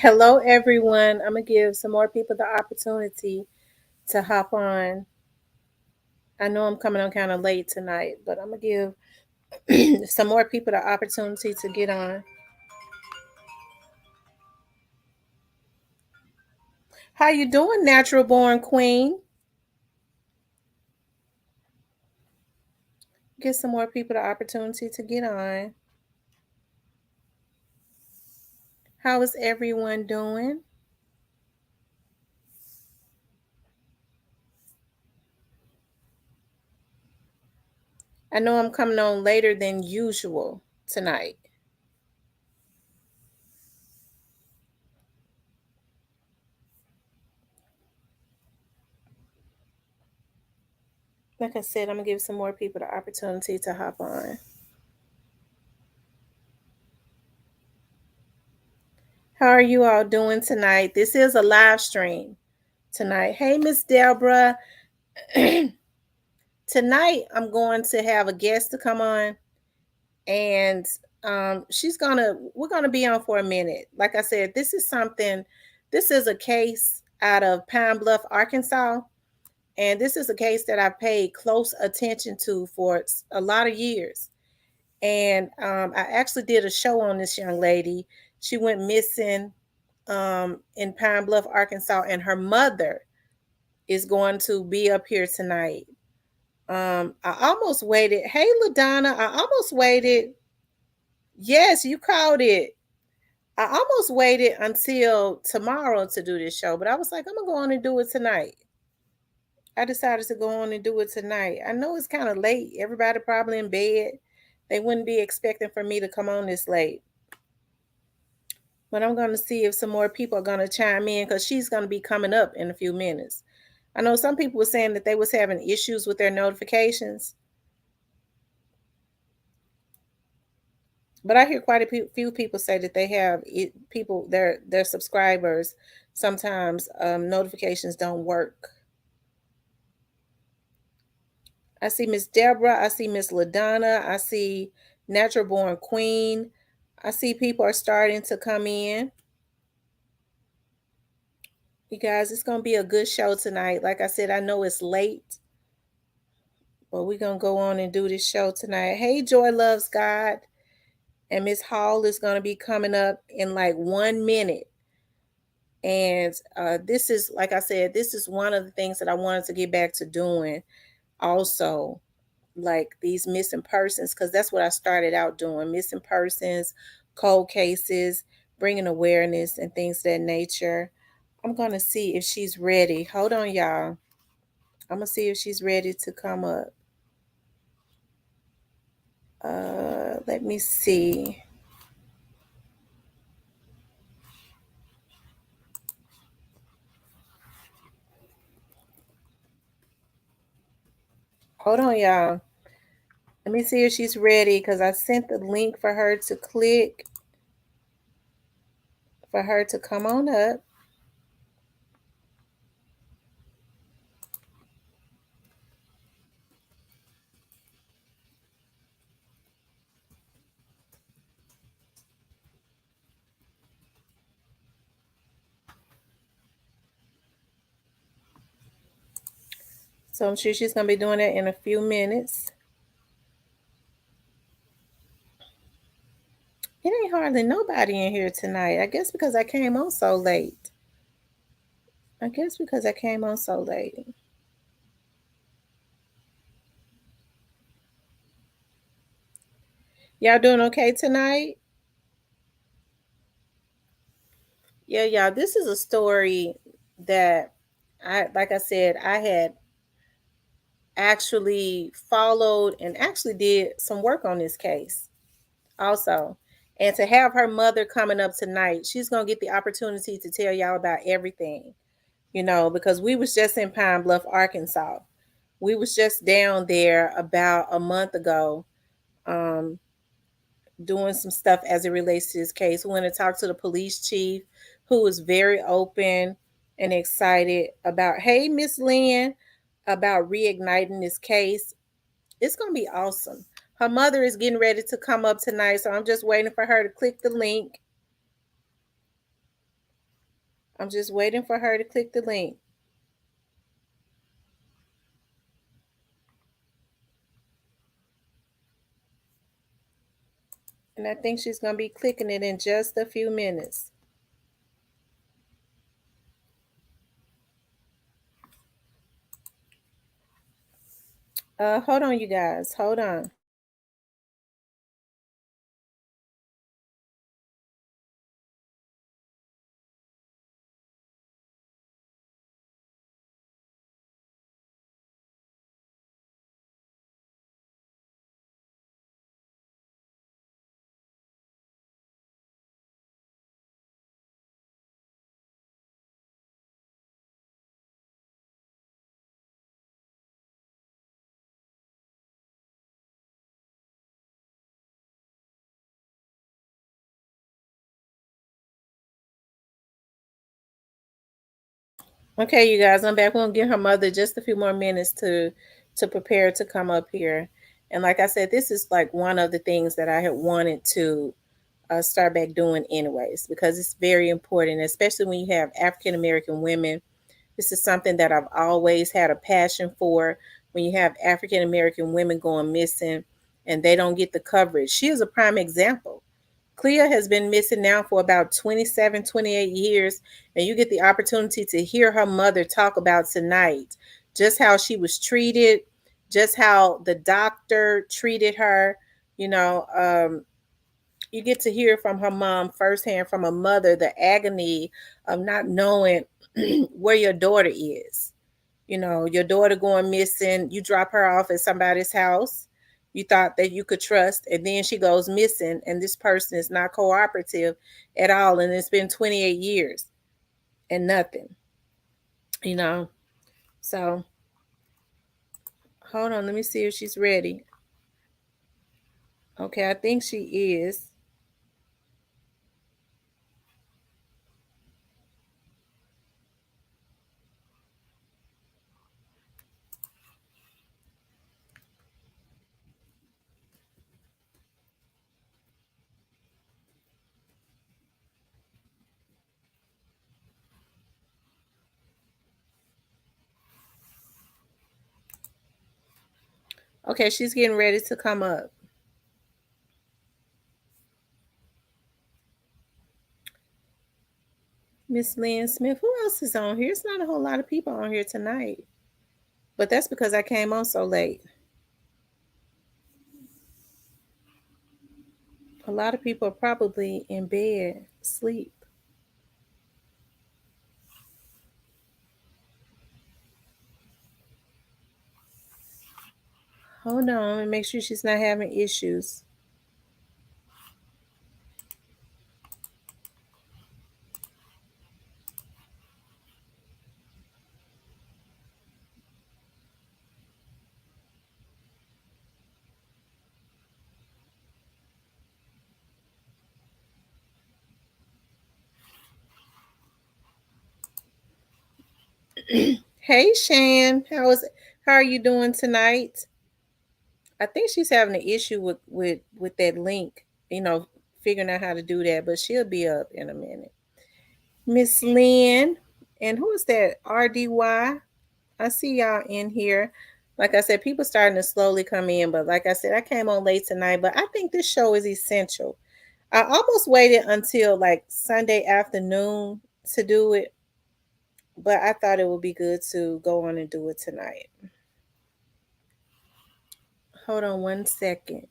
Hello, everyone. I'm going to give some more people the opportunity to hop on. I know I'm coming on kind of late tonight, but I'm going to give some more people the opportunity to get on. How you doing, natural born queen? Give some more people the opportunity to get on. How is everyone doing? I know I'm coming on later than usual tonight. Like I said, I'm going to give some more people the opportunity to hop on. How are you all doing tonight? This is a live stream tonight. Hey, Miss Deborah. Tonight I'm going to have a guest to come on, and we're gonna be on for a minute. Like I said, this is a case out of Pine Bluff, Arkansas, and this is a case that I've paid close attention to for a lot of years. And I actually did a show on this young lady. She went missing in Pine Bluff, Arkansas, and her mother is going to be up here tonight. I almost waited. Hey, LaDonna, I almost waited. Yes, you called it. I almost waited until tomorrow to do this show, but I was like, I'm gonna go on and do it tonight. I decided to go on and do it tonight. I know it's kind of late. Everybody probably in bed. They wouldn't be expecting for me to come on this late. But I'm going to see if some more people are going to chime in because she's going to be coming up in a few minutes. I know some people were saying that they was having issues with their notifications. But I hear quite a few people say that they have people, their subscribers, sometimes notifications don't work. I see Miss Deborah. I see Miss LaDonna. I see Natural Born Queen. I see people are starting to come in. You guys, it's going to be a good show tonight. Like I said, I know it's late, but we're going to go on and do this show tonight. Hey, Joy Loves God. And Miss Hall is going to be coming up in like 1 minute. And this is, like I said, this is one of the things that I wanted to get back to doing also, like these missing persons, because that's what I started out doing, missing persons, cold cases, bringing awareness and things of that nature. I'm going to see if she's ready. Hold on, y'all. I'm going to see if she's ready to come up. Let me see. Hold on, y'all. Let me see if she's ready because I sent the link for her to click for her to come on up. So I'm sure she's going to be doing that in a few minutes. It ain't hardly nobody in here tonight. I guess because I came on so late. Y'all doing okay tonight? Yeah, y'all. This is a story that like I said, I had actually followed and actually did some work on this case also. And to have her mother coming up tonight, she's going to get the opportunity to tell y'all about everything, because we was just in Pine Bluff, Arkansas. We was just down there about a month ago, um, doing some stuff as it relates to this case. We went to talk to the police chief, who was very open and excited about, hey, Miss Lynn, about reigniting this case. It's going to be awesome. Her mother is getting ready to come up tonight, so I'm just waiting for her to click the link. I'm just waiting for her to click the link. And I think she's going to be clicking it in just a few minutes. Hold on, you guys. Hold on. Okay, you guys, I'm back. We're gonna give her mother just a few more minutes to prepare to come up here. And like I said, this is like one of the things that I had wanted to start back doing anyways, because it's very important, especially when you have African American women. This is something that I've always had a passion for. When you have African American women going missing and they don't get the coverage, she is a prime example. Clea has been missing now for about 27, 28 years, and you get the opportunity to hear her mother talk about tonight just how she was treated, just how the doctor treated her. You know, you get to hear from her mom firsthand, from a mother, the agony of not knowing where your daughter is. You know, your daughter going missing, you drop her off at somebody's house you thought that you could trust, and then she goes missing, and this person is not cooperative at all, and it's been 28 years and nothing, you know. So hold on, let me see if she's ready. Okay, I think she is. Okay, she's getting ready to come up. Miss Lynn Smith. Who else is on here? It's not a whole lot of people on here tonight, but that's because I came on so late. A lot of people are probably in bed, sleep. Hold on and make sure she's not having issues. Hey Shan, how are you doing tonight? I think she's having an issue with that link, figuring out how to do that, but she'll be up in a minute. Miss Lynn, and who is that? RDY. I see y'all in here. Like I said, people starting to slowly come in, but like I said, I came on late tonight, but I think this show is essential. I almost waited until like Sunday afternoon to do it, but I thought it would be good to go on and do it tonight. Hold on one second.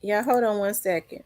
Yeah, hold on one second.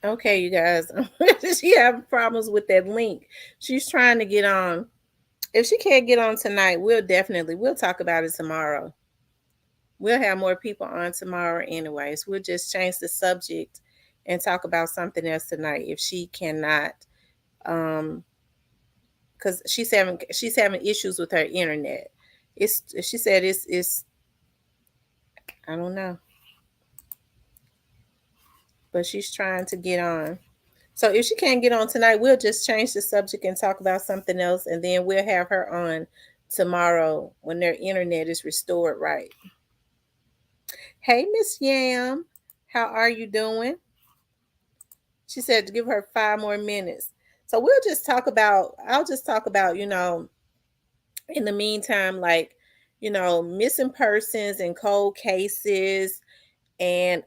Okay, you guys. She having problems with that link. She's trying to get on. If she can't get on tonight, we'll talk about it tomorrow. We'll have more people on tomorrow anyways. We'll just change the subject and talk about something else tonight if she cannot um cuz she's having issues with her internet. It's she said it's I don't know, but she's trying to get on. So if she can't get on tonight, we'll just change the subject and talk about something else, and then we'll have her on tomorrow when their internet is restored right. Hey, Miss Yam, how are you doing? She said to give her 5 more minutes. So I'll just talk about, in the meantime, like, missing persons and cold cases and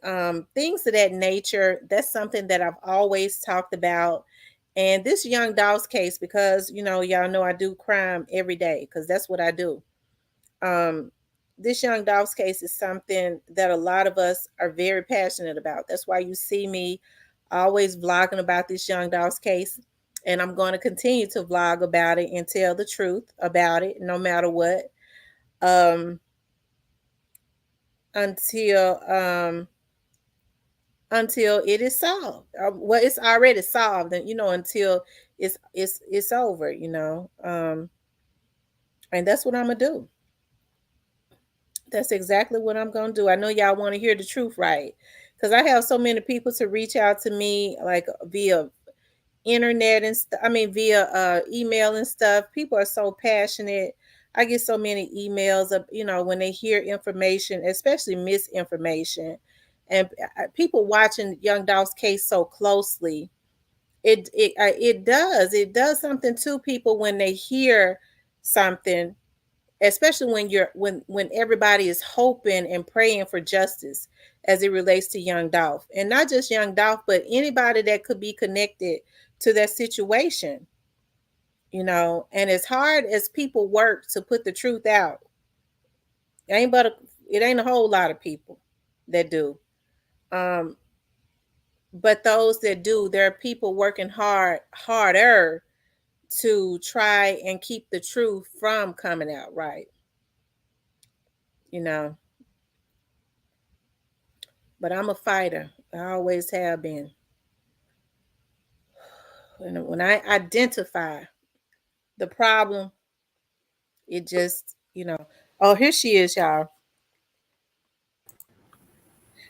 things of that nature. That's something that I've always talked about. And this young dog's case, because y'all know I do crime every day, because that's what I do. Um, this young dog's case is something that a lot of us are very passionate about. That's why you see me always vlogging about this young dog's case. And I'm going to continue to vlog about it and tell the truth about it, no matter what, um, until it is solved. Well, it's already solved, and until it's over. And that's what I'm gonna do. That's exactly what I'm gonna do. I know y'all want to hear the truth, right? Because I have so many people to reach out to me, like via internet and I mean via email and stuff. People are so passionate. I get so many emails of when they hear information, especially misinformation, and people watching Young Dog's case so closely. It does something to people when they hear something, especially when everybody is hoping and praying for justice as it relates to Young Dolph, and not just Young Dolph, but anybody that could be connected to that situation. And as hard as people work to put the truth out, it ain't but a, it ain't a whole lot of people that do. Um, but those that do, there are people working harder to try and keep the truth from coming out right. You know, but I'm a fighter. I always have been. When I identify the problem, it just, Oh, here she is, y'all.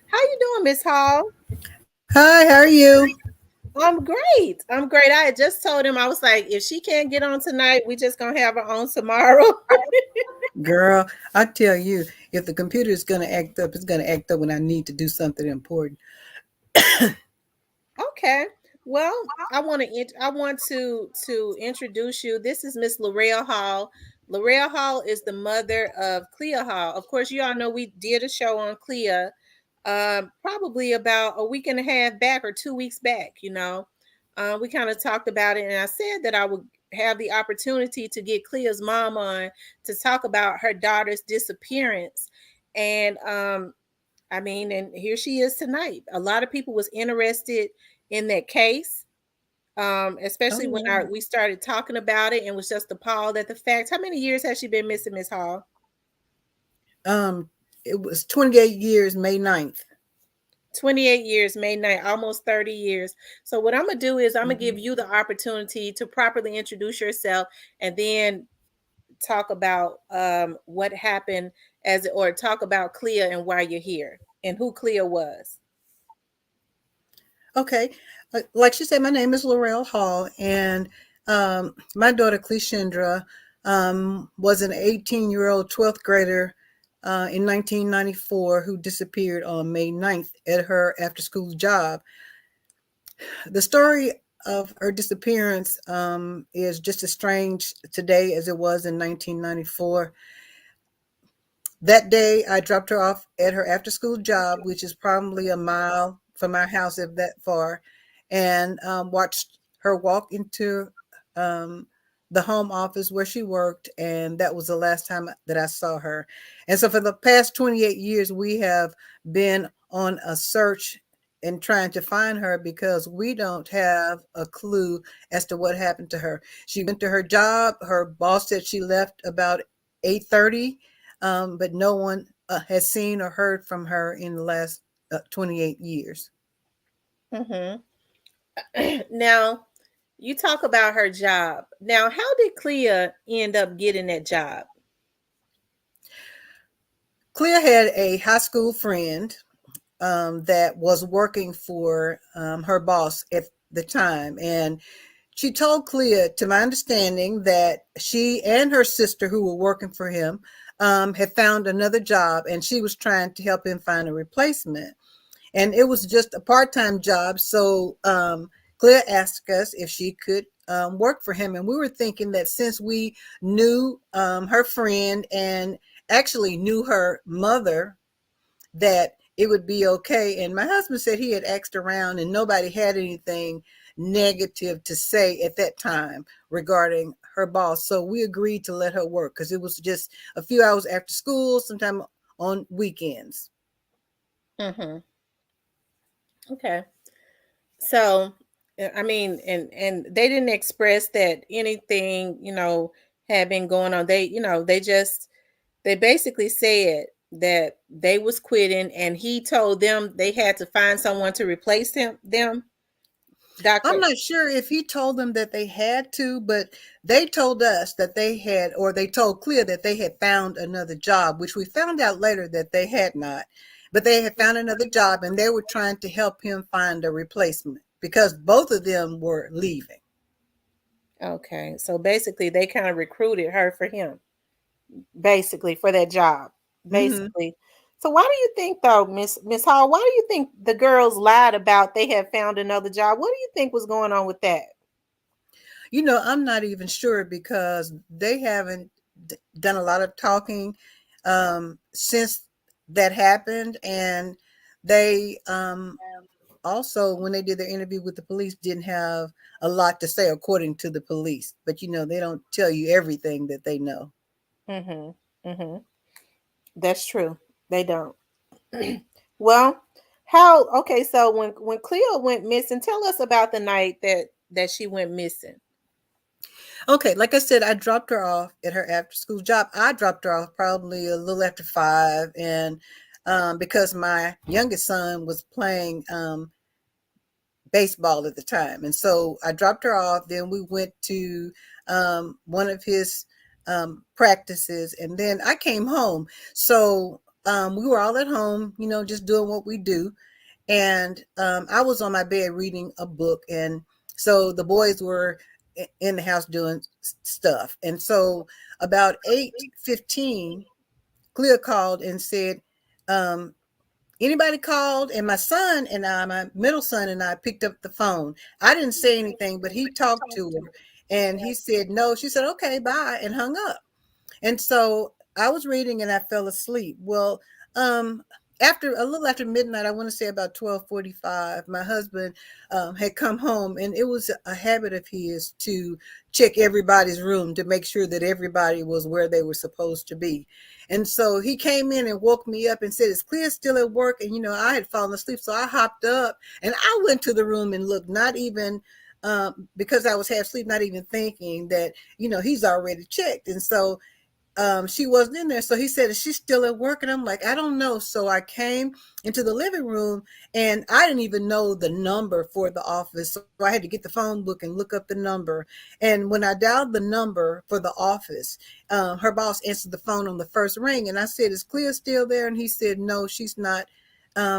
How you doing, Miss Hall? Hi, how are you? I'm great. I'm great. I had just told him, I was like, if she can't get on tonight, we just gonna have her on tomorrow. Girl, I tell you, if the computer is going to act up, it's going to act up when I need to do something important. Okay. Well, I want to introduce you. This is Miss Laurel Hall. Laurel Hall is the mother of Clea Hall. Of course, you all know we did a show on Clea, probably about a week and a half back or 2 weeks back. We kind of talked about it, and I said that I would have the opportunity to get Clea's mom on to talk about her daughter's disappearance, and I mean, and here she is tonight. A lot of people was interested in that case, especially Oh, when wow. we started talking about it and was just appalled at the fact. How many years has she been missing, Miss Hall? Um, it was 28 years, May 9th. 28 years, May 9th, almost 30 years. So what I'm gonna do is I'm gonna Hmm. give you the opportunity to properly introduce yourself, and then talk about what happened or talk about Clea and why you're here and who Clea was. Okay. Like she said, my name is Laurel Hall, and my daughter, Cleashendra, was an 18-year-old 12th grader in 1994 who disappeared on May 9th at her after school job. The story of her disappearance is just as strange today as it was in 1994. That day, I dropped her off at her after school job, which is probably a mile from our house, if that far, and watched her walk into um, the home office where she worked. And that was the last time that I saw her. And so, for the past 28 years, we have been on a search and trying to find her because we don't have a clue as to what happened to her. She went to her job. Her boss said she left about 8:30, but no one has seen or heard from her in the last 28 years. Mm-hmm. Now, you talk about her job. Now, how did Clea end up getting that job? Clea had a high school friend that was working for her boss at the time. And she told Clea, to my understanding, that she and her sister, who were working for him, had found another job and she was trying to help him find a replacement. And it was just a part-time job. So Clea asked us if she could work for him. And we were thinking that since we knew her friend and actually knew her mother, that it would be okay. And my husband said he had asked around and nobody had anything negative to say at that time regarding her boss. So we agreed to let her work because it was just a few hours after school, sometime on weekends. Mm-hmm. Okay. So, I mean, and they didn't express that anything, had been going on. They basically said that they was quitting, and he told them they had to find someone to replace them. I'm Doctor. not sure if he told them that they had to, but they told us that they had, or they told Clea that they had found another job, which we found out later that they had not. But they had found another job and they were trying to help him find a replacement because both of them were leaving. Okay, so basically, they kind of recruited her for him, basically for that job, Hmm. basically. So why do you think though, Miss Hall? Why do you think the girls lied about they had found another job? What do you think was going on with that? I'm not even sure because they haven't done a lot of talking since that happened. And they also, when they did their interview with the police, didn't have a lot to say, according to the police. But they don't tell you everything that they know. Mm-hmm. Mm-hmm. That's true. They don't. Well, how? Okay, so when Cleo went missing, tell us about the night that she went missing. Okay, like I said, I dropped her off at her after school job. I dropped her off probably a little after 5, and because my youngest son was playing baseball at the time. And so I dropped her off. Then we went to one of his practices, and then I came home. So we were all at home, just doing what we do. And I was on my bed reading a book, and so the boys were in the house doing stuff. And so about 8:15, Clea called and said, um, anybody called? And my son and I, my middle son and I, picked up the phone. I didn't say anything, but he talked to her and he said no. She said okay, bye, and hung up. And so I was reading and I fell asleep. Well, um, after a little after midnight, I want to say about 12:45, my husband had come home, and it was a habit of his to check everybody's room to make sure that everybody was where they were supposed to be. And so he came in and woke me up and said, "Is Clea still at work?" And I had fallen asleep, so I hopped up and I went to the room and looked, not even because I was half asleep, not even thinking that he's already checked. And so she wasn't in there. So he said, "Is she still at work?" And I'm like, "I don't know." So I came into the living room and I didn't even know the number for the office. So I had to get the phone book and look up the number. And when I dialed the number for the office, her boss answered the phone on the first ring. And I said, "Is Clea still there?" And he said, "No, she's not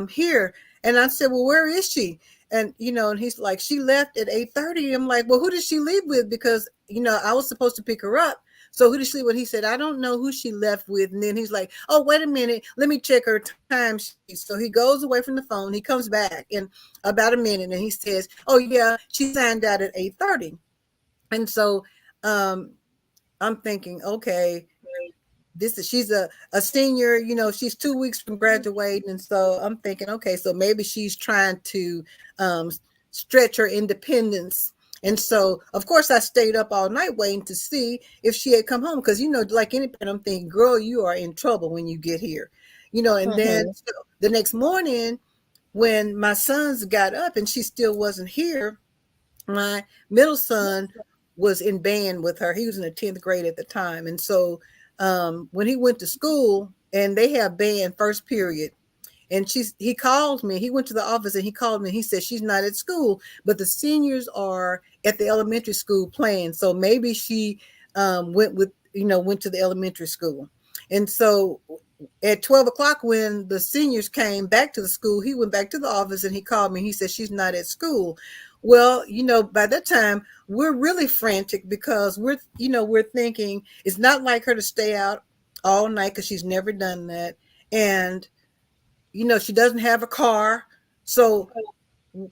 here." And I said, "Well, where is she?" And he's like, "She left at 8:30." I'm like, "Well, who did she leave with?" Because I was supposed to pick her up. So who did she leave with? He said, "I don't know who she left with." And then he's like, "Oh, wait a minute, let me check her time sheet." So he goes away from the phone. He comes back in about a minute and he says, "Oh yeah, she signed out at 8:30." And so um, I'm thinking, okay, she's a senior, she's 2 weeks from graduating. And so I'm thinking, okay, so maybe she's trying to um, stretch her independence. And so of course I stayed up all night waiting to see if she had come home, because like any parent, I'm thinking, girl, you are in trouble when you get here. And then Mm-hmm. so the next morning when my sons got up and she still wasn't here, my middle son was in band with her. He was in the 10th grade at the time. And so when he went to school and they have band first period, and he called me. He went to the office and he called me. He said she's not at school, but the seniors are at the elementary school playing. So maybe she went to the elementary school. And so at 12 o'clock, when the seniors came back to the school, he went back to the office and he called me. He said she's not at school. Well, by that time we're really frantic because we're thinking it's not like her to stay out all night because she's never done that. And she doesn't have a car. So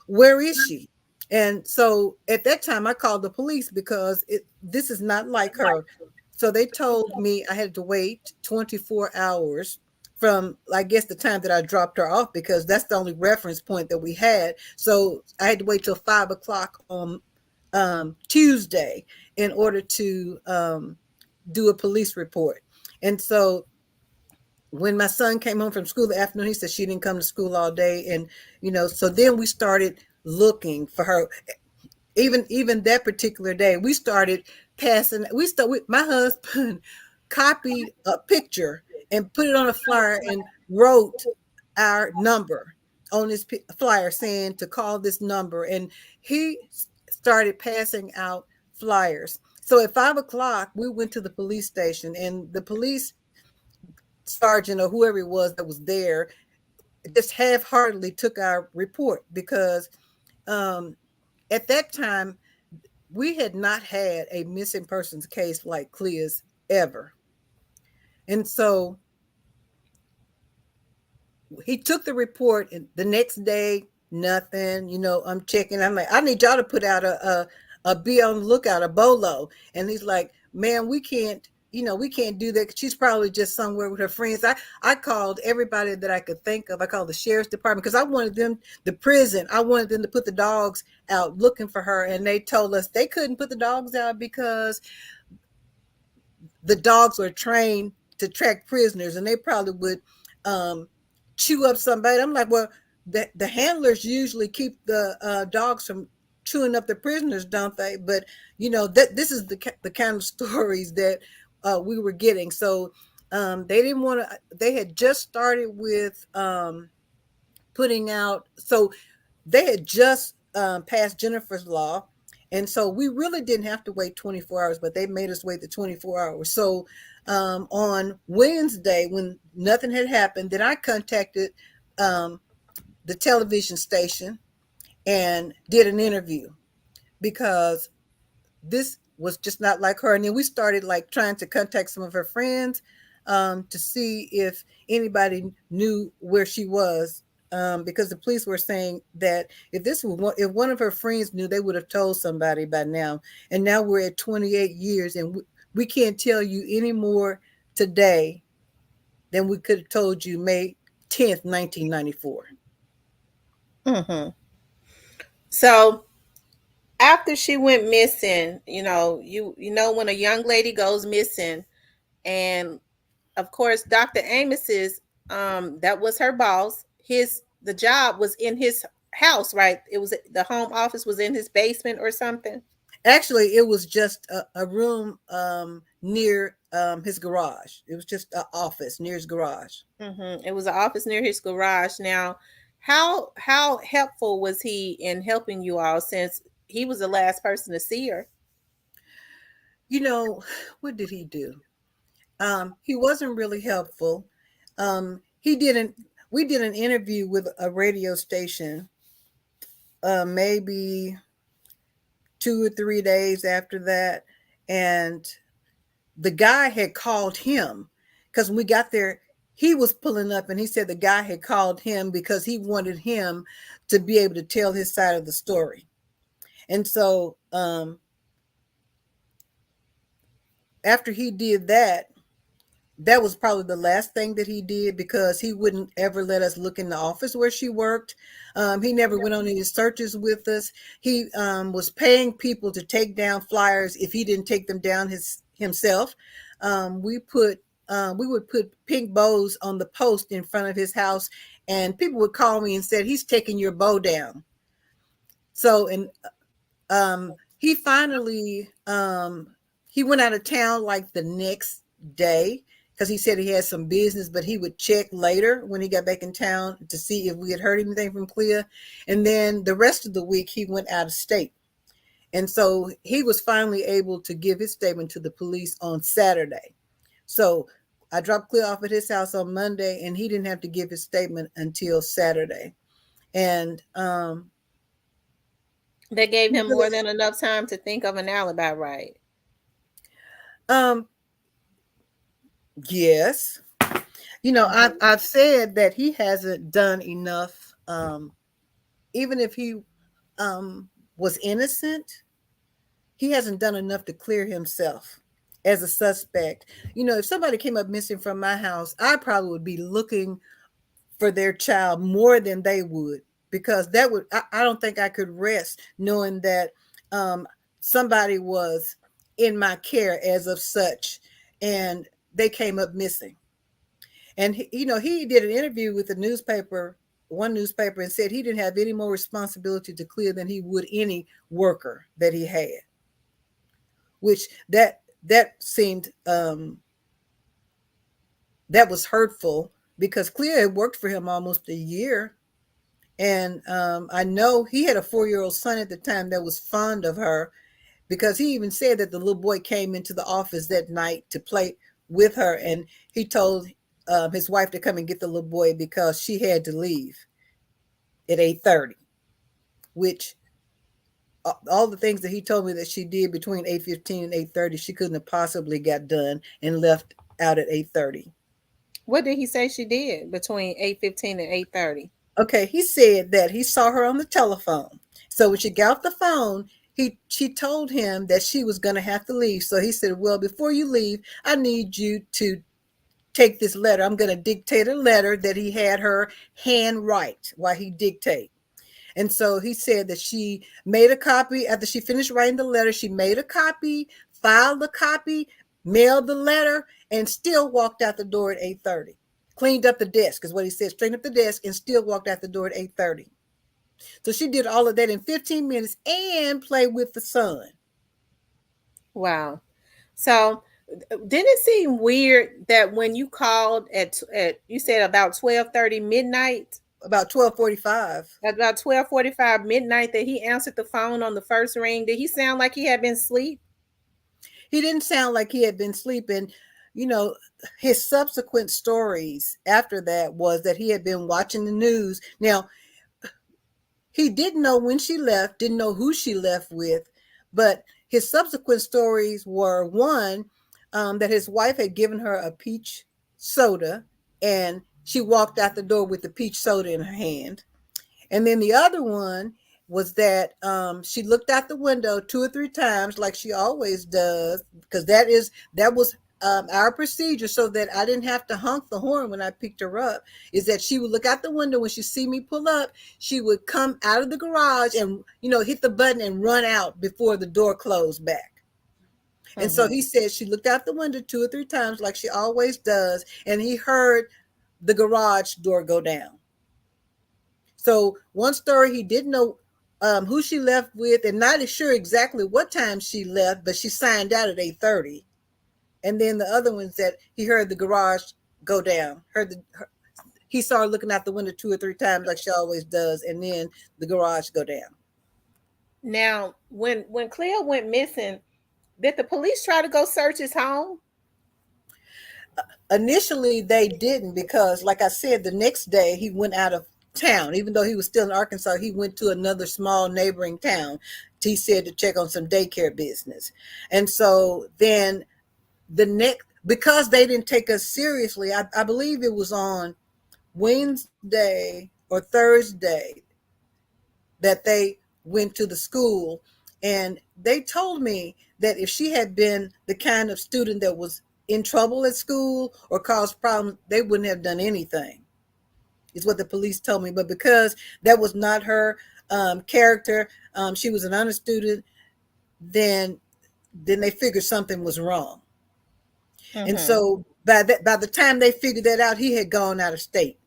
where is she? And so at that time I called the police because this is not like her. So they told me I had to wait 24 hours from, I guess, the time that I dropped her off, because that's the only reference point that we had. So I had to wait till 5 o'clock on Tuesday in order to do a police report. And so when my son came home from school the afternoon, he said she didn't come to school all day. And, so then we started looking for her. Even that particular day, we started passing. My husband copied a picture and put it on a flyer and wrote our number on this flyer saying to call this number. And he started passing out flyers. So at 5 o'clock, we went to the police station, and the police sergeant or whoever it was that was there just half-heartedly took our report, because at that time we had not had a missing persons case like Clea's ever. And so he took the report, and the next day, nothing. I'm checking. I'm like, I need y'all to put out a be on the lookout, a bolo. And he's like, man, we can't do that. She's probably just somewhere with her friends. I called everybody that I could think of. I called the sheriff's department because I wanted them, the prison, I wanted them to put the dogs out looking for her. And they told us they couldn't put the dogs out because the dogs were trained to track prisoners, and they probably would chew up somebody. I'm like, well, the handlers usually keep the dogs from chewing up the prisoners, don't they? But that this is the kind of stories that we were getting. So they didn't want to. They had just started with putting out. So they had just passed Jennifer's Law. And so we really didn't have to wait 24 hours, but they made us wait the 24 hours. So on Wednesday, when nothing had happened, then I contacted the television station and did an interview, because this was just not like her. And then we started like trying to contact some of her friends to see if anybody knew where she was. Because the police were saying that if one of her friends knew, they would have told somebody by now. And now we're at 28 years, and we can't tell you any more today than we could have told you May 10th, 1994. Mm-hmm. So after she went missing, you know when a young lady goes missing, and of course Dr. Amos's that was her boss. The job was in his house, right? It was the home office was in his basement or something. Actually, it was just a room near his garage. It was just an office near his garage. Mm-hmm. It was an office near his garage. Now, how helpful was he in helping you all, since he was the last person to see her? You know, what did he do? He wasn't really helpful. He didn't. We did an interview with a radio station, maybe 2 or 3 days after that, and the guy had called him, because when we got there, he was pulling up, and he said the guy had called him because he wanted him to be able to tell his side of the story. And so after he did that, that was probably the last thing that he did, because he wouldn't ever let us look in the office where she worked. He never went on any searches with us. He was paying people to take down flyers if he didn't take them down himself. We would put pink bows on the post in front of his house, and people would call me and said he's taking your bow down. So and he finally he went out of town like the next day because he said he had some business, but he would check later when he got back in town to see if we had heard anything from Clea. And then the rest of the week he went out of state. And so he was finally able to give his statement to the police on Saturday. So I dropped Clea off at his house on Monday, and he didn't have to give his statement until Saturday. And They gave him more because than enough time to think of an alibi, right? um yes, Hmm. I've said that he hasn't done enough. Even if he was innocent, he hasn't done enough to clear himself as a suspect. If somebody came up missing from my house, I probably would be looking for their child more than they would, because I don't think I could rest knowing that um, somebody was in my care as of such, and they came up missing. And he did an interview with one newspaper, and said he didn't have any more responsibility to clear than he would any worker that he had, which that seemed that was hurtful, because Clea had worked for him almost a year. And I know he had a 4-year-old son at the time that was fond of her, because he even said that the little boy came into the office that night to play with her, and he told his wife to come and get the little boy because she had to leave at 8:30, which all the things that he told me that she did between 8:15 and 8:30, she couldn't have possibly got done and left out at 8:30. What did he say she did between 8:15 and 8:30? Okay, he said that he saw her on the telephone. So when she got off the phone, she told him that she was going to have to leave. So he said, "Well, before you leave, I need you to take this letter. I'm going to dictate a letter that he had her hand write while he dictate." And so he said that she made a copy after she finished writing the letter. She made a copy, filed the copy, mailed the letter, and still walked out the door at 8:30. Cleaned up the desk is what he said. Straightened up the desk and still walked out the door at 8:30. So she did all of that in 15 minutes and played with the son. Wow. So didn't it seem weird that when you called at you said about 12:30 midnight, About 12:45. at about 12:45 midnight, that he answered the phone on the first ring? Did he sound like he had been asleep? He didn't sound like he had been sleeping. You know, his subsequent stories after that was that he had been watching the news. Now, he didn't know when she left, didn't know who she left with, but his subsequent stories were one, that his wife had given her a peach soda, and she walked out the door with the peach soda in her hand. And then the other one was that she looked out the window 2 or 3 times, like she always does, because that was our procedure, so that I didn't have to honk the horn when I picked her up. Is that she would look out the window when she see me pull up. She would come out of the garage and hit the button and run out before the door closed back. And so Mm-hmm. he said she looked out the window 2 or 3 times, like she always does, and he heard the garage door go down. So one story, he didn't know who she left with, and not sure exactly what time she left, but she signed out at 8:30. And then the other ones that he heard the garage go down, he saw her looking out the window 2 or 3 times like she always does, and then the garage go down. Now, when Clea went missing, did the police try to go search his home? Initially, they didn't, because, like I said, the next day he went out of town. Even though he was still in Arkansas, he went to another small neighboring town. He said to check on some daycare business. And so then the next, because they didn't take us seriously, I believe it was on Wednesday or Thursday that they went to the school, and they told me that if she had been the kind of student that was in trouble at school or caused problems, they wouldn't have done anything, is what the police told me. But because that was not her character, she was an honor student, then they figured something was wrong. And Mm-hmm. so by the time they figured that out, he had gone out of state.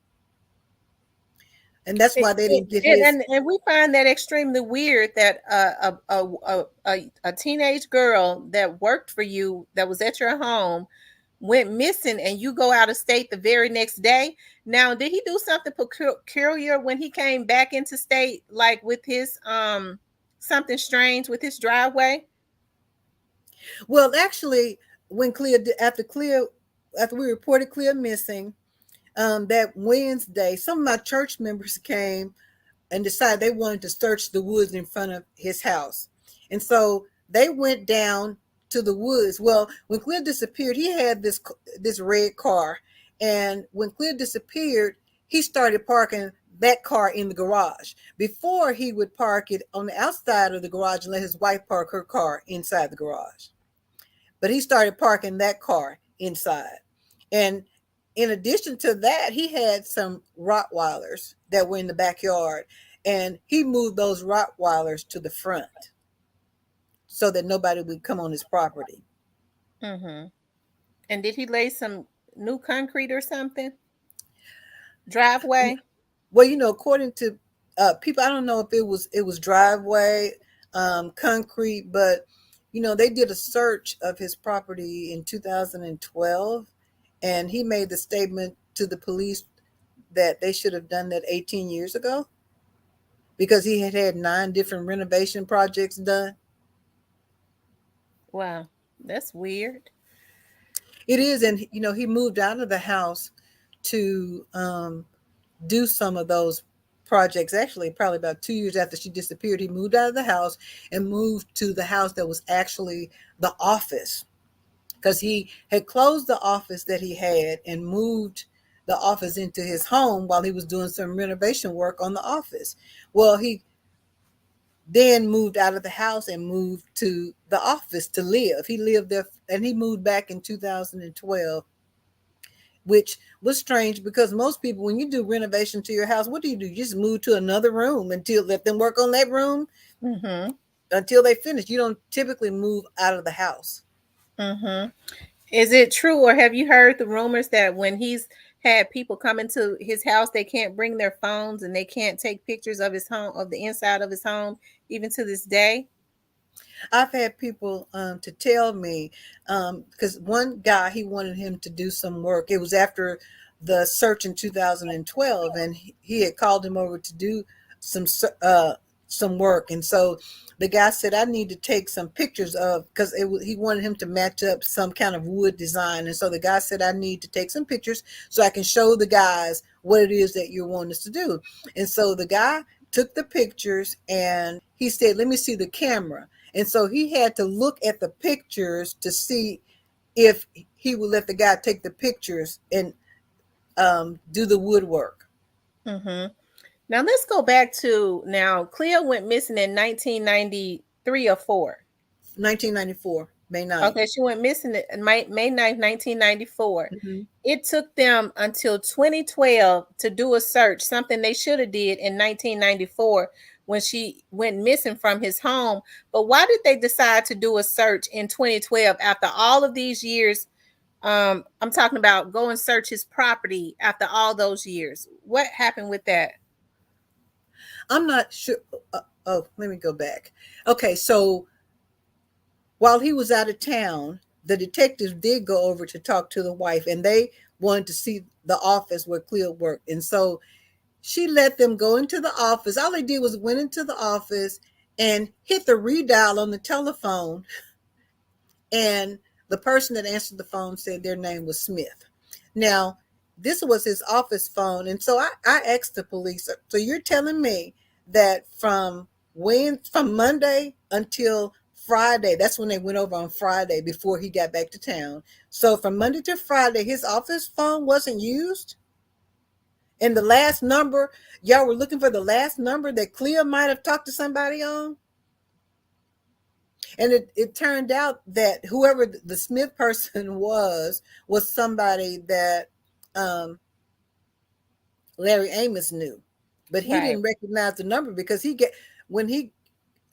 And that's why they didn't get his. And we find that extremely weird that a teenage girl that worked for you, that was at your home, went missing, and you go out of state the very next day. Now, did he do something peculiar when he came back into state, like with his something strange with his driveway? Well, actually, when after we reported Clea missing, that Wednesday, some of my church members came and decided they wanted to search the woods in front of his house. And so they went down to the woods. Well, when Clea disappeared, he had this red car. And when Clea disappeared, he started parking that car in the garage. Before, he would park it on the outside of the garage and let his wife park her car inside the garage. But he started parking that car inside. And in addition to that, he had some Rottweilers that were in the backyard, and he moved those Rottweilers to the front so that nobody would come on his property. Mm-hmm. And did he lay some new concrete or something? Driveway? Well, according to people, I don't know if it was driveway, concrete, but they did a search of his property in 2012, and he made the statement to the police that they should have done that 18 years ago because he had had 9 different renovation projects done. Wow, that's weird. It is, and he moved out of the house to do some of those projects. Actually, probably about 2 years after she disappeared, he moved out of the house and moved to the house that was actually the office, because he had closed the office that he had and moved the office into his home while he was doing some renovation work on the office. Well, he then moved out of the house and moved to the office to live. He lived there, and he moved back in 2012, which was strange because most people, when you do renovation to your house, what do? You just move to another room until let them work on that room Mm-hmm. until they finish. You don't typically move out of the house. Mm-hmm. Is it true, or have you heard the rumors that when he's had people come into his house, they can't bring their phones and they can't take pictures of his home, of the inside of his home, even to this day? I've had people to tell me, because one guy, he wanted him to do some work. It was after the search in 2012, and he had called him over to do some uh, some work. And so the guy said, I need to take some pictures of, because he wanted him to match up some kind of wood design. And so the guy said, I need to take some pictures so I can show the guys what it is that you're wanting us to do. And so the guy took the pictures and he said, let me see the camera. And so he had to look at the pictures to see if he would let the guy take the pictures and do the woodwork. Mm-hmm. Now let's go back to, now Clea went missing in 1993 or 4. 1994, May 9th. Okay, she went missing May 9th, 1994. Mm-hmm. It took them until 2012 to do a search, something they should have did in 1994 when she went missing from his home. But why did they decide to do a search in 2012 after all of these years? I'm talking about go and search his property after all those years. What happened with that? I'm not sure. Oh, let me go back. Okay, so while he was out of town, the detectives did go over to talk to the wife, and they wanted to see the office where Clea worked. And so she let them go into the office. All they did was went into the office and hit the redial on the telephone, and the person that answered the phone said their name was Smith. Now, this was his office phone, and so I asked the police, so you're telling me that from Monday until Friday, that's when they went over on Friday before he got back to town. So from Monday to Friday, his office phone wasn't used? And the last number, y'all were looking for the last number that Clea might have talked to somebody on? And it turned out that whoever the Smith person was somebody that Larry Amos knew. But he Right. didn't recognize the number because when he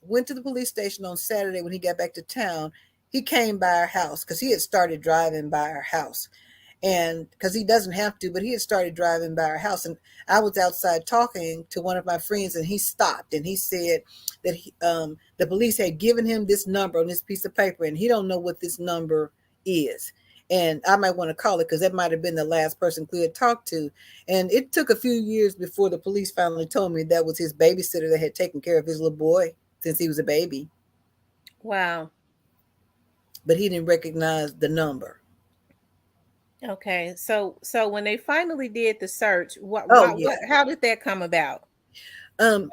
went to the police station on Saturday when he got back to town, he came by our house because he had started driving by our house. and because he doesn't have to, but he had started driving by our house, and I was outside talking to one of my friends, and he stopped and he said that the police had given him this number on this piece of paper, and he don't know what this number is. And I might want to call it because that might have been the last person Clea talked to. And it took a few years before the police finally told me that was his babysitter that had taken care of his little boy since he was a baby, Wow. but he didn't recognize the number. Okay. So when they finally did the search, Oh what yeah. how did that come about? Um,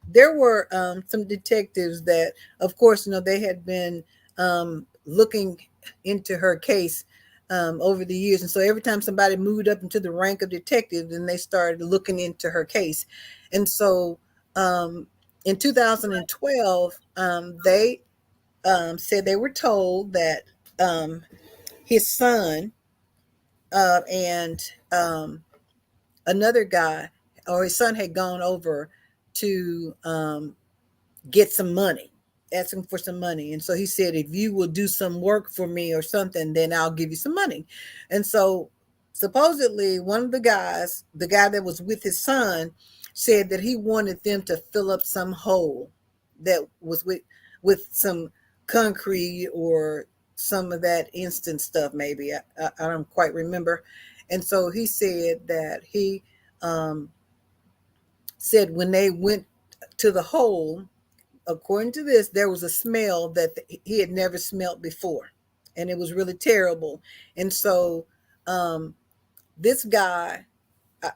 there were some detectives that, of course, they had been looking into her case over the years. And so every time somebody moved up into the rank of detective, then they started looking into her case. And so um, in 2012, they said they were told that um, his son and another guy, or his son, had gone over to get some money, asking for some money. And so he said, if you will do some work for me or something, then I'll give you some money. And so supposedly one of the guys, the guy that was with his son, said that he wanted them to fill up some hole that was with some concrete or some of that instant stuff, maybe. I don't quite remember. And so he said that he um, said when they went to the hole, according to this, there was a smell that he had never smelled before, and it was really terrible. And so, um, this guy,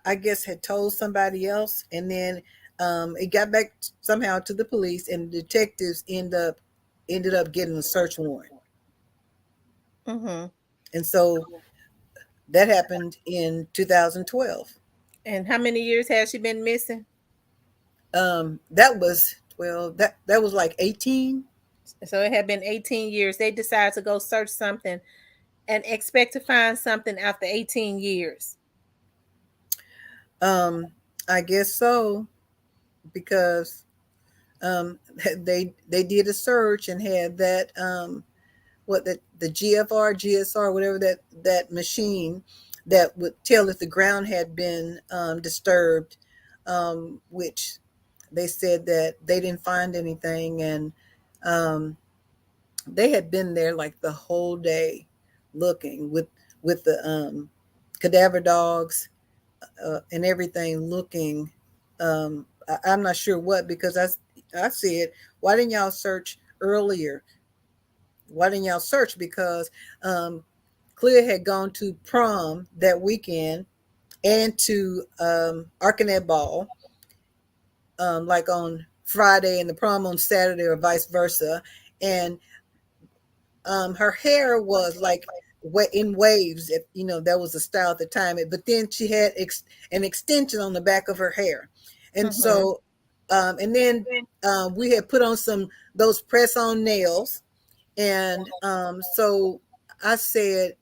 I guess, had told somebody else, and then it got back somehow to the police, and the detectives ended up getting a search warrant. Mhm. And so that happened in 2012. And how many years has she been missing? That was 12. That was like 18. So it had been 18 years. They decided to go search something and expect to find something after 18 years. Um, I guess so, because um, they did a search and had that what the GFR, GSR, whatever that machine that would tell if the ground had been disturbed, which they said that they didn't find anything. And um, they had been there like the whole day looking with the cadaver dogs and everything looking. I'm not sure what, because I said, why didn't y'all search earlier? Why didn't y'all search? Because Clea had gone to prom that weekend and to Arcanet Ball, like on Friday, and the prom on Saturday, or vice versa. And her hair was like in waves. That was the style at the time. But then she had an extension on the back of her hair, and Mhm. so and then we had put on some those press on nails, and so I said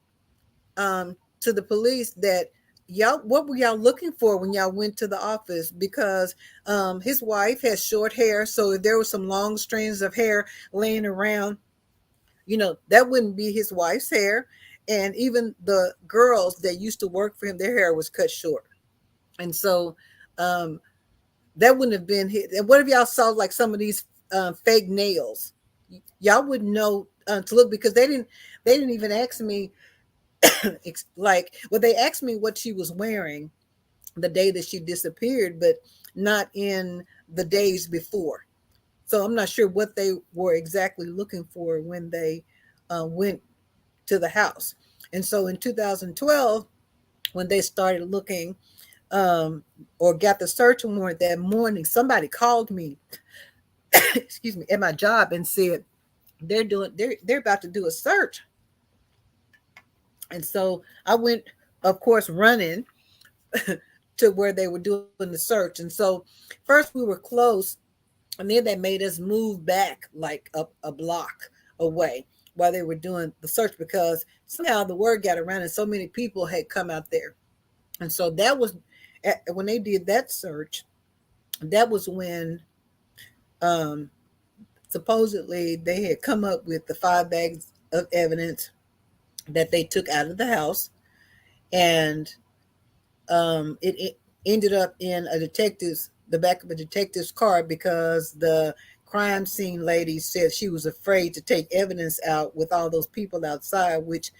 to the police that, y'all, what were y'all looking for when y'all went to the office? Because his wife has short hair, so if there was some long strands of hair laying around, that wouldn't be his wife's hair. And even the girls that used to work for him, their hair was cut short. And so um, that wouldn't have been his. And what if y'all saw like some of these fake nails? Y'all wouldn't know to look, because they didn't even ask me like, well, they asked me what she was wearing the day that she disappeared, but not in the days before. So I'm not sure what they were exactly looking for when they went to the house. And so in 2012, when they started looking, um, or got the search warrant that morning, somebody called me, excuse me, at my job, and said they're about to do a search. And so I went, of course, running to where they were doing the search. And so first we were close, and then they made us move back like a block away while they were doing the search, because somehow the word got around and so many people had come out there. And so that was when they did that search. That was when um, supposedly they had come up with the 5 bags of evidence that they took out of the house. and it ended up in the back of a detective's car because the crime scene lady said she was afraid to take evidence out with all those people outside, which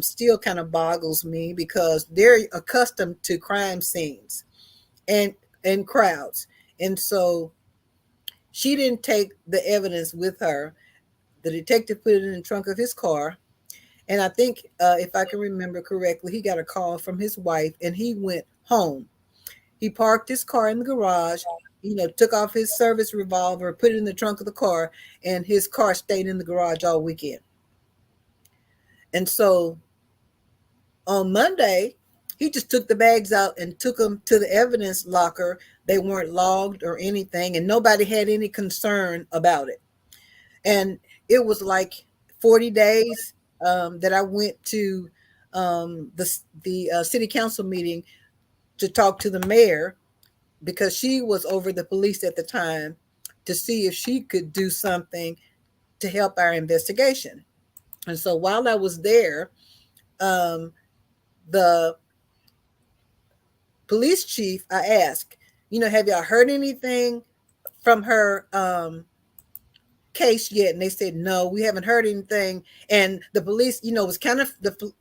still kind of boggles me because they're accustomed to crime scenes and crowds, and so she didn't take the evidence with her. The detective put it in the trunk of his car. And I think, if I can remember correctly, he got a call from his wife and he went home. He parked his car in the garage, took off his service revolver, put it in the trunk of the car, and his car stayed in the garage all weekend. And so on Monday, he just took the bags out and took them to the evidence locker. They weren't logged or anything, and nobody had any concern about it. And it was like 40 days that I went to the city council meeting to talk to the mayor because she was over the police at the time to see if she could do something to help our investigation. And so while I was there, um, the police chief, I asked, have y'all heard anything from her case yet? And they said, no, we haven't heard anything. And the police, was kind of,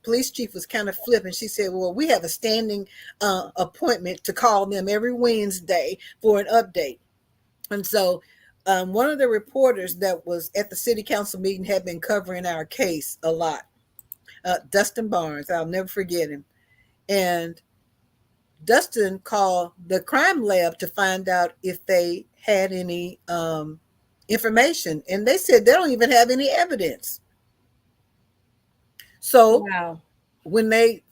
police chief was kind of flippant. She said, well, we have a standing appointment to call them every Wednesday for an update. And so one of the reporters that was at the city council meeting had been covering our case a lot. Dustin Barnes, I'll never forget him. And Dustin called the crime lab to find out if they had any information, and they said they don't even have any evidence. So Wow. when they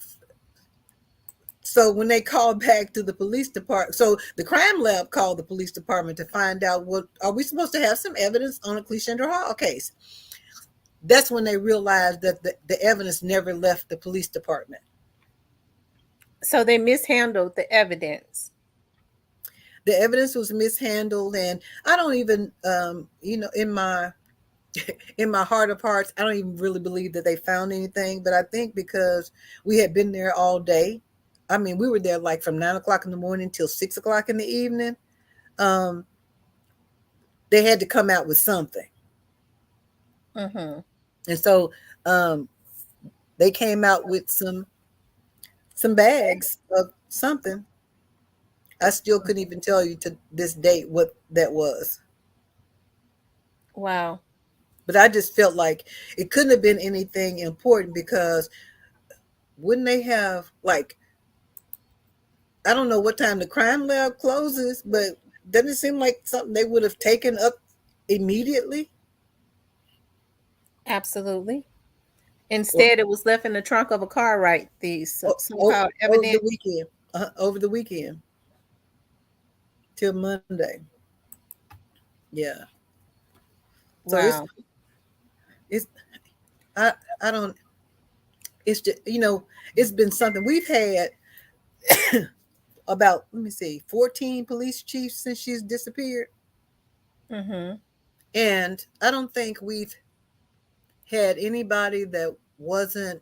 when they called back to the police department, so the crime lab called the police department to find out, what are we supposed to have some evidence on a Clea Hall case. That's when they realized that the evidence never left the police department. So they mishandled the evidence. The evidence was mishandled, and I don't even, in my heart of hearts, I don't even really believe that they found anything. But I think because we had been there all day, I mean, we were there like from 9 o'clock in the morning till 6 o'clock in the evening. Um, they had to come out with something, Mm-hmm. and so they came out with some bags of something. I still couldn't even tell you to this date what that was. Wow. But I just felt like it couldn't have been anything important because wouldn't they have, like, I don't know what time the crime lab closes, but doesn't it seem like something they would have taken up immediately? Absolutely. Or, Instead, it was left in the trunk of a car, right? These so-called over the evidence. weekend, over the weekend till Monday. Yeah. So Wow. it's I I don't it's just, it's been something we've had about, let me see, 14 police chiefs since she's disappeared. Mm-hmm. And I don't think we've had anybody that wasn't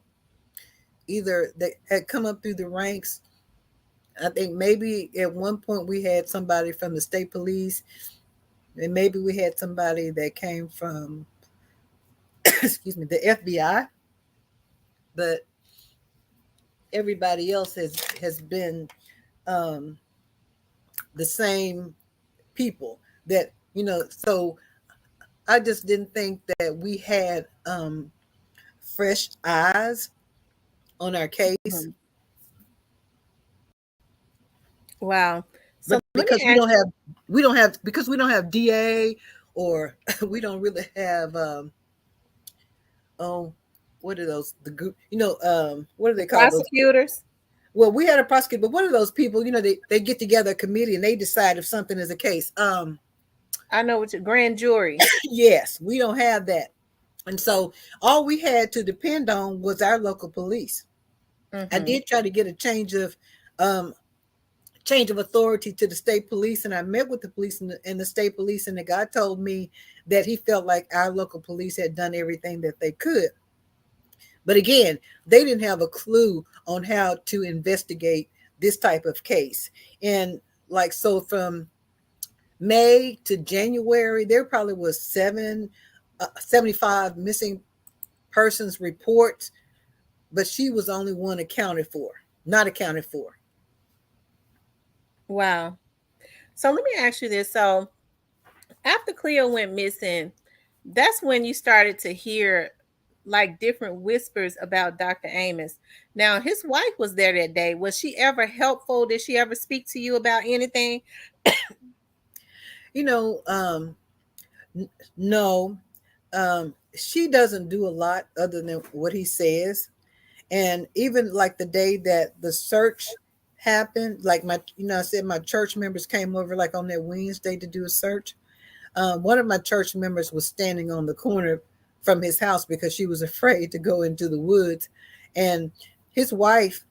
either that had come up through the ranks. I think maybe at one point we had somebody from the state police, and maybe we had somebody that came from, excuse me, the FBI. But everybody else has been um, the same people that, So I just didn't think that we had fresh eyes on our case. Mm-hmm. Wow. So But let me because ask. we don't have DA, or we don't really have oh, what are those, the group, what do The they call those? prosecutors. Well, we had a prosecutor, but what are those people? They get together a committee and they decide if something is a case. I know what your grand jury. Yes, we don't have that. And so all we had to depend on was our local police. I Mm-hmm. did try to get a um change of authority to the state police, and I met with the police and the state police, and the guy told me that he felt like our local police had done everything that they could. But again, they didn't have a clue on how to investigate this type of case. And like, so from May to January, there probably was 75 missing persons reports, but she was only one accounted for, not accounted for. Wow. So let me ask you this. So after Cleo went missing, that's when you started to hear like different whispers about Dr. Amos. Now, his wife was there that day. Was she ever helpful? Did she ever speak to you about anything? You know, no, she doesn't do a lot other than what he says. And even like the day that the search happened, like I said my church members came over like on that Wednesday to do a search. One of my church members was standing on the corner from his house because she was afraid to go into the woods. And his wife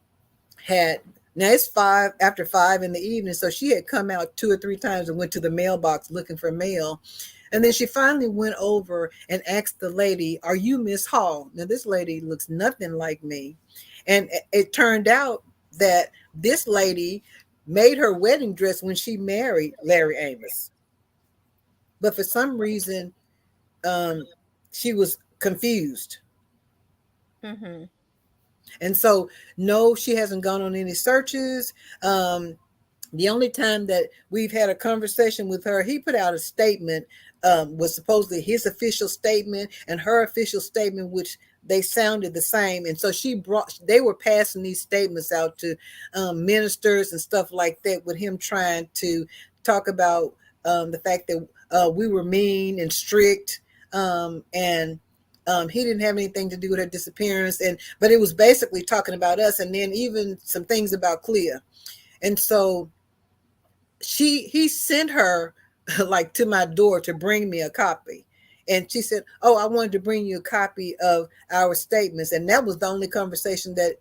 had, now it's 5 after 5 in the evening, so she had come out 2 or 3 times and went to the mailbox looking for mail. And then she finally went over and asked the lady, "Are you Miss Hall?" Now this lady looks nothing like me. And it turned out that this lady made her wedding dress when she married Larry Amos. But for some reason, um, she was confused. Mm-hmm. And so, no, she hasn't gone on any searches. Um, the only time that we've had a conversation with her, he put out a statement, was supposedly his official statement and her official statement, which they sounded the same. And so they were passing these statements out to ministers and stuff like that, with him trying to talk about the fact that we were mean and strict, and he didn't have anything to do with her disappearance. But it was basically talking about us, and then even some things about Clea. And so he sent her like to my door to bring me a copy. And she said, "Oh, I wanted to bring you a copy of our statements." And that was the only conversation that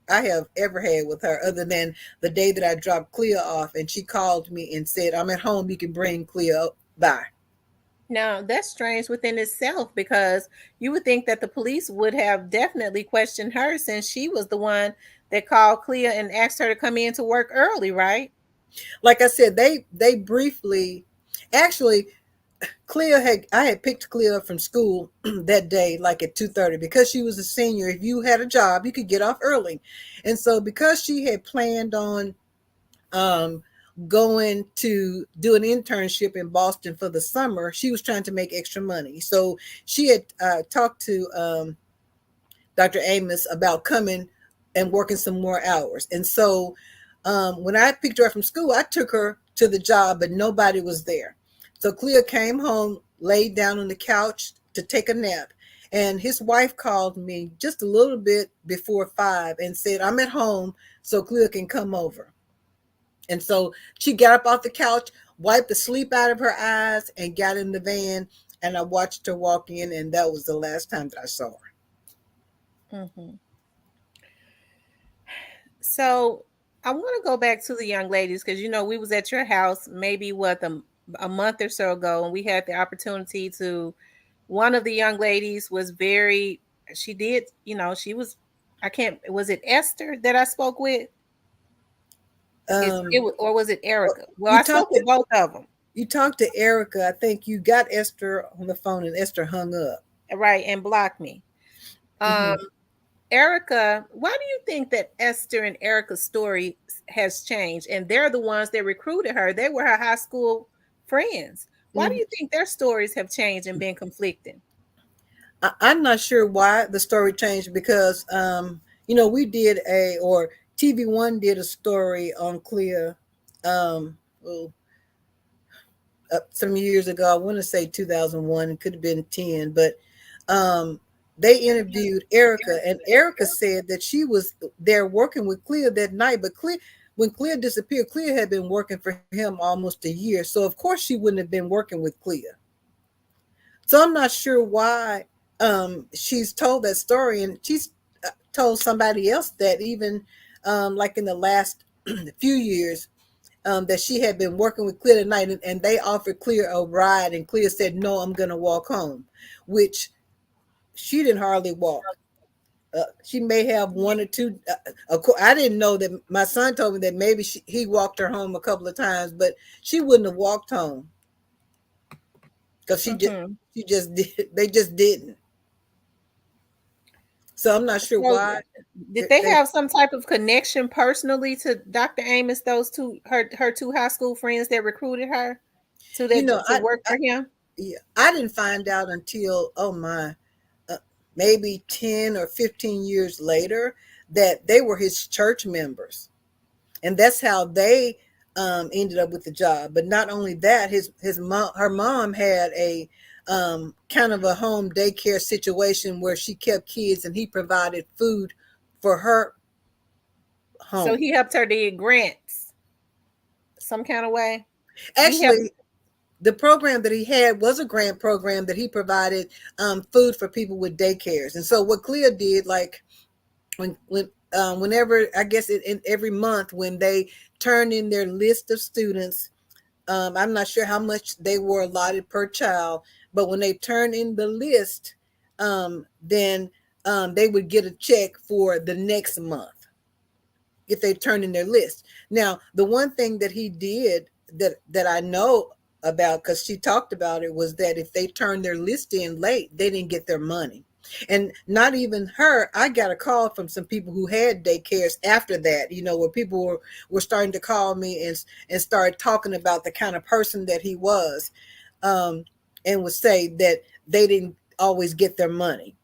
I have ever had with her, other than the day that I dropped Clea off and she called me and said, "I'm at home, you can bring Clea by." Now, that's strange within itself because you would think that the police would have definitely questioned her since she was the one that called Clea and asked her to come in to work early, right? Like I said, they briefly, actually, I had picked Clea up from school that day, like at 2:30, because she was a senior. If you had a job, you could get off early. And so because she had planned on um, going to do an internship in Boston for the summer, she was trying to make extra money. So she had talked to Dr. Amos about coming and working some more hours. And so when I picked her up from school, I took her to the job, but nobody was there. So Clea came home, laid down on the couch to take a nap. And his wife called me just a little bit before 5 and said, "I'm at home, so Clea can come over." And so she got up off the couch, wiped the sleep out of her eyes, and got in the van. And I watched her walk in, and that was the last time that I saw her. Hmm. So I want to go back to the young ladies because we was at your house maybe a month or so ago, and we had the opportunity to. One of the young ladies was very. She did, she was. I can't. Was it Esther that I spoke with? It Um, was, or was it well, Erica? Well, you I spoke talked with to both of them. you talked to Erica. I think you got Esther on the phone, and Esther hung up. Right, and blocked me. Um, Hmm. Erica, why do you think that Esther and Erica's story has changed? And they're the ones that recruited her. They were her high school friends. Why do Hmm. you think their stories have changed and been conflicting? I'm not sure why the story changed, because we did or TV1 did a story on Clea, well, some years ago. I want to say 2001. It could have been 10, but um, they interviewed Erica, and Erica said that she was there working with Clea that night. But when Clea disappeared, Clea had been working for him almost a year, so of course she wouldn't have been working with Clea. So I'm not sure why she's told that story, and she's told somebody else that even like in the last few years, that she had been working with Clea tonight, and they offered Clea a ride, and Clea said, "No, I'm going to walk home," which she didn't hardly walk. She may have one or two. I didn't know that. My son told me that maybe he walked her home a couple of times, but she wouldn't have walked home because Mm-hmm. she just did. They just didn't. So I'm not sure So why. did they They, have some type of connection personally to Dr. Amos, those two her two high school friends that recruited her you know, to work for him? yeah, I didn't find out until, oh my, uh, maybe 10 or 15 years later that they were his church members, and that's how they ended up with the job. But not only that, his mom, her mom had a kind of a home daycare situation where she kept kids, and he provided food for her So home. he helped her to get grants some kind of way. He helped. Actually, the program that he had was a grant program that he provided food for people with daycares. And so what Clea did, like whenever, I guess in every month when they turned in their list of students, I'm not sure how much they were allotted per child, but when they turned in the list, then they would get a check for the next month if they turned in their list. Now, the one thing that he did that I know about, because she talked about it, was that if they turned their list in late, they didn't get their money. And not even her, I got a call from some people who had daycares after that, where people were starting to call me and start talking about the kind of person that he was, um, and would say that they didn't always get their money.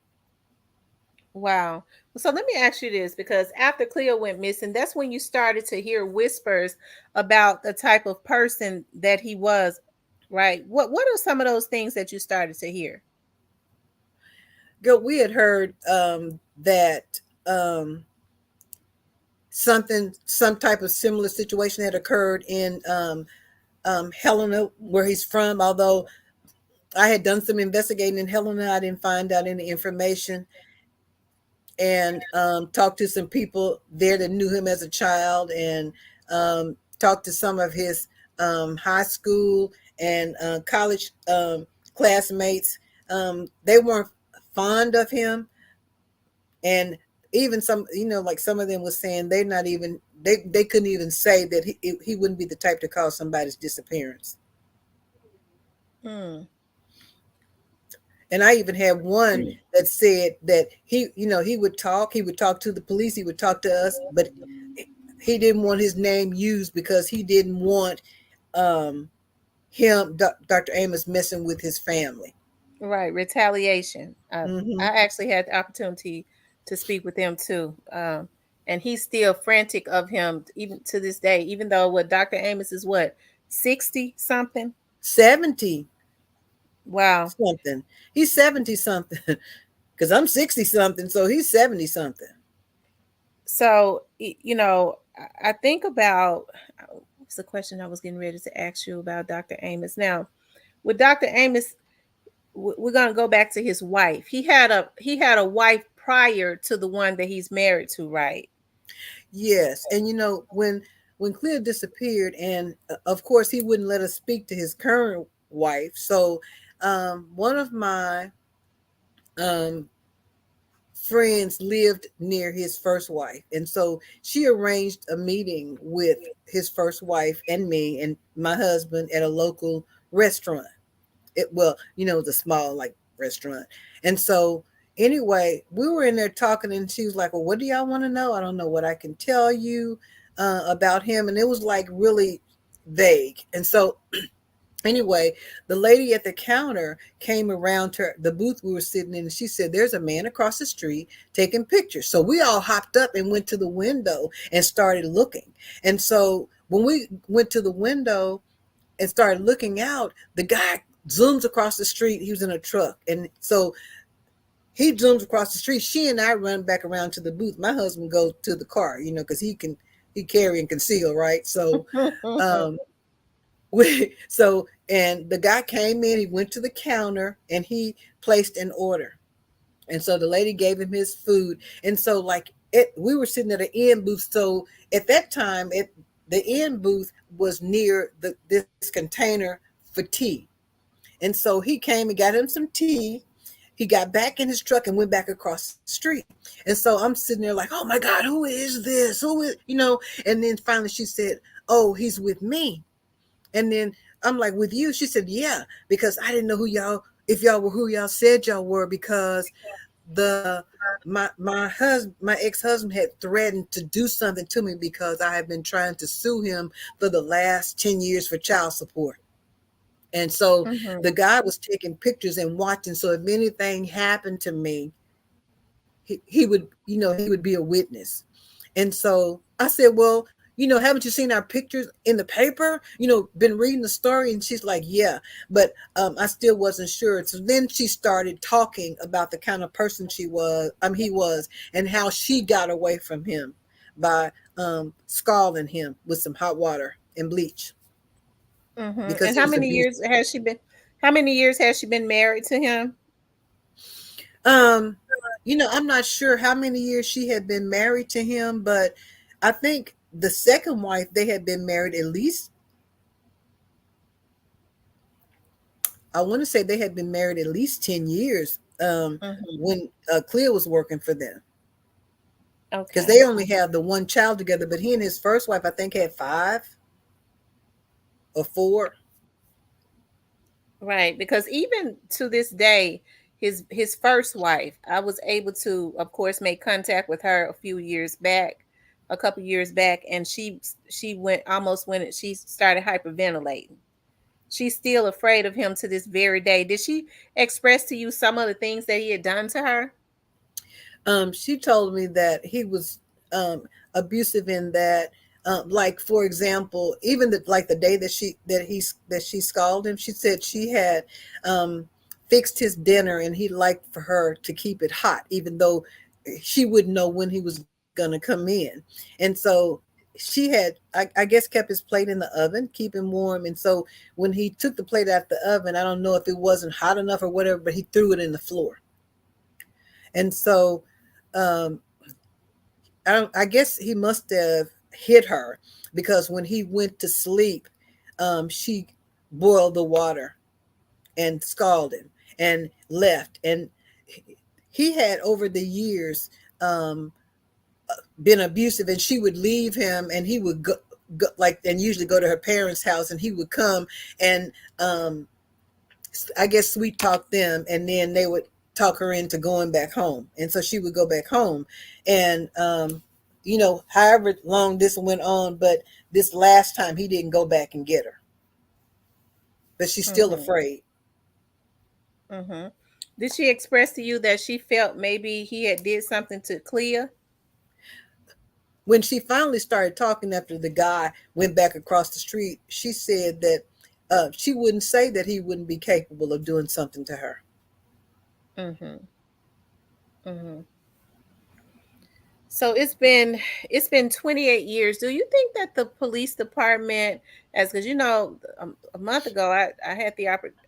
Wow. So let me ask you this, because after Cleo went missing, that's when you started to hear whispers about the type of person that he was, right? What are some of those things that you started to hear? Girl, we had heard that some type of similar situation had occurred in Helena, where he's from. Although I had done some investigating in Helena, I didn't find out any information, and talked to some people there that knew him as a child, and talked to some of his high school and college classmates. They weren't fond of him, and even some, like some of them was saying they're not even they couldn't even say that he wouldn't be the type to cause somebody's disappearance. Hmm. And I even had one that said that he would talk to the police, he would talk to us, but he didn't want his name used because he didn't want um Dr. Amos messing with his family. Right, retaliation. I Hmm. actually had the opportunity to speak with him too, and he's still frantic of him even to this day. Even though what Dr. Amos is what 60 something. 70 Wow. something. He's 70 something because I'm 60 something, so he's 70 something. So I think about what's the question I was getting ready to ask you about Dr. Amos. Now, with Dr. Amos, we're gonna go back to his wife. He had a wife prior to the one that he's married to, right? Yes, and when Clea disappeared, and of course he wouldn't let us speak to his current wife. So one of my um, friends lived near his first wife, and so she arranged a meeting with his first wife and me and my husband at a local restaurant. The small like restaurant. And so anyway, we were in there talking, and she was like, well, what do y'all want to know? I don't know what I can tell you about him. And it was like really vague. And so anyway, the lady at the counter came around to the booth we were sitting in, and she said, there's a man across the street taking pictures. So we all hopped up and went to the window and started looking. And so when we went to the window and started looking out, the guy zooms across the street. He was in a truck. And so he zooms across the street. She and I run back around to the booth. My husband goes to the car, because he carry and conceal, right? So um and the guy came in, he went to the counter and he placed an order. And so the lady gave him his food. And so we were sitting at an end booth. So at that time, the end booth was near this container for tea. And so he came and got him some tea. He got back in his truck and went back across the street. And so I'm sitting there like, oh my God, who is this? Who is, you know? And then finally she said, oh, he's with me. And then I'm like, with you? She said, yeah, because I didn't know who y'all, if y'all were who y'all said y'all were, because the my ex-husband had threatened to do something to me because I had been trying to sue him for the last 10 years for child support. And so Mm-hmm. the guy was taking pictures and watching. So if anything happened to me, he would, you know, he would be a witness. And so I said, well, you know, haven't you seen our pictures in the paper? You know, been reading the story? And she's like, yeah, but I still wasn't sure. So then she started talking about the kind of person he was, and how she got away from him by scalding him with some hot water and bleach Mm-hmm. because And he how was many abusive. years has she been? How many years has she been married to him? Um, you know, I'm not sure how many years she had been married to him, but I think the second wife, they had been married at least, I want to say they had been married at least 10 years Mm-hmm. when Clea was working for them. Because Okay. they only have the one child together, but he and his first wife, I think, had five or four. Right, because even to this day, his first wife, I was able to, of course, make contact with her a few years back, a couple years back, and she went almost when she started hyperventilating. She's still afraid of him to this very day. Did she express to you some of the things that he had done to her? She told me that he was um, abusive in that, like for example, even like the day that she scalded him, she said she had um, fixed his dinner and he liked for her to keep it hot, even though she wouldn't know when he was going to come in. And so she had, I guess, kept his plate in the oven, keep him warm. And so when he took the plate out the oven, I don't know if it wasn't hot enough or whatever, but he threw it in the floor. And so um, I guess he must have hit her because when he went to sleep, she boiled the water and scalded him and left. And he had over the years um, been abusive, and she would leave him, and he would go like, and usually go to her parents' house, and he would come and I guess sweet talk them, and then they would talk her into going back home, and so she would go back home, and you know, however long this went on, but this last time he didn't go back and get her, but she's still Mm-hmm. afraid. Mm-hmm. Did she express to you that she felt maybe he had did something to Clea? When she finally started talking after the guy went back across the street, she said that she wouldn't say that he wouldn't be capable of doing something to her. Mm-hmm. Mm-hmm. So it's been 28 years. Do you think that the police department, as because a month ago I had the opportunity,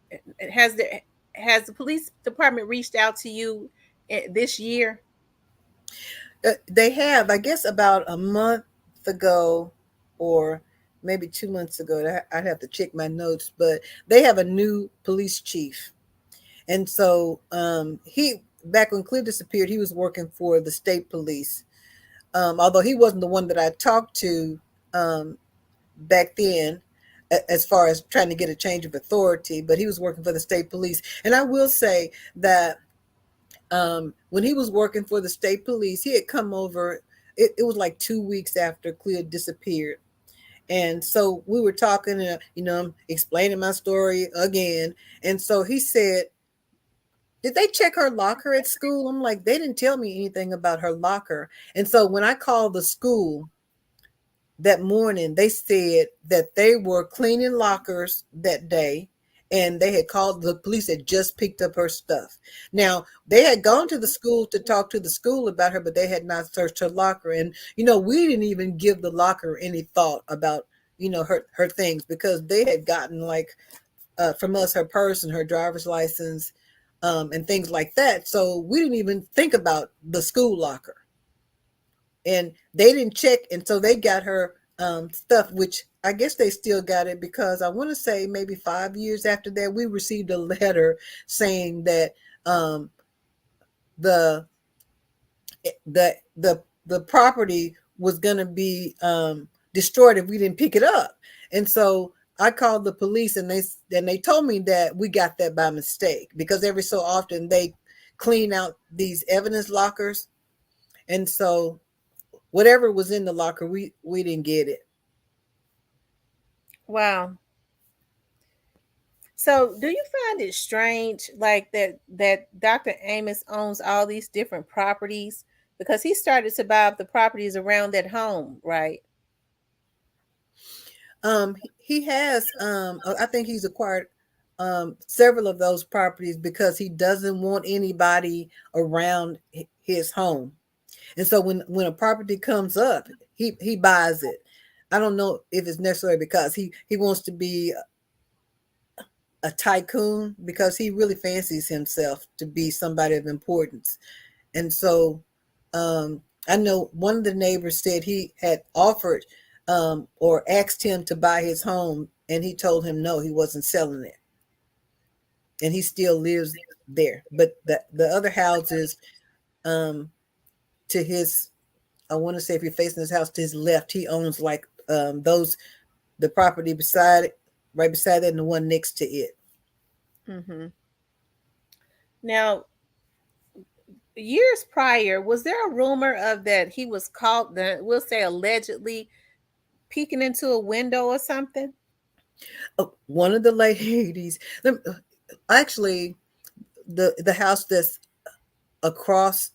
has the has the police department reached out to you this year? They have, I guess, about a month ago, or maybe 2 months ago. I'd have to check my notes, but they have a new police chief, and so he, back when Clea disappeared, he was working for the state police. Although he wasn't the one that I talked to um, back then, as far as trying to get a change of authority, but he was working for the state police. And I will say that when he was working for the state police, he had come over. It was like 2 weeks after Clea disappeared. And so we were talking, you know, I'm explaining my story again. And so he said, did they check her locker at school? I'm like, they didn't tell me anything about her locker. And so when I called the school that morning, they said that they were cleaning lockers that day, and they had called, the police had just picked up her stuff. Now, they had gone to the school to talk to the school about her, but they had not searched her locker. And, you know, we didn't even give the locker any thought about, you know, her things, because they had gotten, like, from us, her purse and her driver's license, and things like that. So we didn't even think about the school locker, and they didn't check, and so they got her stuff, which I guess they still got it, because I want to say maybe 5 years after that we received a letter saying that um, the the property was going to be destroyed if we didn't pick it up. And so I called the police, and they told me that we got that by mistake, because every so often they clean out these evidence lockers, and so whatever was in the locker, we didn't get it. Wow. So, do you find it strange, like that Dr. Amos owns all these different properties because he started to buy up the properties around that home, right? He has I think he's acquired several of those properties because he doesn't want anybody around his home. And so when a property comes up, he buys it. I don't know if it's necessarily because he wants to be a tycoon, because he really fancies himself to be somebody of importance. And so I know one of the neighbors said he had offered or asked him to buy his home, and he told him no, he wasn't selling it, and he still lives there. But the other houses, um, to his, I want to say, if you're facing his house to his left, he owns like those, the property beside it, right beside that, and the one next to it. Mm-hmm. Now, years prior, was there a rumor of that he was caught, that we'll say allegedly peeking into a window or something? One of the ladies, actually, the house that's across,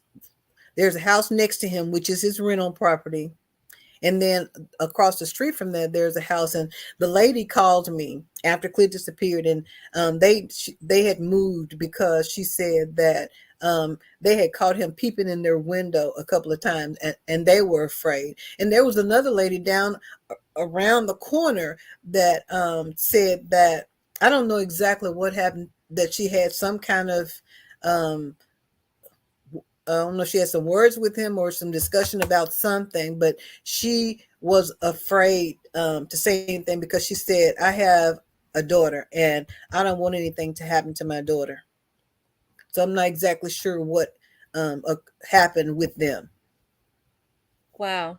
there's a house next to him, which is his rental property. And then across the street from there, there's a house. And the lady called me after Clea disappeared, and they had moved because she said that they had caught him peeping in their window a couple of times, and they were afraid. And there was another lady down around the corner that said that, I don't know exactly what happened, that she had some kind of um, I don't know, she had some words with him or some discussion about something, but she was afraid to say anything because she said, I have a daughter and I don't want anything to happen to my daughter. So I'm not exactly sure what happened with them. Wow.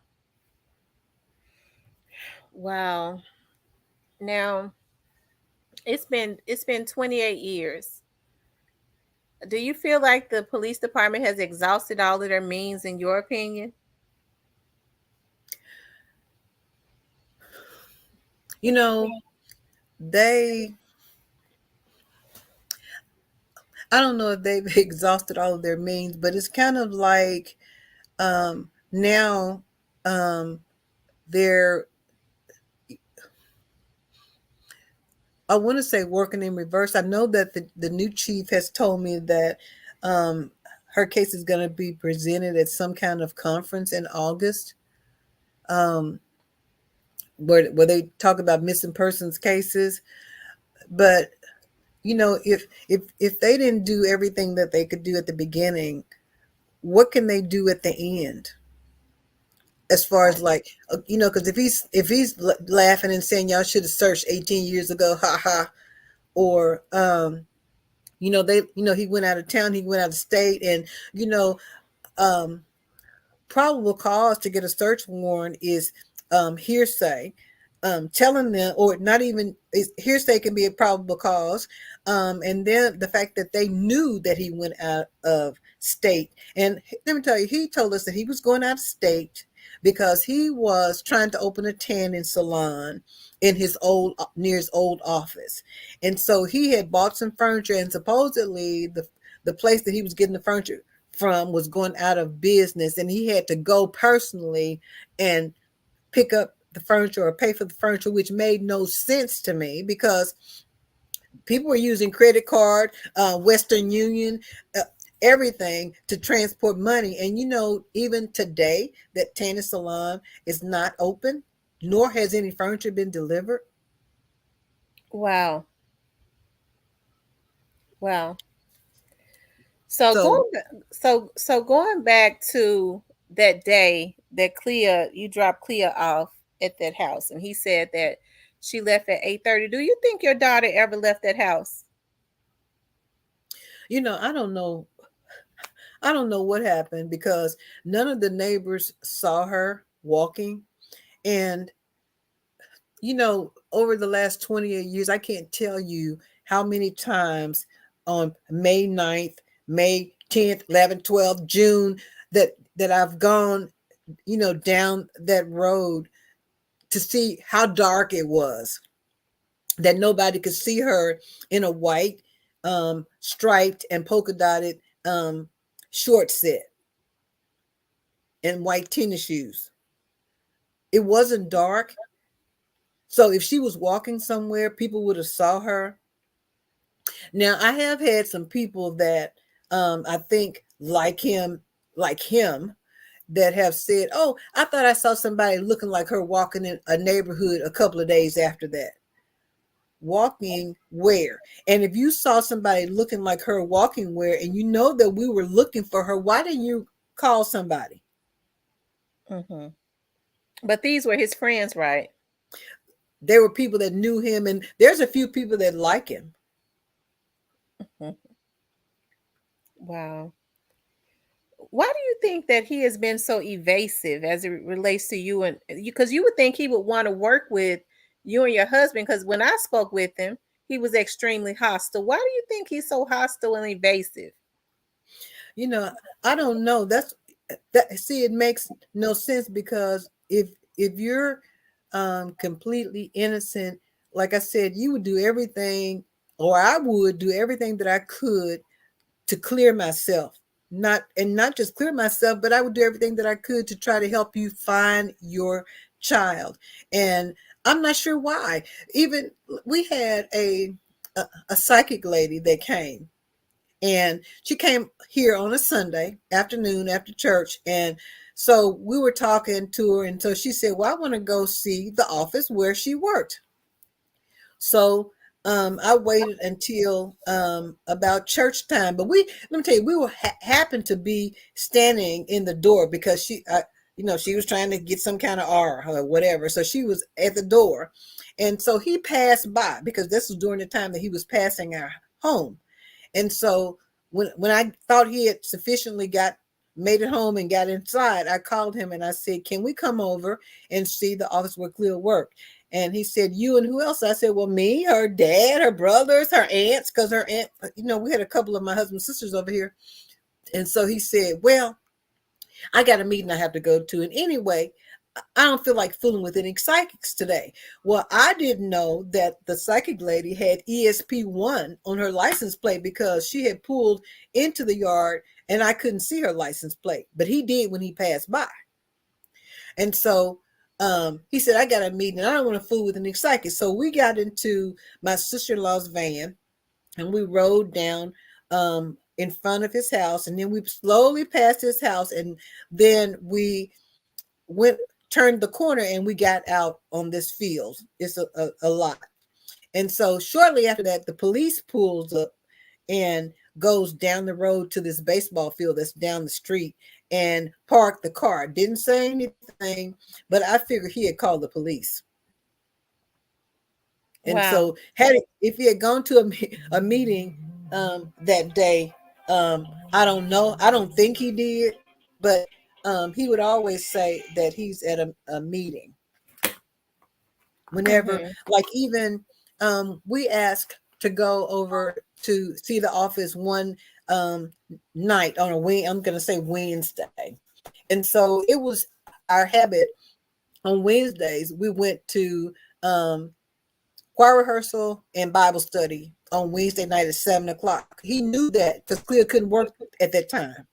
Wow. Now, it's been 28 years. Do you feel like the police department has exhausted all of their means, in your opinion? You know, they, I don't know if they've exhausted all of their means, but it's kind of like now they're, I want to say, working in reverse. I know that the new chief has told me that um, her case is going to be presented at some kind of conference in August, um, where they talk about missing persons cases. But you know, if they didn't do everything that they could do at the beginning, what can they do at the end? As far as like, because if he's laughing and saying y'all should have searched 18 years ago, ha ha, or he went out of town, he went out of state, and you know, um, probable cause to get a search warrant is hearsay. Telling them, or not even hearsay can be a probable cause. And then the fact that they knew that he went out of state. And let me tell you, he told us that he was going out of state because he was trying to open a tanning salon in his old near his old office. And so he had bought some furniture, and supposedly the place that he was getting the furniture from was going out of business, and he had to go personally and pick up the furniture or pay for the furniture, which made no sense to me because people were using credit card, Western Union, uh, everything to transport money. And even today, that tanning salon is not open, nor has any furniture been delivered. Wow. Wow. So So going back to that day that Clea, you dropped Clea off at that house, and he said that she left at 8:30. Do you think your daughter ever left that house? I don't know. I don't know what happened because none of the neighbors saw her walking. And, over the last 28 years, I can't tell you how many times on May 9th, May 10th, 11th, 12th, June that I've gone, down that road to see how dark it was, that nobody could see her in a white, striped and polka dotted, short set and white tennis shoes. It wasn't dark. So if she was walking somewhere, people would have saw her. Now I have had some people that, I think like him, that have said, "Oh, I thought I saw somebody looking like her walking in a neighborhood a couple of days after that." Walking where? And if you saw somebody looking like her walking where, and you know that we were looking for her, why didn't you call somebody? Hmm. But these were his friends, right? There were people that knew him, and there's a few people that like him. Mhm. Wow. Why do you think that he has been so evasive as it relates to you and you? Because you would think he would want to work with you and your husband. Because when I spoke with him, he was extremely hostile. Why do you think he's so hostile and evasive? You know, I don't know. That see, it makes no sense because if you're completely innocent, like I said, you would do everything, or I would do everything that I could to clear myself. Not just clear myself, but I would do everything that I could to try to help you find your child. And I'm not sure why. Even we had a psychic lady that came, and she came here on a Sunday afternoon after church. And so we were talking to her, and so she said, "Well, I want to go see the office where she worked." So I waited until about church time. But let me tell you, we were happened to be standing in the door because she was trying to get some kind of R or whatever. So she was at the door, and so he passed by because this was during the time that he was passing our home. And so when I thought he had sufficiently got made it home and got inside, I called him and I said, "Can we come over and see the office where Clea worked?" And he said, "You and who else?" I said, "Well, me, her dad, her brothers, her aunts, because her aunt, we had a couple of my husband's sisters over here." And so he said, "Well, I got a meeting I have to go to. And anyway, I don't feel like fooling with any psychics today." Well, I didn't know that the psychic lady had ESP1 on her license plate because she had pulled into the yard and I couldn't see her license plate, but he did when he passed by. And so he said, "I got a meeting and I don't want to fool with any psychics." So we got into my sister-in-law's van and we rode down in front of his house, and then we slowly passed his house, and then we went turned the corner and we got out on this field. It's a lot. And so shortly after that, the police pulls up and goes down the road to this baseball field that's down the street and parked the car. Didn't say anything, but I figured he had called the police. And Wow. so if he had gone to a meeting that day, I don't know. I don't think he did, but he would always say that he's at a meeting whenever, Hmm. like, even we asked to go over to see the office one night on I'm going to say Wednesday. And so it was our habit on Wednesdays, we went to choir rehearsal and Bible study on Wednesday night at 7 o'clock. He knew that because Clea couldn't work at that time.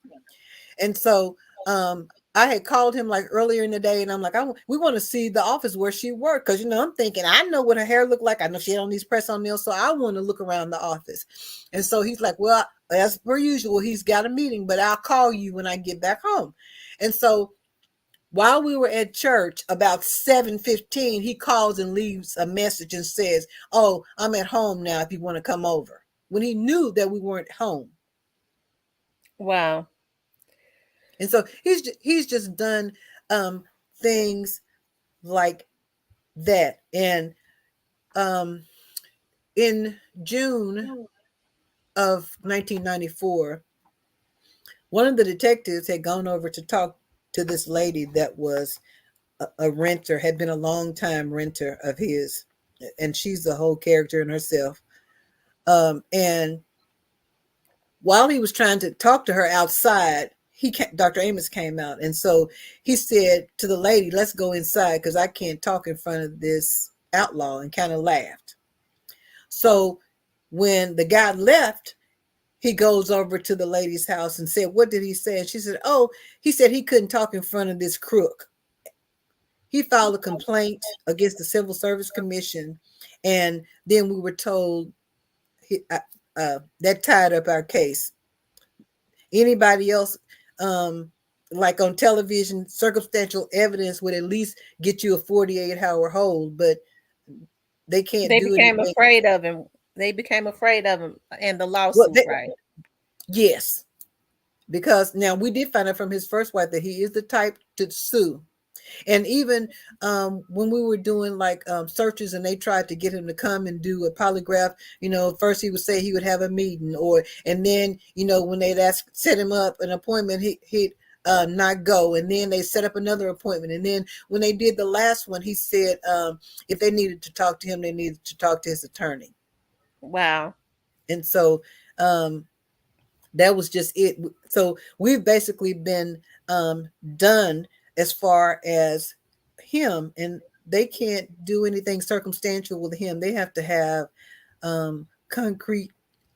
And so I had called him like earlier in the day, and I'm like, we want to see the office where she worked, because I'm thinking I know what her hair looked like. I know she had on these press on nails, so I want to look around the office. And so he's like, "Well, as per usual, he's got a meeting, but I'll call you when I get back home." And so while we were at church, about 7:15, he calls and leaves a message and says, "Oh, I'm at home now if you want to come over," when he knew that we weren't home. Wow. And so he's just done things like that. And um in June, of 1994, one of the detectives had gone over to talk to this lady that was a renter, had been a long time renter of his, and she's the whole character in herself. And while he was trying to talk to her outside, Dr. Amos came out, and so he said to the lady, "Let's go inside because I can't talk in front of this outlaw," and kind of laughed. So when the guy left, he goes over to the lady's house and said, "What did he say?" And she said, "Oh, he said he couldn't talk in front of this crook." He filed a complaint against the Civil Service Commission, and then we were told that tied up our case. Anybody else, like on television, circumstantial evidence would at least get you a 48-hour hold, but they can't They do became anything. afraid of him. They became afraid of him and the Well, lawsuit, right? yes, because now we did find out from his first wife that he is the type to sue. And even when we were doing like searches and they tried to get him to come and do a polygraph, first he would say he would have a meeting, and then when they'd set him up an appointment, he'd not go, and then they set up another appointment, and then when they did the last one, he said if they needed to talk to him, they needed to talk to his attorney. Wow. And so that was just it. So we've basically been done as far as him, and they can't do anything circumstantial with him. They have to have concrete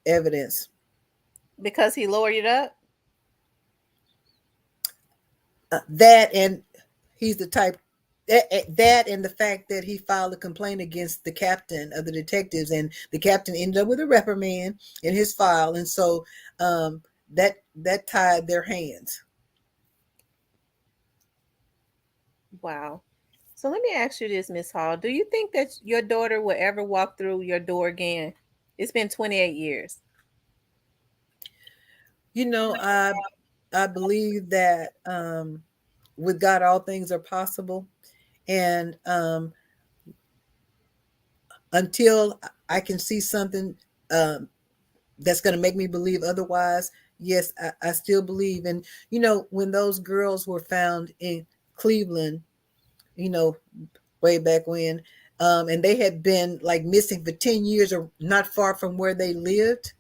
evidence. Because he lawyered up? That and he's the type that and the fact that he filed a complaint against the captain of the detectives, and the captain ended up with a reprimand in his file, and so that tied their hands. Wow. So let me ask you this, Miss Hall. Do you think that your daughter will ever walk through your door again? It's been 28 years. I believe that with God all things are possible, and until I can see something that's going to make me believe otherwise, yes, I still believe. And when those girls were found in Cleveland, you know, way back when, and they had been like missing for 10 years or not far from where they lived,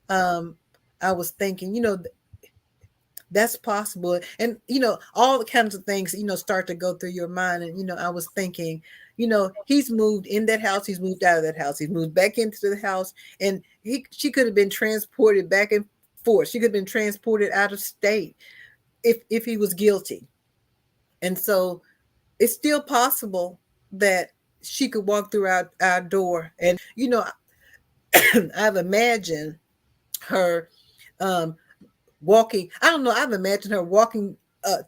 I was thinking, that's possible. And all the kinds of things start to go through your mind. And I was thinking, he's moved in that house, he's moved out of that house, he's moved back into the house, and she could have been transported back and forth, she could have been transported out of state if he was guilty. And so it's still possible that she could walk through our door. And I've imagined her walking. I don't know. I've imagined her walking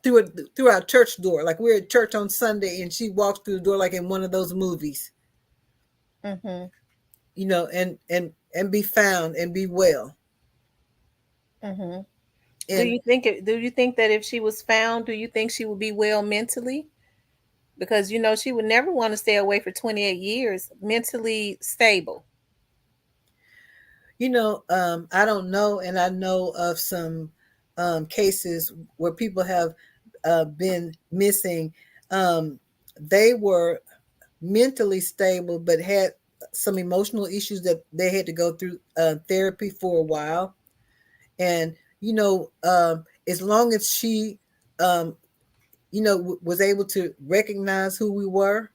through our church door, like we're at church on Sunday, and she walks through the door like in one of those movies. Mm-hmm. And be found and be well. Mm-hmm. And Do you think that if she was found, do you think she would be well mentally? Because she would never want to stay away for 28 years, mentally stable. I don't know, and I know of some cases where people have been missing. They were mentally stable, but had some emotional issues that they had to go through therapy for a while. And as long as she, was able to recognize who we were,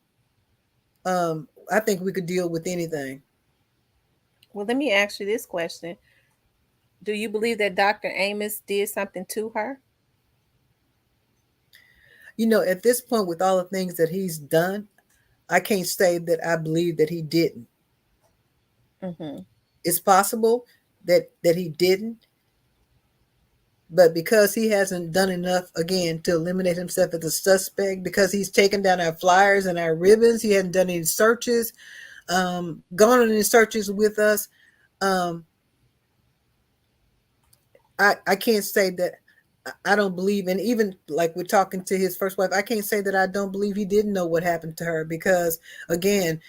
I think we could deal with anything. Well, let me ask you this question. Do you believe that Dr. Amos did something to her? At this point, with all the things that he's done, I can't say that I believe that he didn't. Mm-hmm. It's possible that he didn't, but because he hasn't done enough again to eliminate himself as a suspect, because he's taken down our flyers and our ribbons, he hasn't done any searches, gone on any searches with us. I can't say that I don't believe, and even like we're talking to his first wife, I can't say that I don't believe he didn't know what happened to her, because again,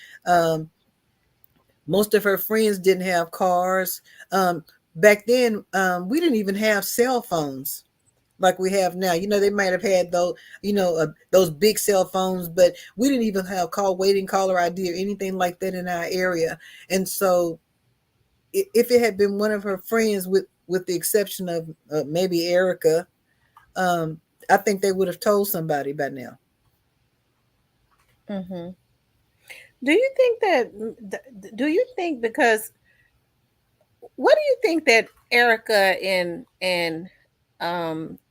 most of her friends didn't have cars. back then, we didn't even have cell phones like we have now. They might have had those big cell phones, but we didn't even have waiting caller ID or anything like that in our area. And so, if it had been one of her friends, with the exception of maybe Erica, um, I think they would have told somebody by now. Hmm. Do you think that? Do you think because what do you think that Erica and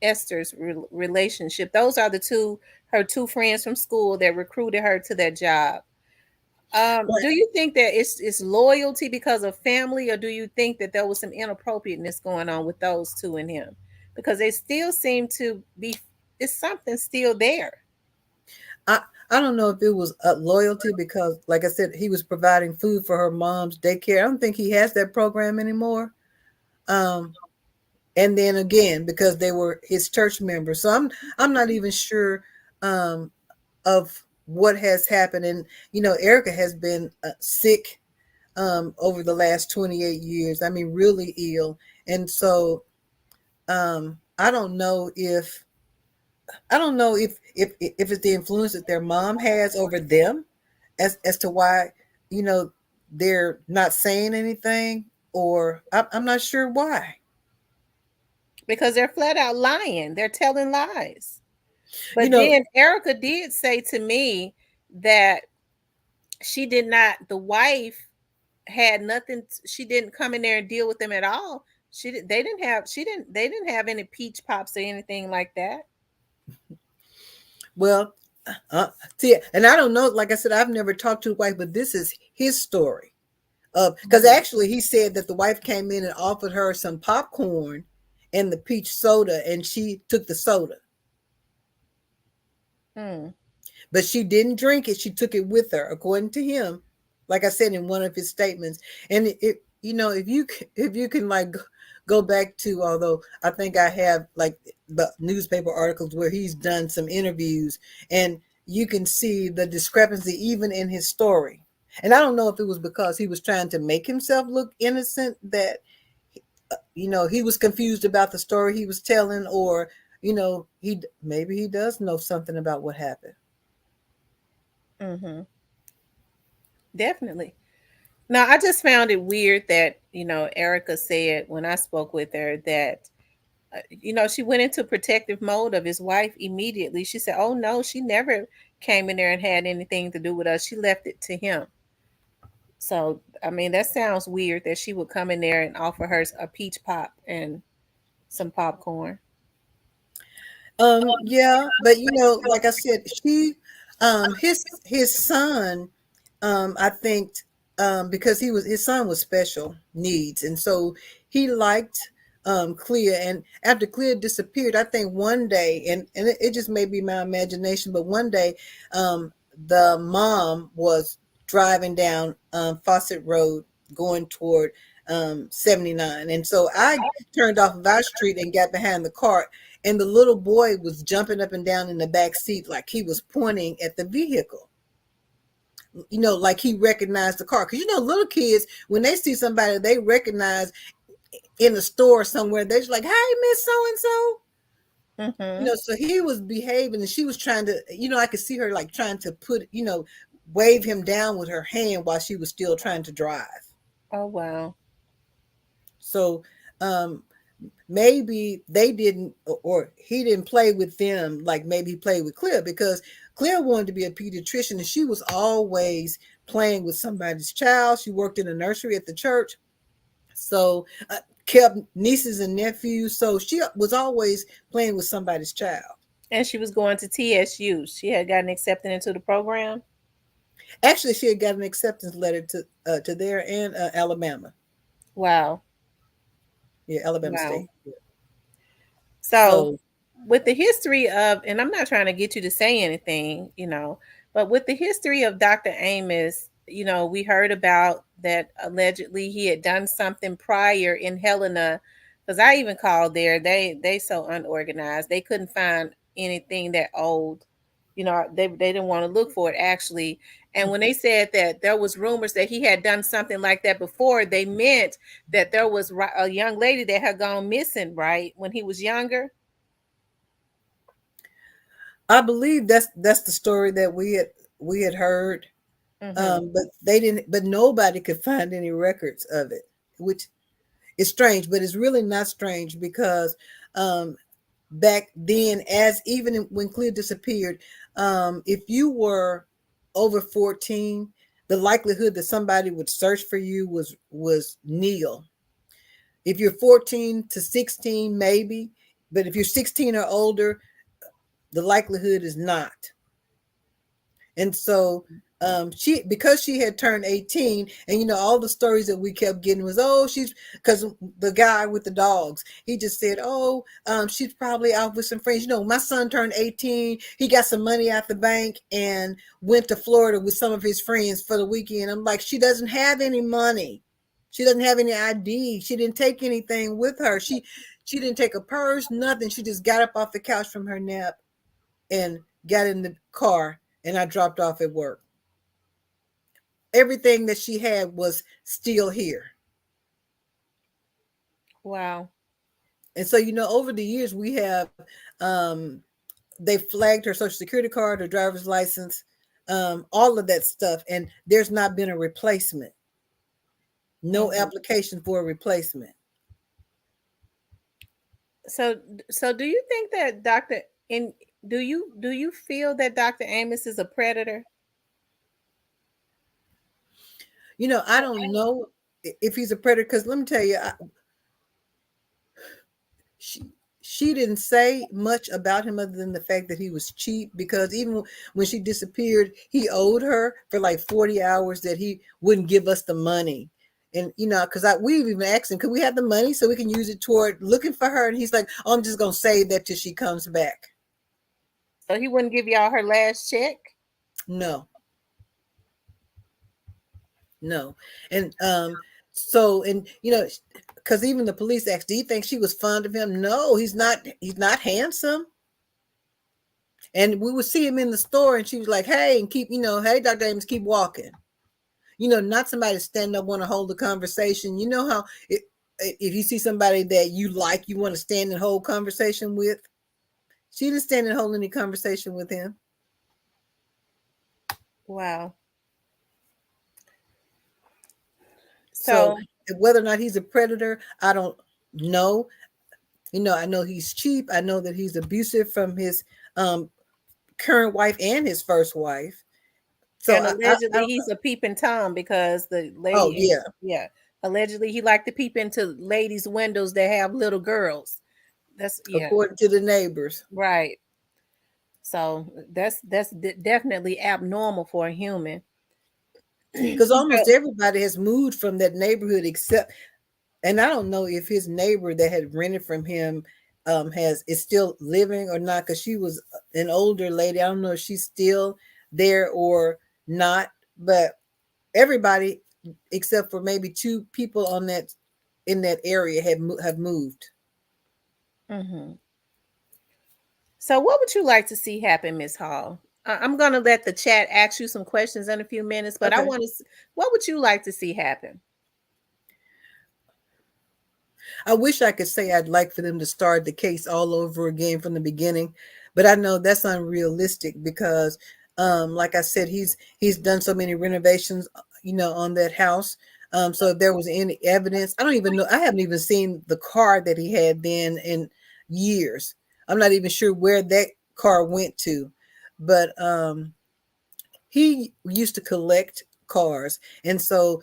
Esther's relationship? Those are her two friends from school that recruited her to that job. Well, Do you think that it's loyalty because of family, or do you think that there was some inappropriateness going on with those two and him? Because they still seem to be, it's something still there. I I don't know if it was loyalty because, like I said, he was providing food for her mom's daycare. I don't think he has that program anymore. Um, and then again, because they were his church members, so I'm not even sure um, of what has happened. And Erica has been sick over the last 28 years. I mean, really ill. And so I don't know if if it's the influence that their mom has over them, as to why you know they're not saying anything, or I'm not sure why. Because they're flat out lying. They're telling lies. You But know, then Erica did say to me that she did not, the wife had nothing, she didn't come in there and deal with them at all. They didn't have, they didn't have any peach pops or anything like that. well, uh, see, and I don't know. Like I said, I've never talked to the wife, but this is his story. Because Mhm. actually, he said that the wife came in and offered her some popcorn and the peach soda, and she took the soda. Hmm. But she didn't drink it. She took it with her, according to him. Like I said in one of his statements, and if you can like go back to, although I think I have like the newspaper articles where he's done some interviews, and you can see the discrepancy even in his story. And I don't know if it was because he was trying to make himself look innocent, that he was confused about the story he was telling, or he maybe he does know something about what happened. Hmm. Definitely. Now, I just found it weird that, Erica said when I spoke with her that, she went into protective mode of his wife immediately. She said, "Oh no, she never came in there and had anything to do with us. She left it to him." So, I mean, that sounds weird that she would come in there and offer her a peach pop and some popcorn. Yeah, but like I said, his son, I think, because his son was special needs, and so he liked Clea. And after Clea disappeared, I think one day, and it just may be my imagination, but one day, um, the mom was driving down Fawcett Road going toward 79, and so I turned off of our street and got behind the car, and the little boy was jumping up and down in the back seat like he was pointing at the vehicle, like he recognized the car. Because little kids, when they see somebody they recognize in the store somewhere, they're just like, "Hi, Miss So and so." Hmm. So he was behaving, and she was trying to, I could see her like trying to wave him down with her hand while she was still trying to drive. Oh wow. So um maybe they didn't, or he didn't play with them like maybe he played with Clea, because Clea wanted to be a pediatrician, and she was always playing with somebody's child. She worked in a nursery at the church, so kept nieces and nephews, so she was always playing with somebody's child. And she was going to TSU. She had gotten accepted into the program. Actually, she had got an acceptance letter to there, and Alabama. Wow. Yeah, Alabama Wow. State. Yeah. So, So with the history of, and I'm not trying to get you to say anything, but with the history of Dr. Amos, we heard about that allegedly he had done something prior in Helena, because I even called there. They so unorganized. They couldn't find anything that old, they didn't want to look for it actually. And when they said that there was rumors that he had done something like that before, they meant that there was a young lady that had gone missing, right, when he was younger. I believe that's the story that we had heard. Mm-hmm. But they didn't. But nobody could find any records of it, which is strange. But it's really not strange because um, back then, as even when Clea disappeared, if you were over 14, the likelihood that somebody would search for you was nil. If you're 14 to 16, maybe, but if you're 16 or older, the likelihood is not. And so she, because she had turned 18, and all the stories that we kept getting was, oh, she's, because the guy with the dogs, he just said, oh, she's probably out with some friends. My son turned 18, he got some money out the bank and went to Florida with some of his friends for the weekend. I'm like, she doesn't have any money, she doesn't have any ID, she didn't take anything with her, she didn't take a purse, nothing. She just got up off the couch from her nap and got in the car, and I dropped off at work. Everything that she had was still here. Wow. And so, over the years, we have, they flagged her social security card, her driver's license, all of that stuff. And there's not been a replacement, no Mm-hmm. application for a replacement. So, so do you think that Dr. in do you feel that Dr. Amos is a predator? I don't know if he's a predator, because let me tell you, she she didn't say much about him other than the fact that he was cheap, because even when she disappeared, he owed her for like 40 hours that he wouldn't give us the money. And because we've even asked him, could we have the money so we can use it toward looking for her? And he's like, oh, I'm just gonna save that till she comes back. So he wouldn't give y'all her last check? No, no. And so, and because even the police asked, do you think she was fond of him? No, he's not handsome. And we would see him in the store, and she was like, hey, and keep, hey, Dr. Amos, keep walking. Not somebody to stand up, want to hold a conversation. You know how if you see somebody that you like, you want to stand and hold conversation with. She didn't stand and hold any conversation with him. Wow. So So, whether or not he's a predator, I don't know. I know he's cheap. I know that he's abusive from his um, current wife and his first wife. So and I allegedly don't. he's a peeping Tom because the Oh lady, yeah, yeah, allegedly he liked to peep into ladies' windows that have little girls. That's, yeah, according to the neighbors. right. So that's definitely abnormal for a human. Because So, almost everybody has moved from that neighborhood, except, and I don't know if his neighbor that had rented from him has is still living or not, because she was an older lady. I don't know if she's still there or not, but everybody except for maybe two people on that in that area have moved. mhm. So what would you like to see happen, Miss Hall? I'm going to let the chat ask you some questions in a few minutes, but I Okay. want to. What would you like to see happen? I wish I could say I'd like for them to start the case all over again from the beginning, but I know that's unrealistic because, like I said, he's done so many renovations, on that house. So if there was any evidence, I don't even know. I haven't even seen the car that he had then in years. I'm not even sure where that car went to, but he used to collect cars, and so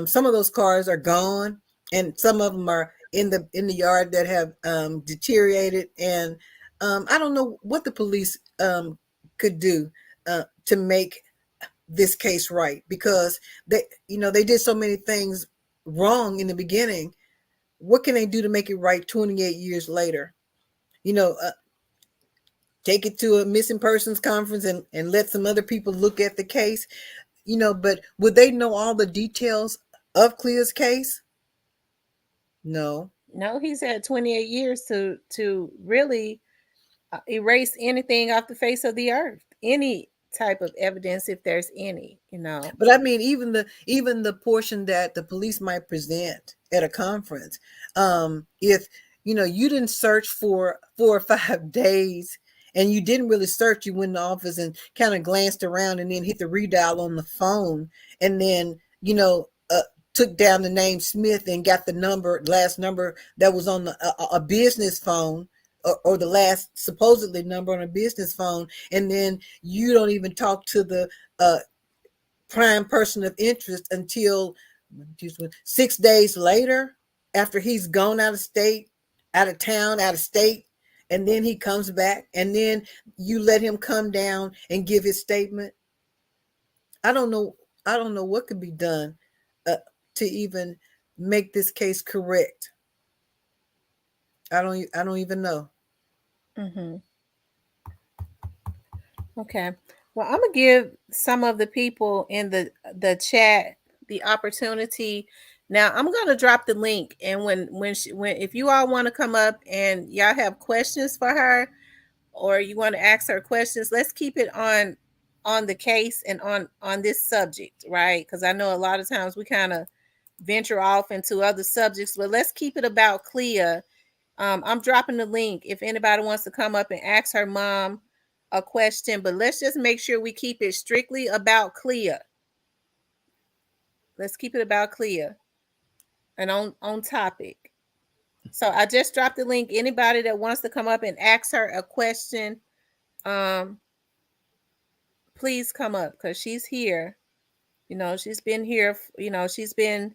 some of those cars are gone, and some of them are in the yard that have deteriorated. And I don't know what the police could do to make this case right, because they did so many things wrong in the beginning. What can they do to make it right 28 years later? you know uh, Take it to a missing persons conference and let some other people look at the case. But would they know all the details of Clea's case? No. No, he's had 28 years to really. erase anything off the face of the earth, any type of evidence, if there's any, you know. But I mean, even the portion that the police might present at a conference, if you didn't search for 4 or 5 days, and you didn't really search, you went in the office and kind of glanced around, and then hit the redial on the phone, and then took down the name Smith and got the last number that was on a business phone. Or the last supposedly number on a business phone, and then you don't even talk to the uh, prime person of interest until 6 days later, after he's gone out of state, out of town, out of state, and then he comes back, and then you let him come down and give his statement. I don't know. I don't know what could be done uh, to even make this case correct. I don't even know. Mm-hmm. Okay. Well, I'm gonna give some of the people in the chat the opportunity. Now, I'm gonna drop the link, and when if you all want to come up and y'all have questions for her, or you want to ask her questions, let's keep it on the case and on this subject, right? Because I know a lot of times we kind of venture off into other subjects, but let's keep it about Clea. I'm dropping the link if anybody wants to come up and ask her mom a question, but let's just make sure we keep it strictly about Clea. Let's keep it about Clea and on topic. So I just dropped the link. Anybody that wants to come up and ask her a question, um, please come up because she's here. She's been here. She's been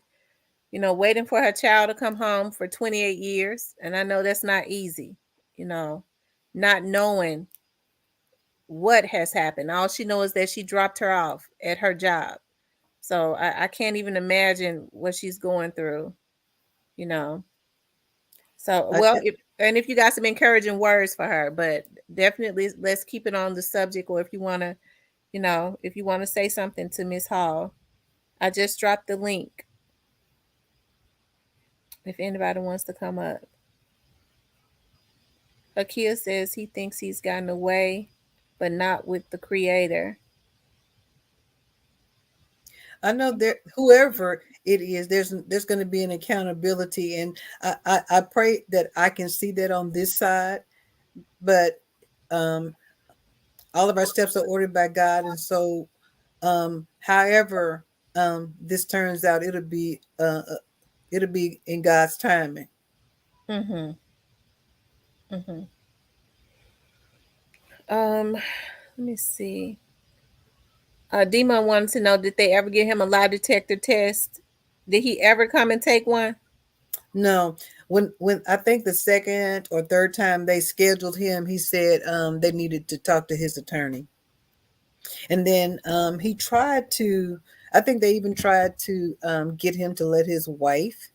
waiting for her child to come home for 28 years, and I know that's not easy. You know, not knowing what has happened. All she knows is that she dropped her off at her job. So I can't even imagine what she's going through, you know. So I well, if you got some encouraging words for her, but definitely let's keep it on the subject. Or if you want to, if you want to say something to Miss Hall, I just dropped the link. If anybody wants to come up, Akia says he thinks he's gotten away, but not with the creator. I know there, whoever it is, there's going to be an accountability, and I pray that I can see that on this side. But um, all of our steps are ordered by God, and so however this turns out, it'll be in God's timing. Mm-hmm. Mm-hmm. Let me see. Demon wanted to know, did they ever give him a lie detector test? Did he ever come and take one? No, when I think the second or third time they scheduled him, he said they needed to talk to his attorney. And then he tried to, I think they even tried to get him to let his wife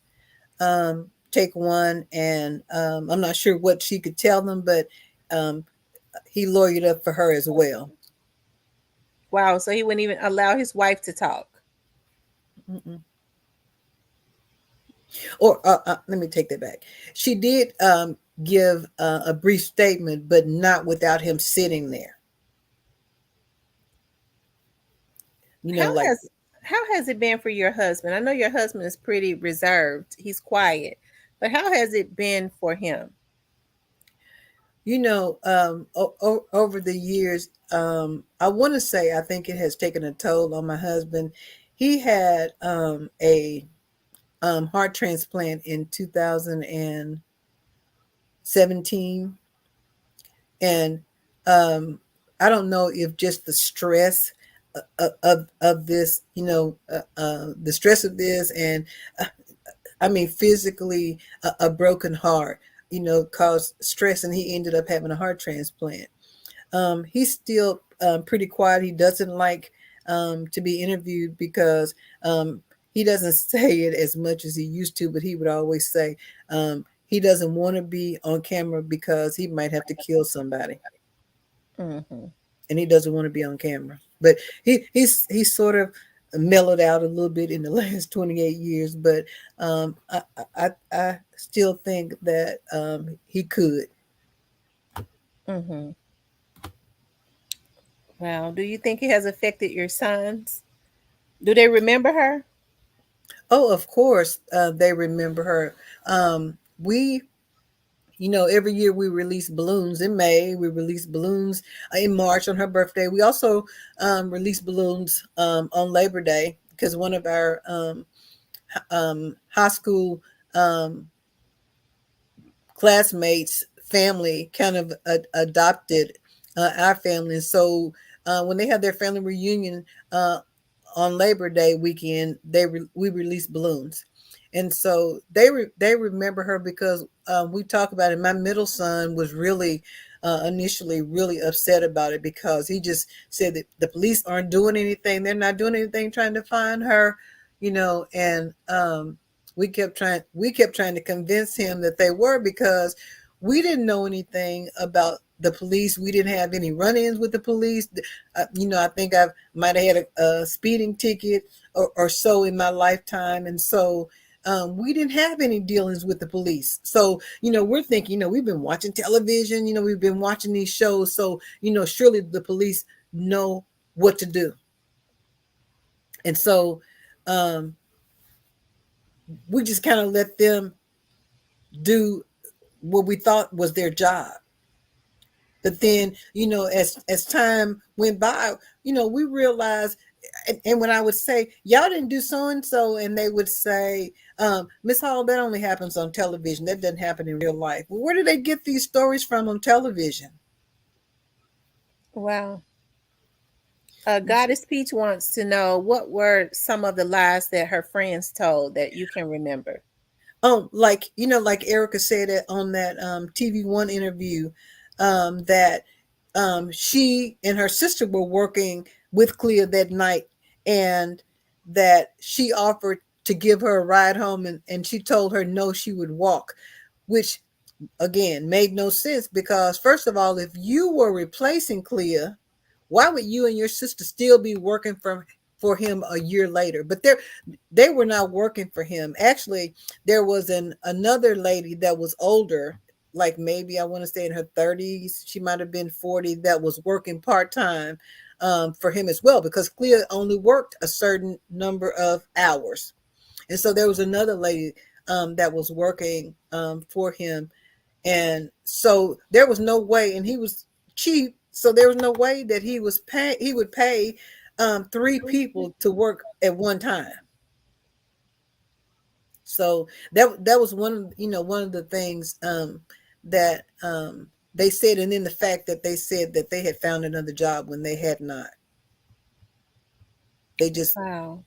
take one. And I'm not sure what she could tell them, but um, he lawyered up for her as well. Wow, so he wouldn't even allow his wife to talk. Mm-mm. Or let me take that back. She did give a brief statement, but not without him sitting there. How Like, has it been for your husband? I know your husband is pretty reserved. He's quiet. But how has it been for him? over the years, I want to say I think it has taken a toll on my husband. He had a heart transplant in 2017, and I don't know if just the stress of this, the stress of this, and I mean physically a broken heart, caused stress, and he ended up having a heart transplant. He's still pretty quiet. He doesn't like to be interviewed because he doesn't say it as much as he used to, but he would always say he doesn't want to be on camera because he might have to kill somebody, Mm-hmm. and he doesn't want to be on camera. But he's sort of mellowed out a little bit in the last 28 years, but I still think that he could. Mm-hmm. Wow. Do you think it has affected your sons? Do they remember her? Oh, of course, they remember her. We, every year we release balloons in May. We release balloons in March on her birthday. We also release balloons on Labor Day because one of our high school um, classmates' family kind of adopted our family. And so when they had their family reunion on Labor Day weekend, we released balloons. And so they remember her because we talk about it. My middle son was really initially really upset about it because he just said that the police aren't doing anything. They're not doing anything trying to find her, and we kept trying to convince him that they were because we didn't know anything about the police. We didn't have any run-ins with the police. I think I might have had a speeding ticket or so in my lifetime, and so we didn't have any dealings with the police. So we're thinking, we've been watching television, we've been watching these shows, so surely the police know what to do. And so um, we just kind of let them do what we thought was their job. But then, as time went by, we realized, and when I would say, y'all didn't do so and so, and they would say, Miss Hall, that only happens on television. That doesn't happen in real life. Well, where do they get these stories from on television? Wow. Goddess Peach wants to know what were some of the lies that her friends told that you can remember. Oh, like Erica said it on that TV1 interview, that she and her sister were working with Clea that night, and that she offered to give her a ride home, and she told her no, she would walk, which again made no sense because first of all, if you were replacing Clea, why would you and your sister still be working for him a year later? But they were not working for him. Actually, there was another lady that was older, like maybe I want to say in her 30s, she might have been 40, that was working part-time for him as well, because Clea only worked a certain number of hours. And so there was another lady that was working for him, and so there was no way, and he was cheap, so there was no way that he would pay three people to work at one time. So that was one of the things that they said, and then the fact that they said that they had found another job when they had not. They just Wow.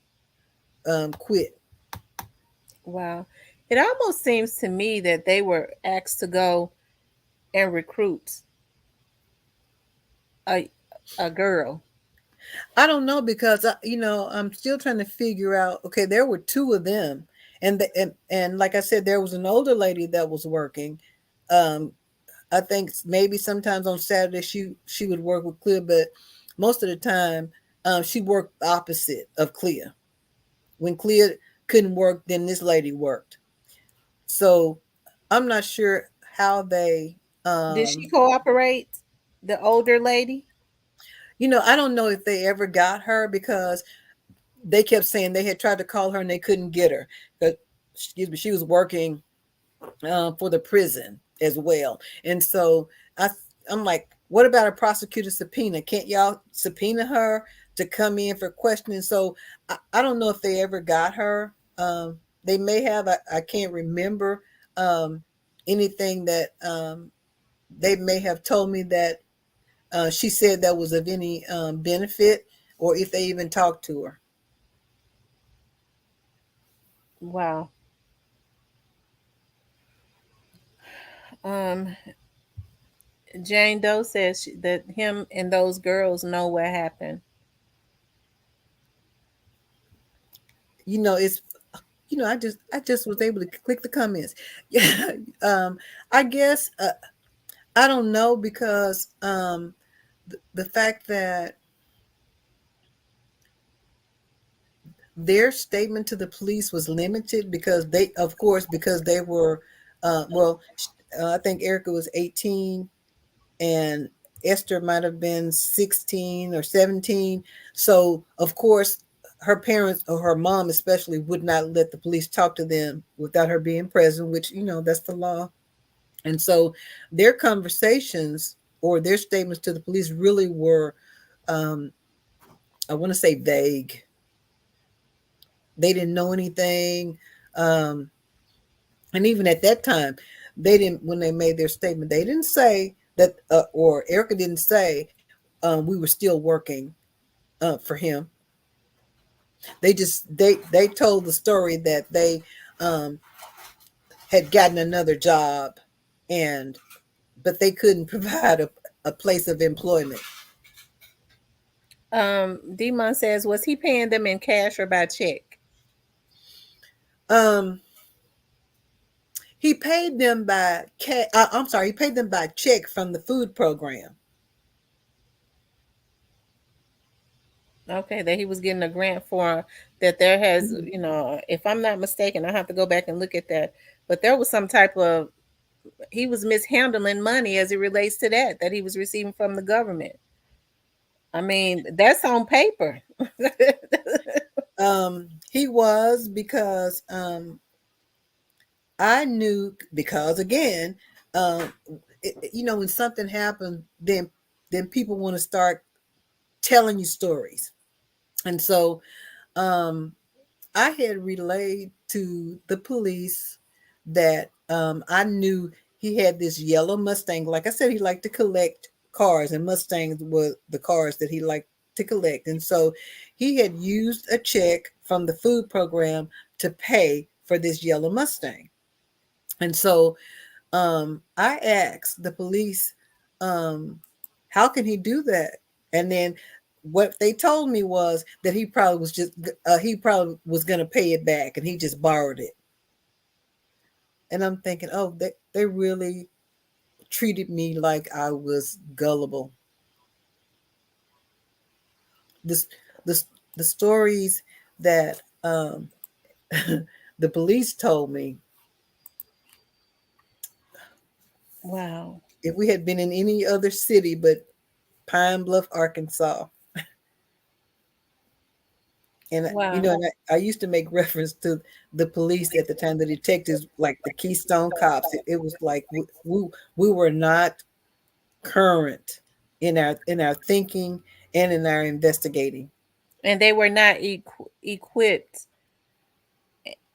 quit. Wow. It almost seems to me that they were asked to go and recruit a a girl. I don't know because I'm still trying to figure out. Okay, there were two of them, and like I said, there was an older lady that was working. Um, I think maybe sometimes on Saturday she would work with Clea, but most of the time she worked opposite of Clea. When Clea couldn't work, then this lady worked. So I'm not sure how they. Did she cooperate? The older lady? I don't know if they ever got her because they kept saying they had tried to call her and they couldn't get her. But excuse me, she was working for the prison as well. And so I'm like, what about a prosecutor subpoena? Can't y'all subpoena her to come in for questioning? So I don't know if they ever got her. They may have. I can't remember um, anything that they may have told me that she said that was of any benefit, or if they even talked to her. Wow. Um, Jane Doe says that him and those girls know what happened. It's I just was able to click the comments. Yeah, I guess I don't know because the fact that their statement to the police was limited because of course, because they were well, I think Erica was 18 and Esther might have been 16 or 17. So, of course, her parents or her mom, especially, would not let the police talk to them without her being present, which, that's the law. And so their conversations or their statements to the police really were, um, I want to say, vague. They didn't know anything. Um, and even at that time, they didn't, when they made their statement, they didn't say that, or Erica didn't say, we were still working for him. They told the story that they um, had gotten another job, and but they couldn't provide a place of employment. Demon says, was he paying them in cash or by check? Um, he paid them by I'm sorry, he paid them by check from the food program. Okay, that he was getting a grant for that. There has, Mhm. if I'm not mistaken, I have to go back and look at that. But there was some type of, he was mishandling money as it relates to that he was receiving from the government. I mean, that's on paper. He was because I knew because again, um, when something happened, then people want to start telling you stories, and so um, I had relayed to the police that I knew he had this yellow Mustang. Like I said, he liked to collect cars, and Mustangs were the cars that he liked to collect. And so he had used a check from the food program to pay for this yellow Mustang. And so I asked the police, um, how can he do that? And then what they told me was that he probably was going to pay it back, and he just borrowed it. And I'm thinking, oh, they really treated me like I was gullible. This the the stories that the police told me, Wow. if we had been in any other city but Pine Bluff, Arkansas, and Wow. I used to make reference to the police at the time, the detectives, like the Keystone Cops. It was like we were not current in our thinking and in our investigating. And they were not equipped,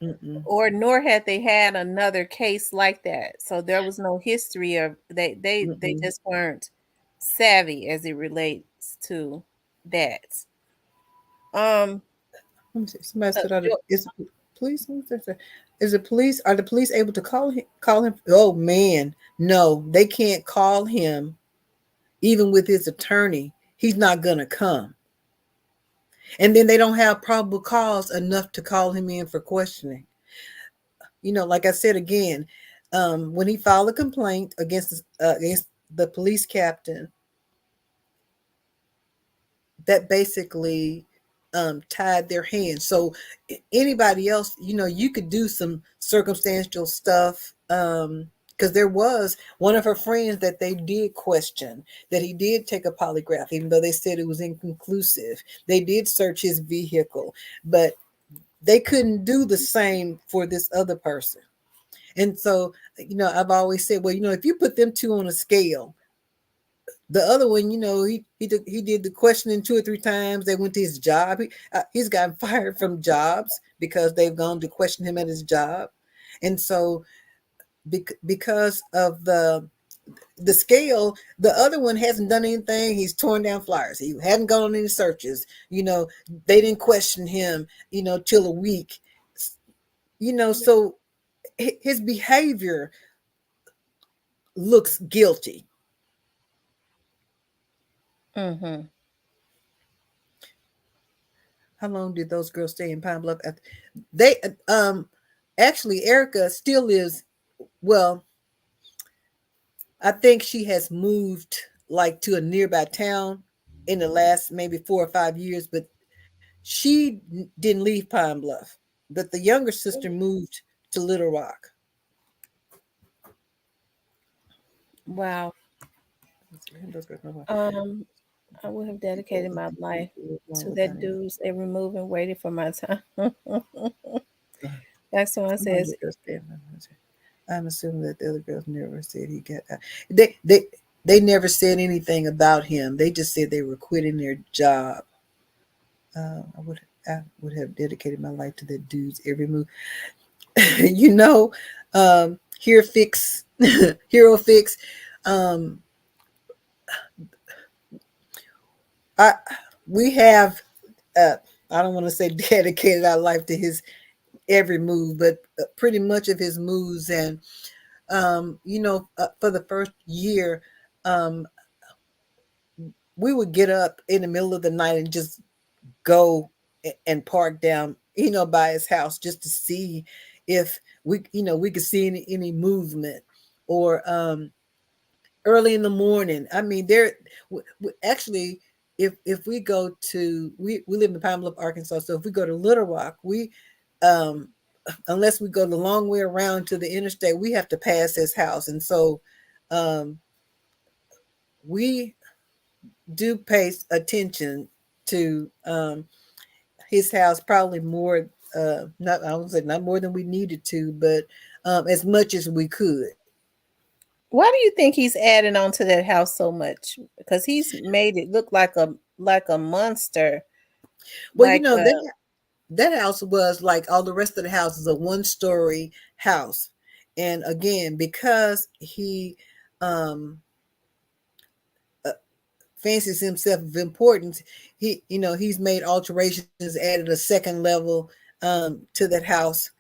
Mm-mm, or nor had they had another case like that. So there was no history of, they mm-mm. just weren't savvy as it relates to that. Um Let me see. Somebody uh, said, "Are the Jo- is the police? Is the police? Are the police able to call him? Call him? Oh man, no, they can't call him. Even with his attorney, he's not gonna come. And then they don't have probable cause enough to call him in for questioning. Like I said again, when he filed a complaint against the police captain, that basically tied their hands. So anybody else, you could do some circumstantial stuff. Because there was one of her friends that they did question, that he did take a polygraph, even though they said it was inconclusive. They did search his vehicle, but they couldn't do the same for this other person. And so, I've always said, well, if you put them two on a scale, the other one, he did the questioning 2 or 3 times. They went to his job. He's gotten fired from jobs because they've gone to question him at his job, and so because of the scale, the other one hasn't done anything. He's torn down flyers. He hadn't gone on any searches. They didn't question him. Till a week. So his behavior looks guilty. mhm. How long did those girls stay in Pine Bluff? They actually Erica still lives. Well, I think she has moved like to a nearby town in the last maybe 4 or 5 years, but she didn't leave Pine Bluff. But the younger sister moved to Little Rock. Wow. Um, I would have dedicated my life to that dude's every move and waited for my time. That's one says, I'm assuming that the other girls never said he got out. They never said anything about him. They just said they were quitting their job. I would have dedicated my life to that dude's every move. you know, Here fix hero fix. Um, I we have uh, I don't want to say dedicated our life to his every move, but pretty much of his moves. And for the first year, um, we would get up in the middle of the night and just go and park down, by his house just to see if we could see any movement, or early in the morning. I mean, actually, if we go to we live in Pine Bluff, Arkansas, so if we go to Little Rock, we um unless we go the long way around to the interstate, we have to pass his house. And so um we do pay attention to his house, probably more, not I would say not more than we needed to, but as much as we could. why do you think he's adding on to that house so much? Because he's made it look like a monster. Well, Like that house was like all the rest of the house is a one-story house. And again, because he um uh, fancies himself of importance, he's made alterations, added a second level to that house.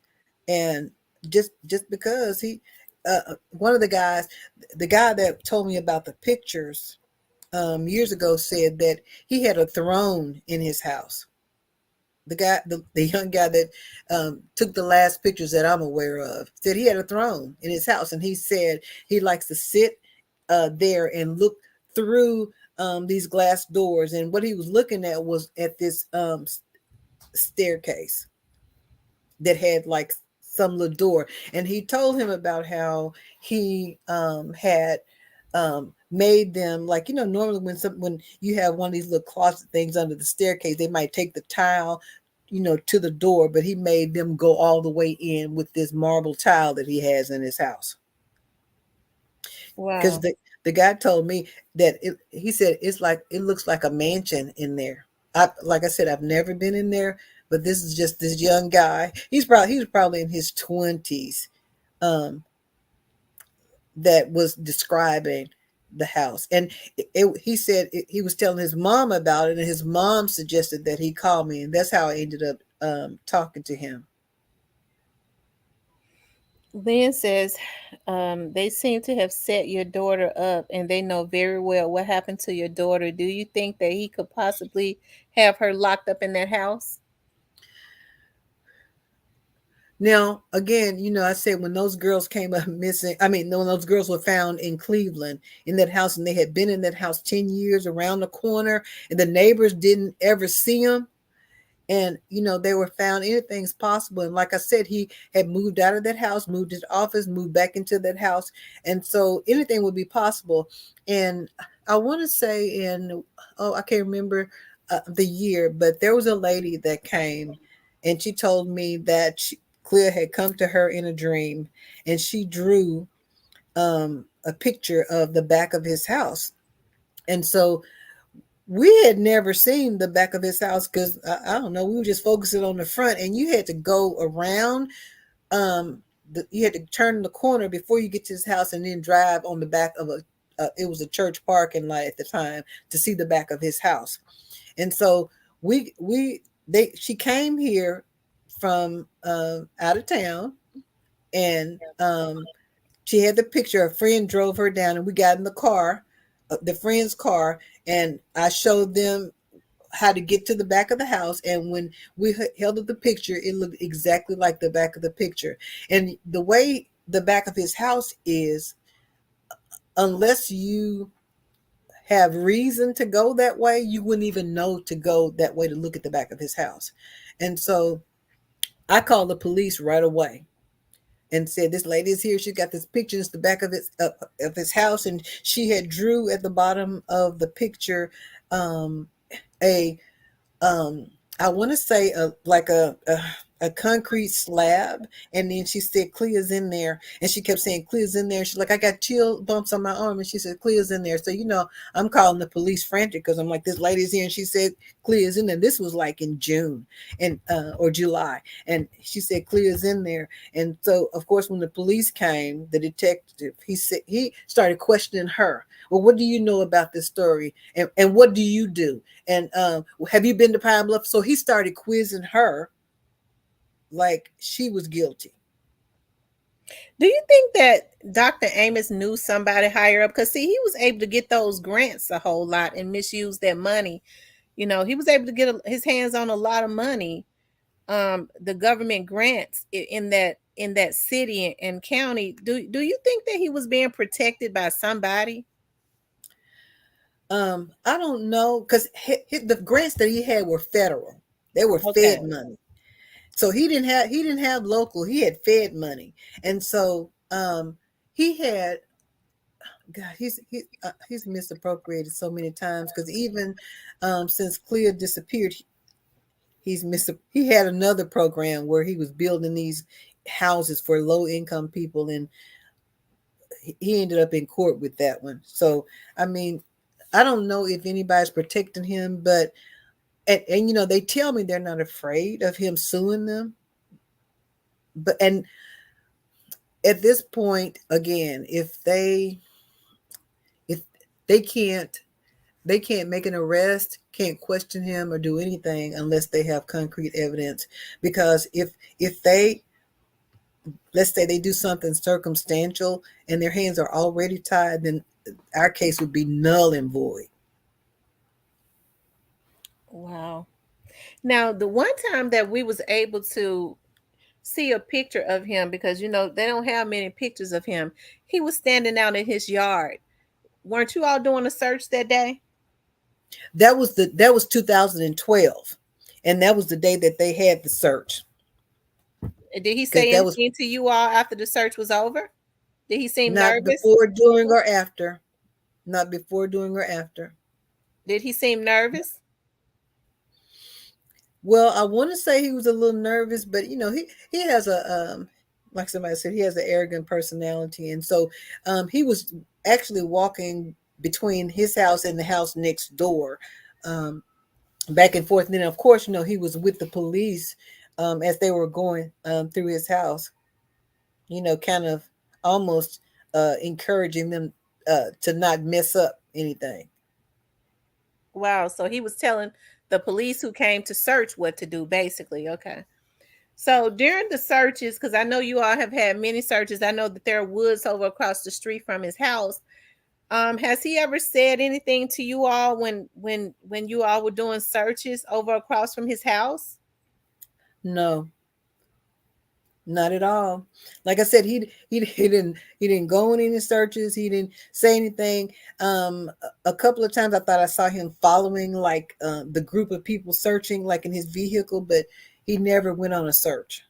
And just because one of the guy that told me about the pictures years ago, said that he had a throne in his house. The young guy that took the last pictures that I'm aware of, said he had a throne in his house, and he said he likes to sit there and look through these glass doors. And what he was looking at was at this staircase that had like some little door. And he told him about how he had made them, like, normally when you have one of these little closet things under the staircase, they might take the tile, to the door, but he made them go all the way in with this marble tile that he has in his house. Because wow. the guy told me that he said it's like it looks like a mansion in there. Like I said, I've never been in there, but this is just this young guy. He was probably in his 20s, um, that was describing the house. And he said he was telling his mom about it, and his mom suggested that he call me, and that's how I ended up talking to him. Lynn says, they seem to have set your daughter up and they know very well what happened to your daughter. Do you think that he could possibly have her locked up in that house? Now, again, I said when those girls came up missing, I mean, when those girls were found in Cleveland in that house, and they had been in that house 10 years around the corner, and the neighbors didn't ever see them. And they were found, anything's possible. And like I said, he had moved out of that house, moved his office, moved back into that house, and so anything would be possible. And I want to say I can't remember the year, but there was a lady that came, and she told me that Clea had come to her in a dream, and she drew a picture of the back of his house. And so we had never seen the back of his house, because I don't know, we were just focusing on the front, and you had to go around. You had to turn the corner before you get to his house, and then drive on the back of it was a church parking lot at the time, to see the back of his house. And so she came here from out of town, and she had the picture. A friend drove her down, and we got in the car, the friend's car, and I showed them how to get to the back of the house. And when we held up the picture, it looked exactly like the back of the picture. And the way the back of his house is, unless you have reason to go that way, you wouldn't even know to go that way to look at the back of his house. And so I called the police right away. and said, "This lady is here. She got this picture. It's the back of his house, and she had drew at the bottom of the picture um, a um I want to say a concrete slab, and then she said Clea's in there, and she kept saying Clea's in there. She's like, I got chill bumps on my arm, and she said Clea's in there. So I'm calling the police frantic because I'm like, this lady's here, and she said Clea's in there. This was like in June and or July, and she said Clea's in there. And so of course when the police came, the detective, he started questioning her. Well, what do you know about this story, and what do you do, and have you been to Pine Bluff? So he started quizzing her like she was guilty. Do you think that Dr. Amos knew somebody higher up? Because see, he was able to get those grants a whole lot and misuse that money. You know, he was able to get his hands on a lot of money. The government grants in that city and county. Do you think that he was being protected by somebody? I don't know because the grants that he had were federal. They were Okay. Fed money. So he didn't have local. He had Fed money, and so he had God. He's misappropriated so many times because even since Clea disappeared, he had another program where he was building these houses for low income people, and he ended up in court with that one. So I mean, I don't know if anybody's protecting him, but and they tell me they're not afraid of him suing them, but and at this point again, if they can't make an arrest, can't question him or do anything unless they have concrete evidence. Because if they, let's say they do something circumstantial and their hands are already tied, then our case would be null and void. Wow. Now, the one time that we was able to see a picture of him, because they don't have many pictures of him, he was standing out in his yard. Weren't you all doing a search that day? That was 2012, and that was the day that they had the search. Did he Because say that was anything to you all after the search was over? Did he seem not nervous? before, during, or after. Not before, during, or after. Did he seem nervous? Well, I want to say he was a little nervous, but he has like somebody said, he has an arrogant personality, and so he was actually walking between his house and the house next door, um, back and forth. And then, of course, he was with the police as they were going through his house. Kind of almost encouraging them to not mess up anything. Wow. So he was telling the police who came to search what to do, basically. Okay. So during the searches, because I know you all have had many searches, I know that there are woods over across the street from his house. Has he ever said anything to you all when you all were doing searches over across from his house? No, not at all. Like I said, he didn't go on any searches. He didn't say anything. A couple of times I thought I saw him following like the group of people searching, like in his vehicle, but he never went on a search.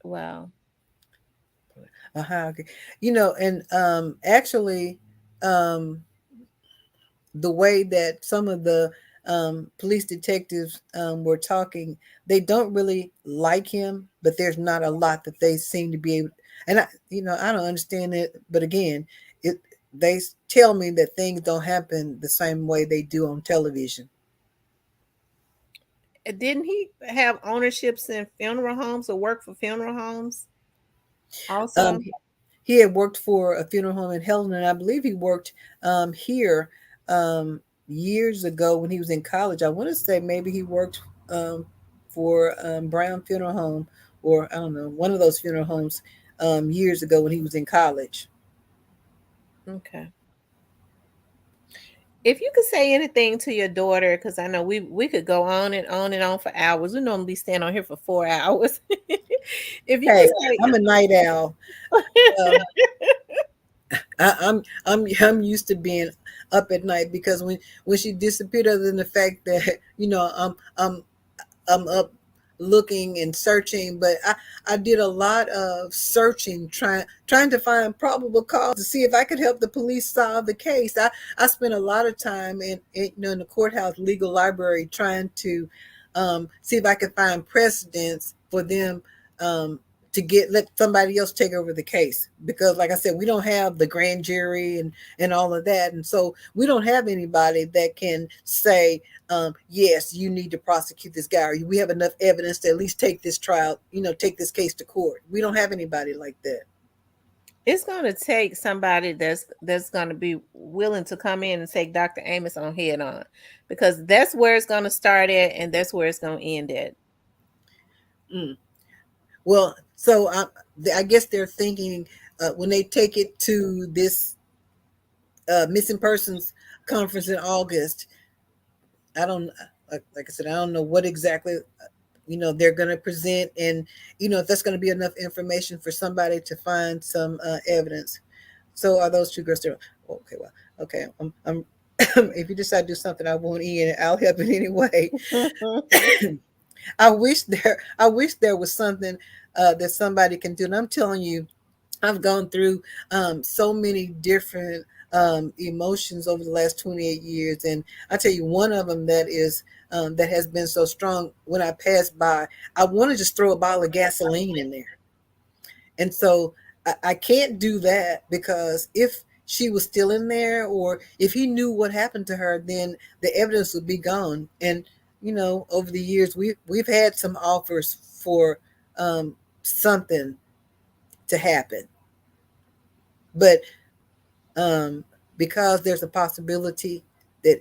Wow. Okay. And actually, um, the way that some of the police detectives were talking, they don't really like him, but there's not a lot that they seem to be able. And I don't understand it, but again, it they tell me that things don't happen the same way they do on television. Didn't he have ownerships in funeral homes or work for funeral homes Um, also? he had worked for a funeral home in Helena, and I believe he worked here years ago when he was in college. I want to say maybe he worked for Brown Funeral Home, or I don't know, one of those funeral homes years ago when he was in college. Okay. If you could say anything to your daughter, because I know we could go on and on and on for hours. We normally stand on here for 4 hours. If you could Hey, say, I'm a night owl. Um, I'm used to being up at night because when she disappeared, other than the fact that I'm up looking and searching, but I did a lot of searching, trying to find probable cause to see if I could help the police solve the case. I spent a lot of time in the courthouse legal library trying to see if I could find precedents for them um, to get let somebody else take over the case, because like I said, we don't have the grand jury and all of that, and so we don't have anybody that can say yes, you need to prosecute this guy, or we have enough evidence to at least take this trial, take this case to court. We don't have anybody like that. It's going to take somebody that's going to be willing to come in and take Dr. Amos on head on, because that's where it's going to start at and that's where it's going to end at. Mm. Well, so I guess they're thinking when they take it to this missing persons conference in August. I don't like I said, I don't know what exactly they're going to present, and if that's going to be enough information for somebody to find some evidence. So are those two girls still okay? Well, okay, I'm if you decide to do something, I won't in it. I'll help in any way. I wish there was something that somebody can do, and I'm telling you, I've gone through so many different emotions over the last 28 years. And I tell you, one of them that has been so strong, when I pass by, I want to just throw a bottle of gasoline in there. And so I can't do that, because if she was still in there, or if he knew what happened to her, then the evidence would be gone. And, over the years, we've had some offers for something to happen. But um, because there's a possibility that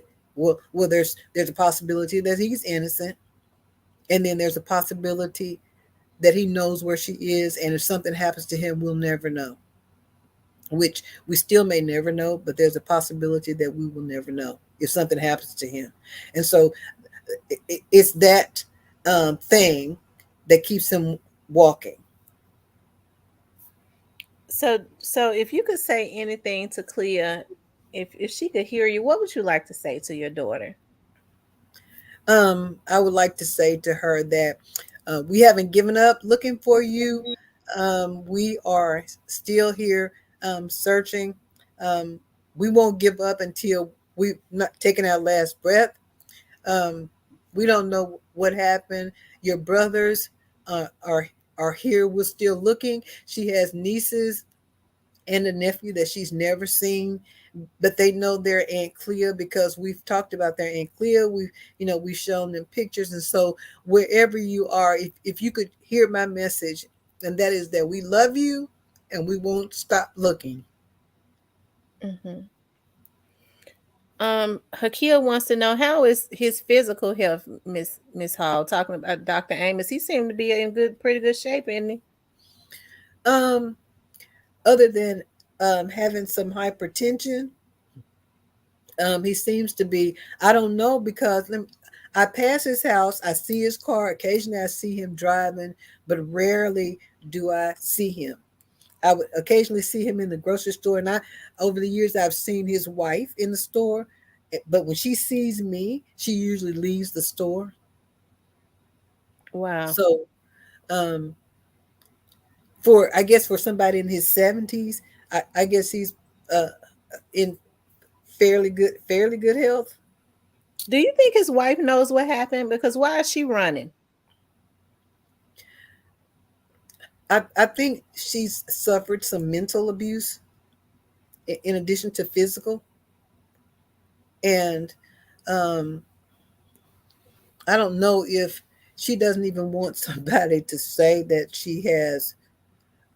there's a possibility that he's innocent, and then there's a possibility that he knows where she is, and if something happens to him, we'll never know. Which we still may never know, but there's a possibility that we will never know if something happens to him. And so it's that thing that keeps him walking. So if you could say anything to Clea, if she could hear you, what would you like to say to your daughter? I would like to say to her that we haven't given up looking for you. We are still here searching. Um, we won't give up until we've not taken our last breath. Um, we don't know what happened. Your brothers are here. We're still looking. She has nieces and a nephew that she's never seen, but they know their Aunt Clea, because we've talked about their Aunt Clea. We've shown them pictures. And so wherever you are, if you could hear my message, and that is that we love you and we won't stop looking. Mm-hmm. Hakia wants to know, how is his physical health, Miss Hall? Talking about Dr. Amos, he seemed to be in pretty good shape, isn't he? Um, Other than having some hypertension, he seems to be. I don't know, because I pass his house, I see his car. Occasionally, I see him driving, but rarely do I see him. I would occasionally see him in the grocery store, and over the years, I've seen his wife in the store. But when she sees me, she usually leaves the store. Wow. So, um, for I guess for somebody in his 70s, I guess he's uh, in fairly good health. Do you think his wife knows what happened? Because why is she running? I think she's suffered some mental abuse in addition to physical, and um, I don't know if she doesn't even want somebody to say that she has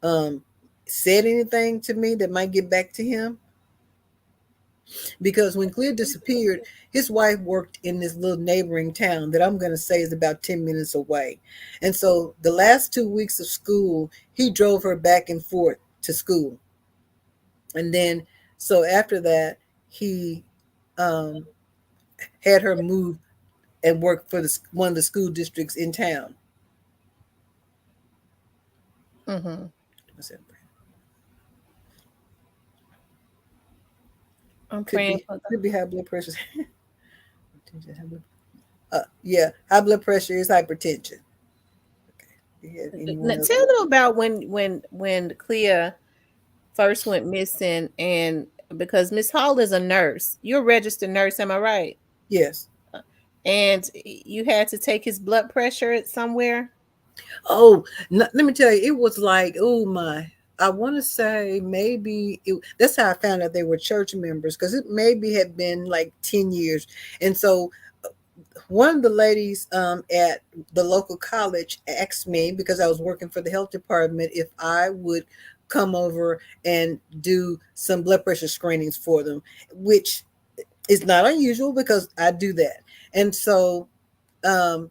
um, said anything to me that might get back to him. Because when Clea disappeared, his wife worked in this little neighboring town that I'm going to say is about 10 minutes away. And so the last 2 weeks of school, he drove her back and forth to school. And then, so after that, he um, had her move and work for one of the school districts in town. Mm-hmm. I'm Could praying be for could be high blood pressure. Yeah, high blood pressure is hypertension. Do you have Now, anyone else? tell them about when Clea first went missing, and because Miss Hall is a nurse, you're a registered nurse, am I right? Yes. And you had to take his blood pressure at somewhere. Oh, let me tell you, it was like, oh my. I want to say that's how I found out they were church members because it maybe had been like 10 years. And so one of the ladies at the local college asked me because I was working for the health department if I would come over and do some blood pressure screenings for them, which is not unusual because I do that. And so um,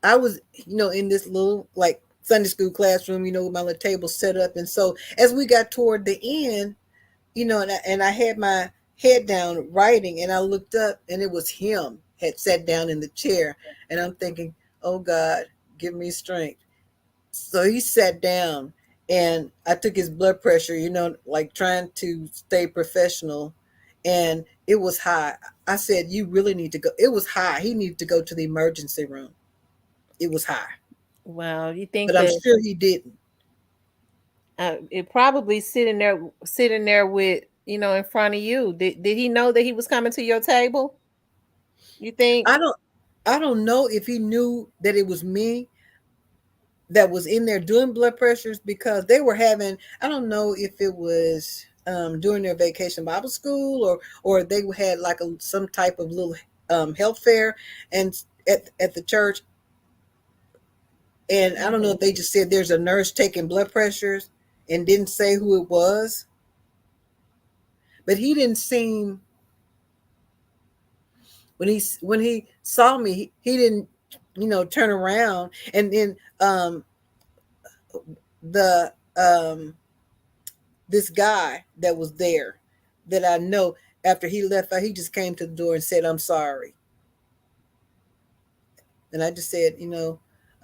I was, in this little like Sunday school classroom, with my little table set up. And so as we got toward the end, and I had my head down writing, and I looked up, and it was him had sat down in the chair, and I'm thinking, oh God, give me strength. So he sat down, and I took his blood pressure, like trying to stay professional, and it was high. I said, you really need to go. It was high. He needed to go to the emergency room. It was high, Wow, you think but I'm that sure he didn't. it probably sitting there with in front of you. Did he know that he was coming to your table? You think? I don't I don't know if he knew that it was me that was in there doing blood pressures because they were having, I don't know if it was during their vacation Bible school, or they had like some type of little health fair and at the church. And I don't know Mhm. if they just said there's a nurse taking blood pressures and didn't say who it was, but he didn't seem, when he saw me, he didn't turn around. And then the this guy that was there that I know, after he left out, he just came to the door and said, I'm sorry. And I just said,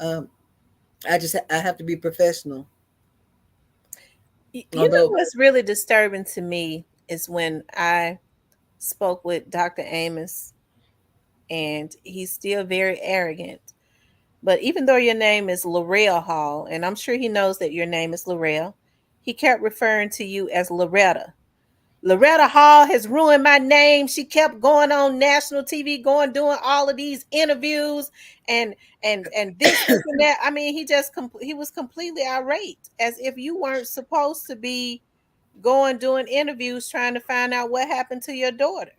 um, I have to be professional. You know Although, what's really disturbing to me is when I spoke with Dr. Amos, and he's still very arrogant. But even though your name is Laurel Hall, and I'm sure he knows that your name is Laurel, he kept referring to you as Loretta. Loretta Hall has ruined my name. She kept going on national TV, doing all of these interviews, and this and that. I mean, he was completely irate, as if you weren't supposed to be going doing interviews trying to find out what happened to your daughter.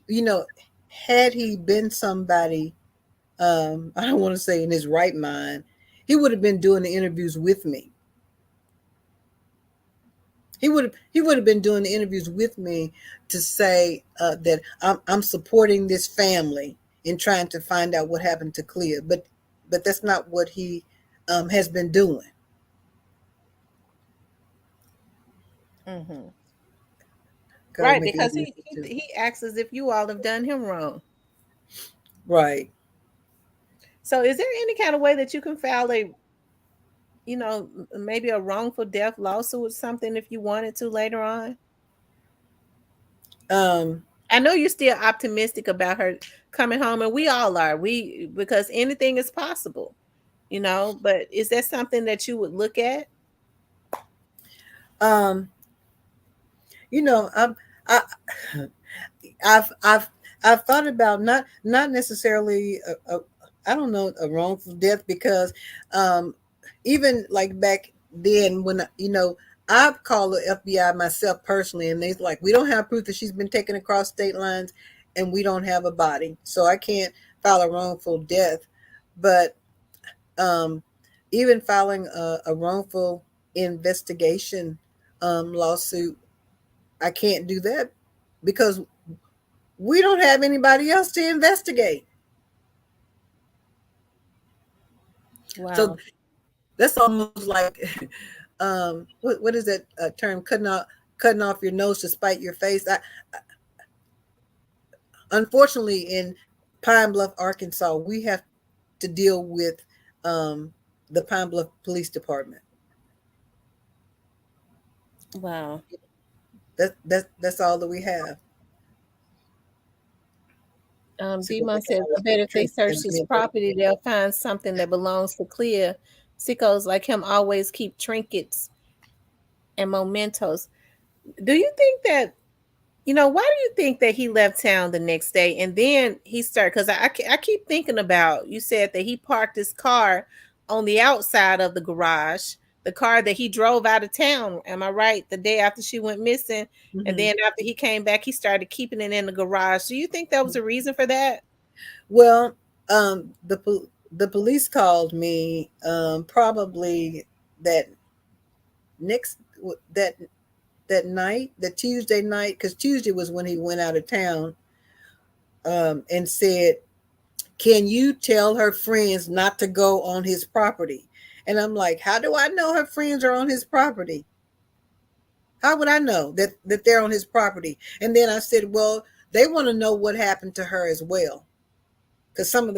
you know, had he been somebody, I don't want to say in his right mind, he would have been doing the interviews with me. He would have been doing the interviews with me to say that I'm supporting this family in trying to find out what happened to Clea. But that's not what he has been doing. Hmm. Got to Right, make it because easy too. he acts as if you all have done him wrong. Right. So, is there any kind of way that you can file a, maybe a wrongful death lawsuit or something if you wanted to later on? Um, I know you're still optimistic about her coming home, and we all are. Because anything is possible, But is that something that you would look at? um, I, I've I've I've thought about not necessarily I don't know, a wrongful death because um, even like back then when I've called the FBI myself personally, and they're like, we don't have proof that she's been taken across state lines, and we don't have a body, so I can't file a wrongful death. But um, even filing a wrongful investigation lawsuit, I can't do that because we don't have anybody else to investigate. So Wow. that's almost like what is that term, cutting off your nose to spite your face. Unfortunately, in Pine Bluff, Arkansas, we have to deal with um, the Pine Bluff Police Department. Wow. That's all that we have. So what Demon they says, call I bet if they search his transmitted. property, they'll find something that belongs to Clea. Sickos like him always keep trinkets and mementos. Do you think that, why do you think that he left town the next day and then he started? Because I keep thinking about, you said that he parked his car on the outside of the garage, the car that he drove out of town. Am I right? The day after she went missing. And Hmm. then after he came back, he started keeping it in the garage. Do you think that was a reason for that? Well, the police called me probably that next that that night, the Tuesday night, because Tuesday was when he went out of town, and said, "Can you tell her friends not to go on his property?" And I'm like, "How do I know her friends are on his property? How would I know that they're on his property?" And then I said, "Well, they want to know what happened to her as well." Because some of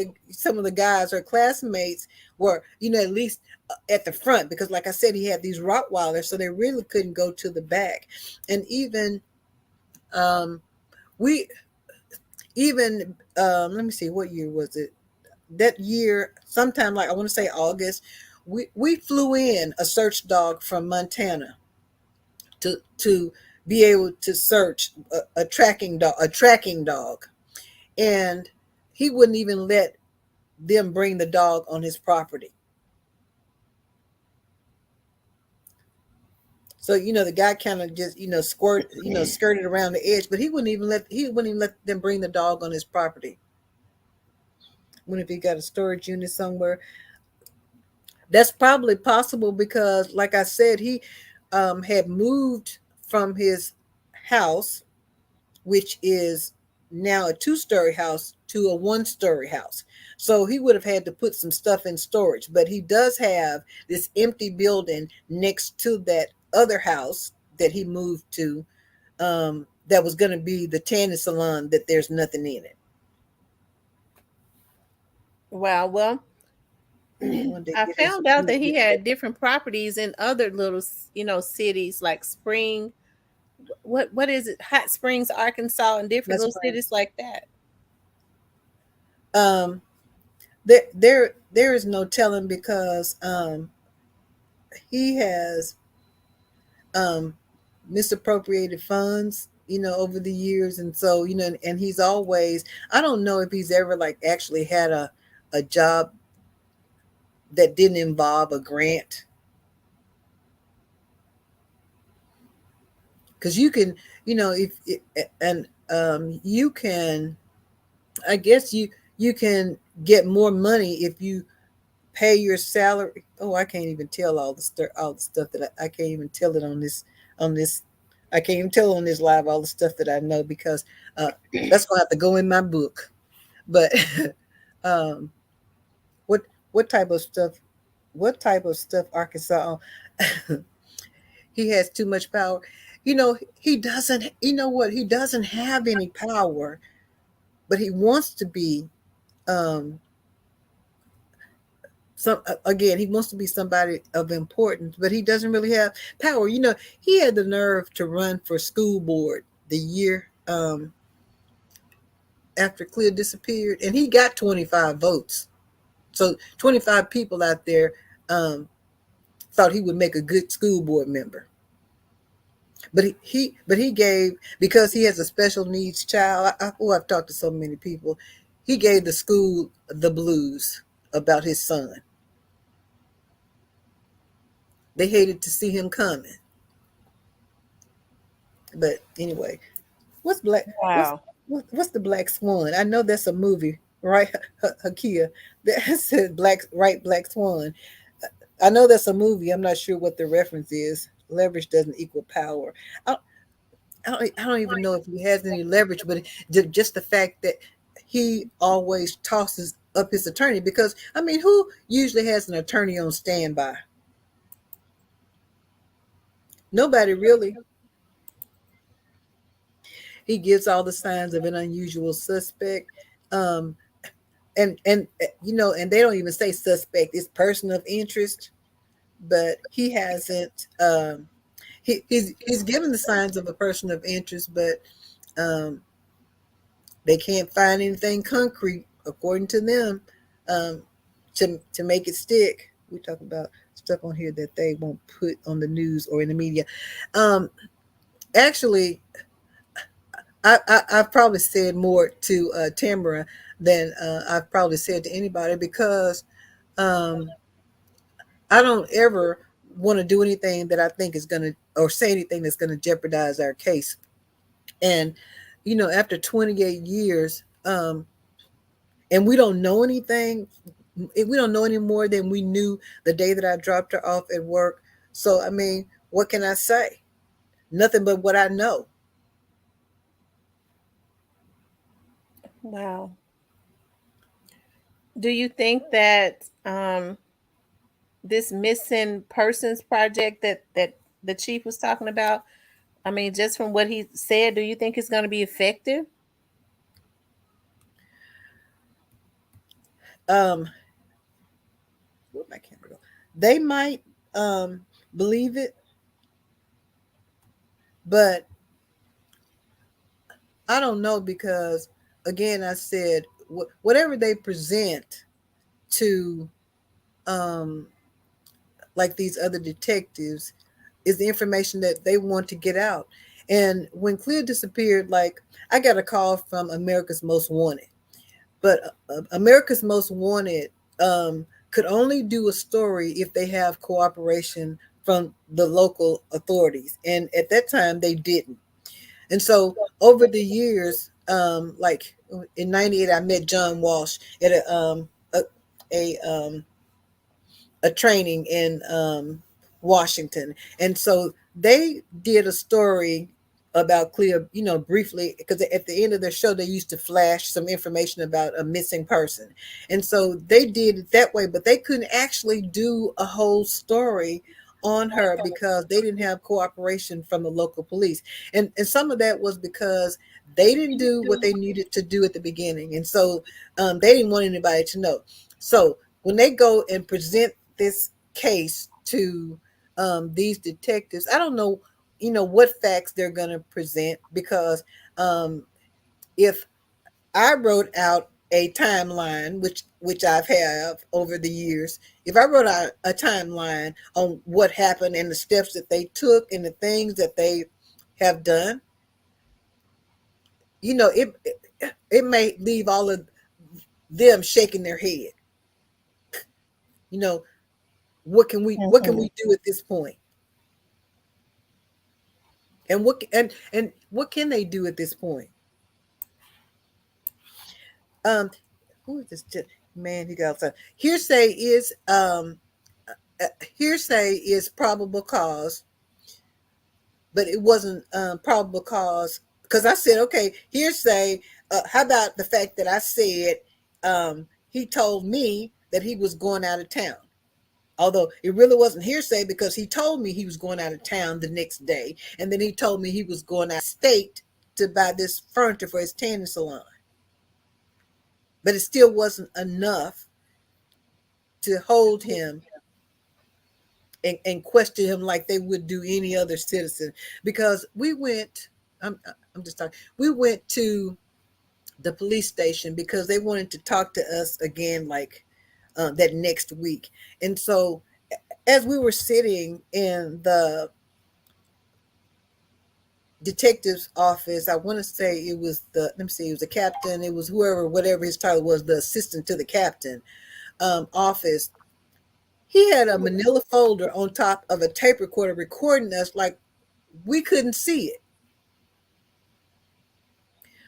the guys, her classmates, were at least at the front, because like I said, he had these Rottweilers, so they really couldn't go to the back. And um, we even let me see, what year was it? That year, sometime, like I want to say August, we flew in a search dog from Montana to be able to search a tracking dog, and he wouldn't even let them bring the dog on his property. So the guy kind of just skirted around the edge, but he wouldn't even let them bring the dog on his property. When if he got a storage unit somewhere, that's probably possible because, like I said, he had moved from his house, which is now a two-story house, to a one-story house. So he would have had to put some stuff in storage. But he does have this empty building next to that other house that he moved to, that was going to be the tanning salon, that there's nothing in it. Wow. Well, He wanted to I get his found out unit that he repaired. had different properties in other little, cities like Spring. What is it? Hot Springs, Arkansas, and different That's little right. cities like that. Um, there is no telling, because he has um misappropriated funds, over the years. And so, and he's always, I don't know if he's ever like actually had a job that didn't involve a grant, because you can, if and you can, I guess you can get more money if you pay your salary. Oh, I can't even tell all the stuff that I can't even tell it on this. I can't even tell on this live all the stuff that I know, because uh, that's gonna have to go in my book. But um, what what type of stuff? What type of stuff Arkansas? He has too much power. He doesn't. You know what? He doesn't have any power, but he wants to be. Um, again, he wants to be somebody of importance, but he doesn't really have power. He had the nerve to run for school board the year after Clea disappeared, and he got 25 votes. So 25 people out there um, thought he would make a good school board member. But he gave, because he has a special needs child. I've talked to so many people. He gave the school the blues about his son. They hated to see him coming. But anyway, what's black? What's Wow. what's the Black Swan? I know that's a movie, right? Hakia, that said Black Swan. I know that's a movie. I'm not sure what the reference is. Leverage doesn't equal power. I, I don't even know if he has any leverage, but just the fact that he always tosses up his attorney, because I mean, who usually has an attorney on standby? Nobody really. He gives all the signs of an unusual suspect. Um, and they don't even say suspect, it's person of interest. But he hasn't, he's given the signs of a person of interest, but um they can't find anything concrete, according to them, um, to make it stick. We talk about stuff on here that they won't put on the news or in the media. Um, Actually, I've probably said more to Tamara than I've probably said to anybody because um, I don't ever want to do anything that I think is going to, or say anything that's going to jeopardize our case. And, after 28 years, and we don't know anything, we don't know any more than we knew the day that I dropped her off at work. So, I mean, what can I say? Nothing but what I know. Wow. Do you think that this missing persons project that the chief was talking about, I mean, just from what he said, do you think it's going to be effective? Um, where'd my camera go? They might believe it, but I don't know because, again, I said whatever they present to um, like these other detectives is the information that they want to get out. And when Clea disappeared, like I got a call from America's Most Wanted, but America's Most Wanted could only do a story if they have cooperation from the local authorities, and at that time they didn't. And so over the years, like in '98, I met John Walsh at a a training in Washington, and so they did a story about Clea, briefly, because at the end of their show they used to flash some information about a missing person, and so they did it that way, but they couldn't actually do a whole story on her because they didn't have cooperation from the local police, and some of that was because they didn't do what they needed to do at the beginning, and so they didn't want anybody to know. So when they go and present this case to these detectives, I don't know, what facts they're going to present because um, if I wrote out a timeline, which I've have over the years, if I wrote out a timeline on what happened and the steps that they took and the things that they have done, it may leave all of them shaking their head. You know, what can we do at this point? And what can they do at this point? Um, who is this? Man, he got outside. Uh, hearsay is probable cause, but it wasn't probable cause because I said, okay, hearsay. How about the fact that I said he told me that he was going out of town? Although it really wasn't hearsay because he told me he was going out of town the next day, and then he told me he was going out of state to buy this furniture for his tanning salon. But it still wasn't enough to hold him and question him like they would do any other citizen. Because I'm, I'm just talking, we went to the police station because they wanted to talk to us again, like that next week. And so as we were sitting in the detective's office, I want to say it was let me see, it was the captain, it was whoever, whatever his title was, the assistant to the captain office. He had a manila folder on top of a tape recorder recording us like we couldn't see it.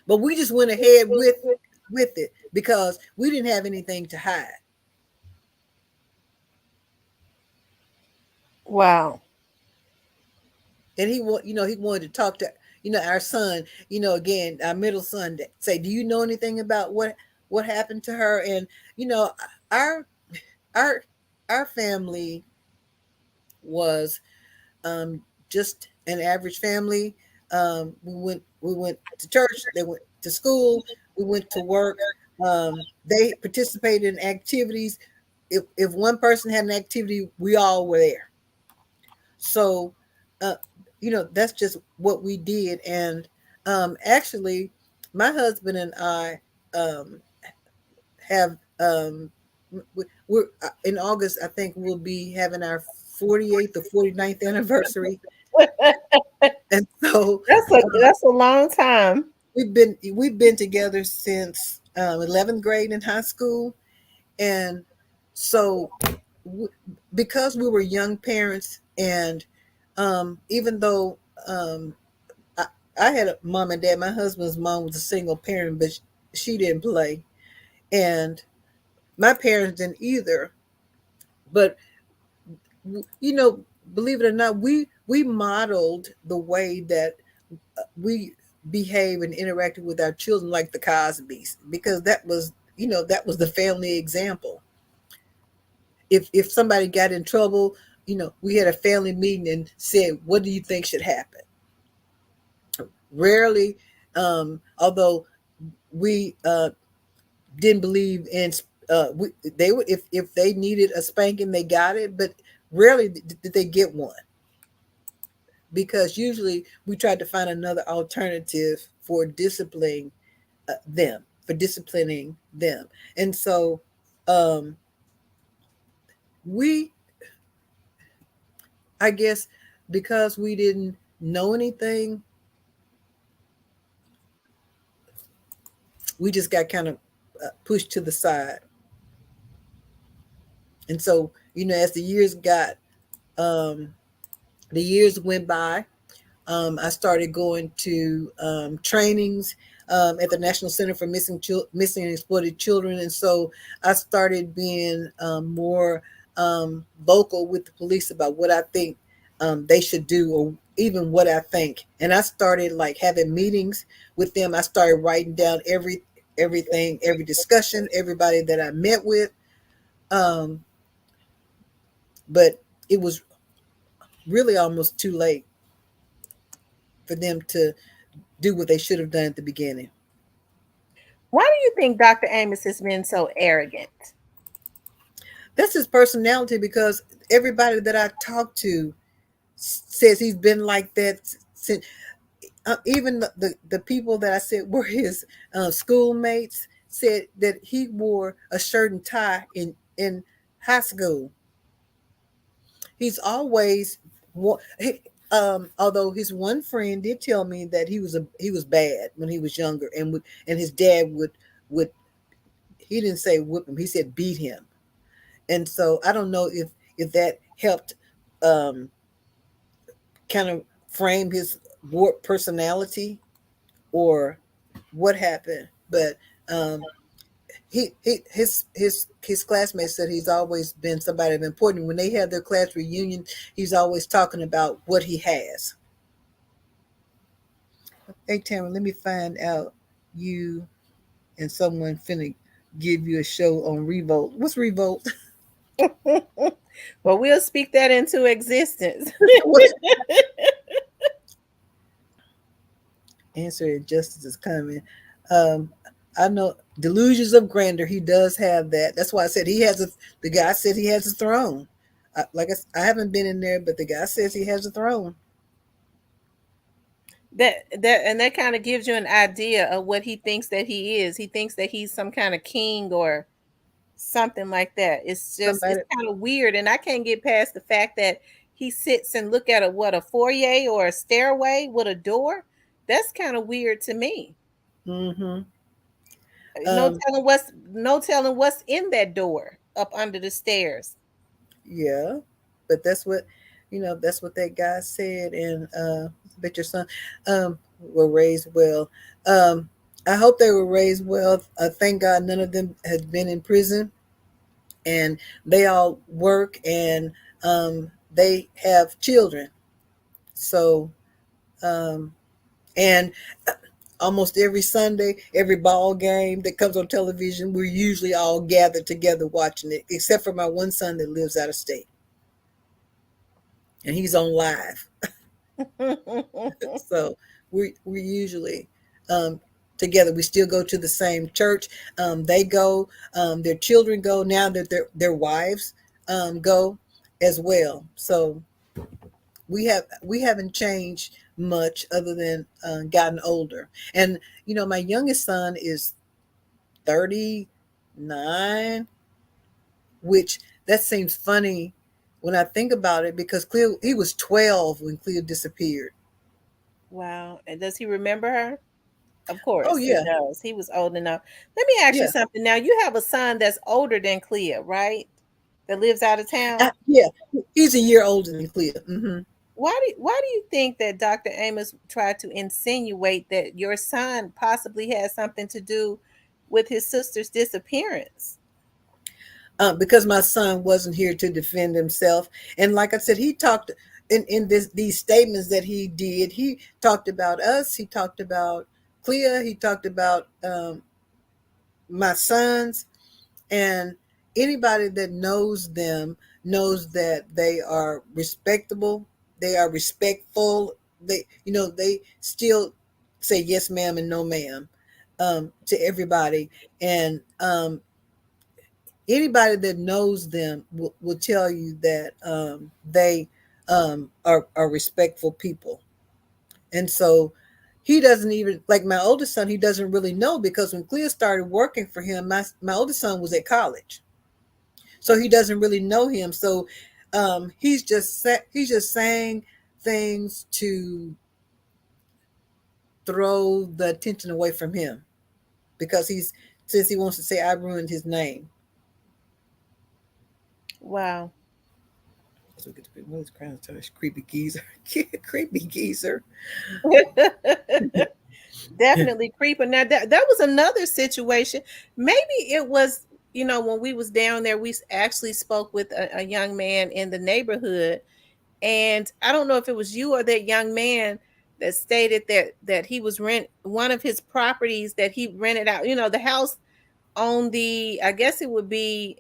But we just went ahead with it because we didn't have anything to hide. Wow. And he wanted to talk to our son, again, our middle son, say, do you know anything about what happened to her? And our our our family was um, just an average family. We went to church. They went to school. We went to work. They participated in activities. If one person had an activity, we all were there. So, that's just what we did. And actually, my husband and I um, have we're in August. I think we'll be having our 48th or 49th anniversary, and so That's a long time. we've been together since 11th grade in high school, and so w- because we were young parents, and even though um, I, I had a mom and dad, my husband's mom was a single parent, but she didn't play, and my parents didn't either. But you know, believe it or not, we modeled the way that we behave and interacted with our children like the Cosbys, because that was, that was the family example. If somebody got in trouble, we had a family meeting and said, what do you think should happen? Rarely, although we didn't believe in, they would, if they needed a spanking, they got it, but rarely did they get one, because usually we tried to find another alternative for disciplining them. And so um, we, I guess, because we didn't know anything, we just got kind of pushed to the side. And so, as um, the years went by, I started going to trainings at the National Center for Missing and Exploited Children, and so I started being more vocal with the police about what I think they should do, or even what I think. And I started like having meetings with them. I started writing down everything, every discussion, everybody that I met with. Um, but it was really almost too late for them to do what they should have done at the beginning. Why do you think Dr. Amos has been so arrogant? That's his personality, because everybody that I talk to says he's been like that since. Even the people that I said were his schoolmates said that he wore a shirt and tie in high school. He's always although his one friend did tell me that he was bad when he was younger, and his dad would he didn't say whip him, he said beat him. And so I don't know if that helped um, kind of frame his warped personality, or what happened. But his classmates said he's always been somebody of importance. When they have their class reunion, he's always talking about what he has. Hey Tamara, let me find out you and someone finna give you a show on Revolt. What's Revolt? Well, we'll speak that into existence. What answer and justice is coming. Um, I know delusions of grandeur. He does have that. That's why I said he has a. The guy said he has a throne. I haven't been in there, but the guy says he has a throne. That kind of gives you an idea of what he thinks that he is. He thinks that he's some kind of king or something like that. It's Somebody. kind of weird, and I can't get past the fact that he sits and look at a foyer or a stairway with a door. That's kind of weird to me. Mm-hmm. No Um, telling what's in that door up under the stairs. yeah, but that's what that guy said. And I bet your son were raised well. Um, I hope they were raised well. Thank God none of them has been in prison, and they all work, and they have children. So, um, and almost every Sunday, every ball game that comes on television, we're usually all gathered together watching it, except for my one son that lives out of state, and he's on live. So we usually um, together. We still go to the same church. They go. Their children go now that their wives go as well. So we haven't changed much other than gotten older. And my youngest son is 39, which that seems funny when I think about it, because Clea, he was 12 when Clea disappeared. Wow. And does he remember her? Of Oh course, he yeah, does. He was old enough. Let me ask you yeah, something. Now, you have a son that's older than Clea, right? That lives out of town. yeah. He's a year older than Clea. Hmm. Why do you think that Dr. Amos tried to insinuate that your son possibly has something to do with his sister's disappearance? Because my son wasn't here to defend himself, and like I said, he talked in these statements that he did. He talked about us. He talked about Clea. He talked about my sons, and anybody that knows them knows that they are respectable, they are respectful, they still say yes ma'am and no ma'am to everybody. And anybody that knows them will tell you that they are respectful people. And so he doesn't even, like my oldest son, he doesn't really know, because when Clea started working for him, my oldest son was at college, so he doesn't really know him. So he's just saying things to throw the attention away from him, because he's since he wants to say I ruined his name. Wow. So we get to what is crown creepy geezer, creepy geezer. Definitely creeping. Now that was another situation. Maybe it was, when we was down there, we actually spoke with a young man in the neighborhood, and I don't know if it was you or that young man that stated that he was rent one of his properties that he rented out. The house on the, I guess it would be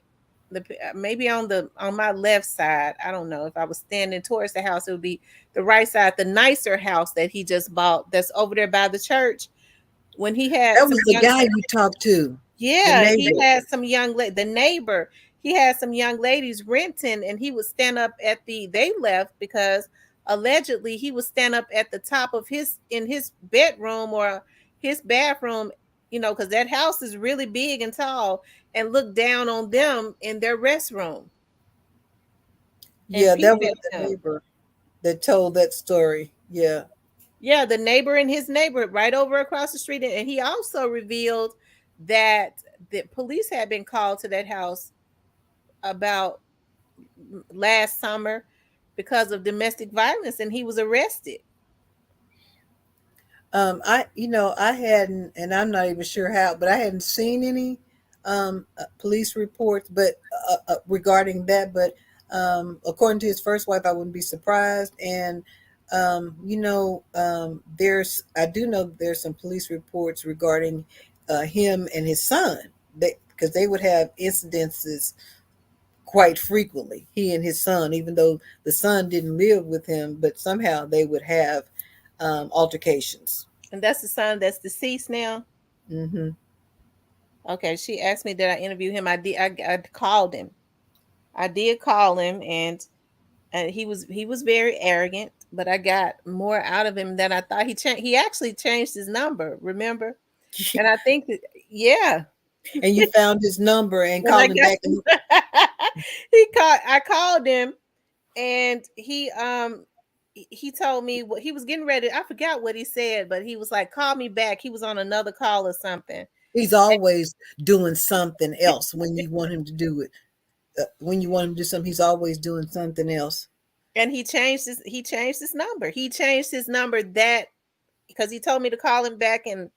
the, maybe on my left side. I don't know if I was standing towards the house, it would be the right side, the nicer house that he just bought that's over there by the church. When he had That some was the young, guy you talked to, the yeah, he neighbor. had some the neighbor, he had some young ladies renting, and he would stand up at they left because allegedly he would stand up at the top of his bedroom or his bathroom, because that house is really big and tall, and look down on them in their restroom and Yeah, peep that was at the them. neighbor that told that story. Yeah. Yeah, the neighbor in his neighborhood right over across the street. And he also revealed that the police had been called to that house about last summer because of domestic violence, and he was arrested. I hadn't, and I'm not even sure how, but I hadn't seen any police reports, but regarding that. But according to his first wife, I wouldn't be surprised. And I do know there's some police reports regarding him and his son, because they would have incidences quite frequently. He and his son, even though the son didn't live with him, but somehow they would have altercations. And that's the son that's deceased now. Hmm. Okay, she asked me did I interview him. I did. I called him. I did call him, and he was very arrogant, but I got more out of him than I thought. He actually changed his number, remember? And I think that, yeah. And you found his number and And I called him guess back. And I called him, and he told me what he was getting ready. I forgot what he said, but he was like, call me back. He was on another call or something. he's always doing something else when you want him to do it. When you want him to do something, he's always doing something else. And he changed his number. He changed his number that because he told me to call him back in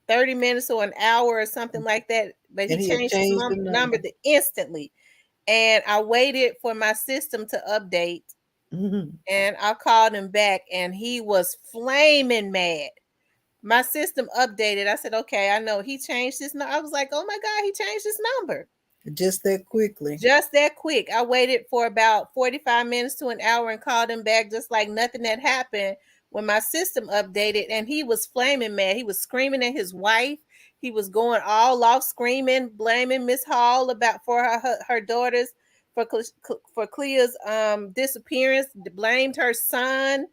30 minutes or an hour or something like that. But he And he had changed his changed the number number. instantly. And I waited for my system to update, Mhm. and I called him back, and he was flaming mad. My system updated. I said, okay, I know he changed his number. I was like, oh my God, he changed his number. Just that quickly. Just that quick. I waited for about 45 minutes to an hour and called him back just like nothing had happened when my system updated, and he was flaming mad. He was screaming at his wife. He was going all off screaming, blaming Miss Hall about for her daughters for Clea's disappearance, blamed her son,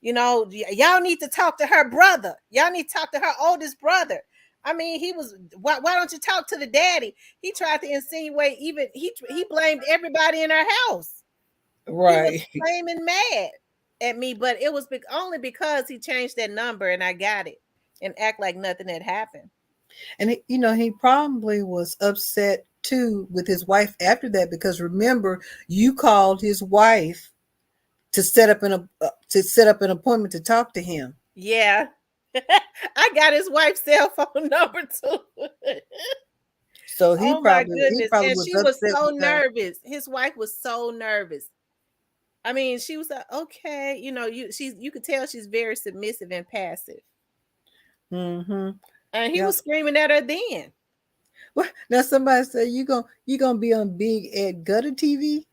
Y'all need to talk to her brother. Y'all need to talk to her oldest brother. I mean, he was. Why don't you talk to the daddy? He tried to insinuate. Even he blamed everybody in our house. He was Right. flaming mad at me, but it was only because he changed that number and I got it and act like nothing had happened. And he probably was upset too with his wife after that, because remember, you called his wife to set up an appointment to talk to him. Yeah. I got his wife's cell phone number too. So Oh my he goodness. probably And was she was upset so with her. nervous. His wife was so nervous. I mean, she was like, okay, you could tell she's very submissive and passive. Mm-hmm. And he Yep. was screaming at her then. Well, now somebody said you gonna be on big at Gutter TV.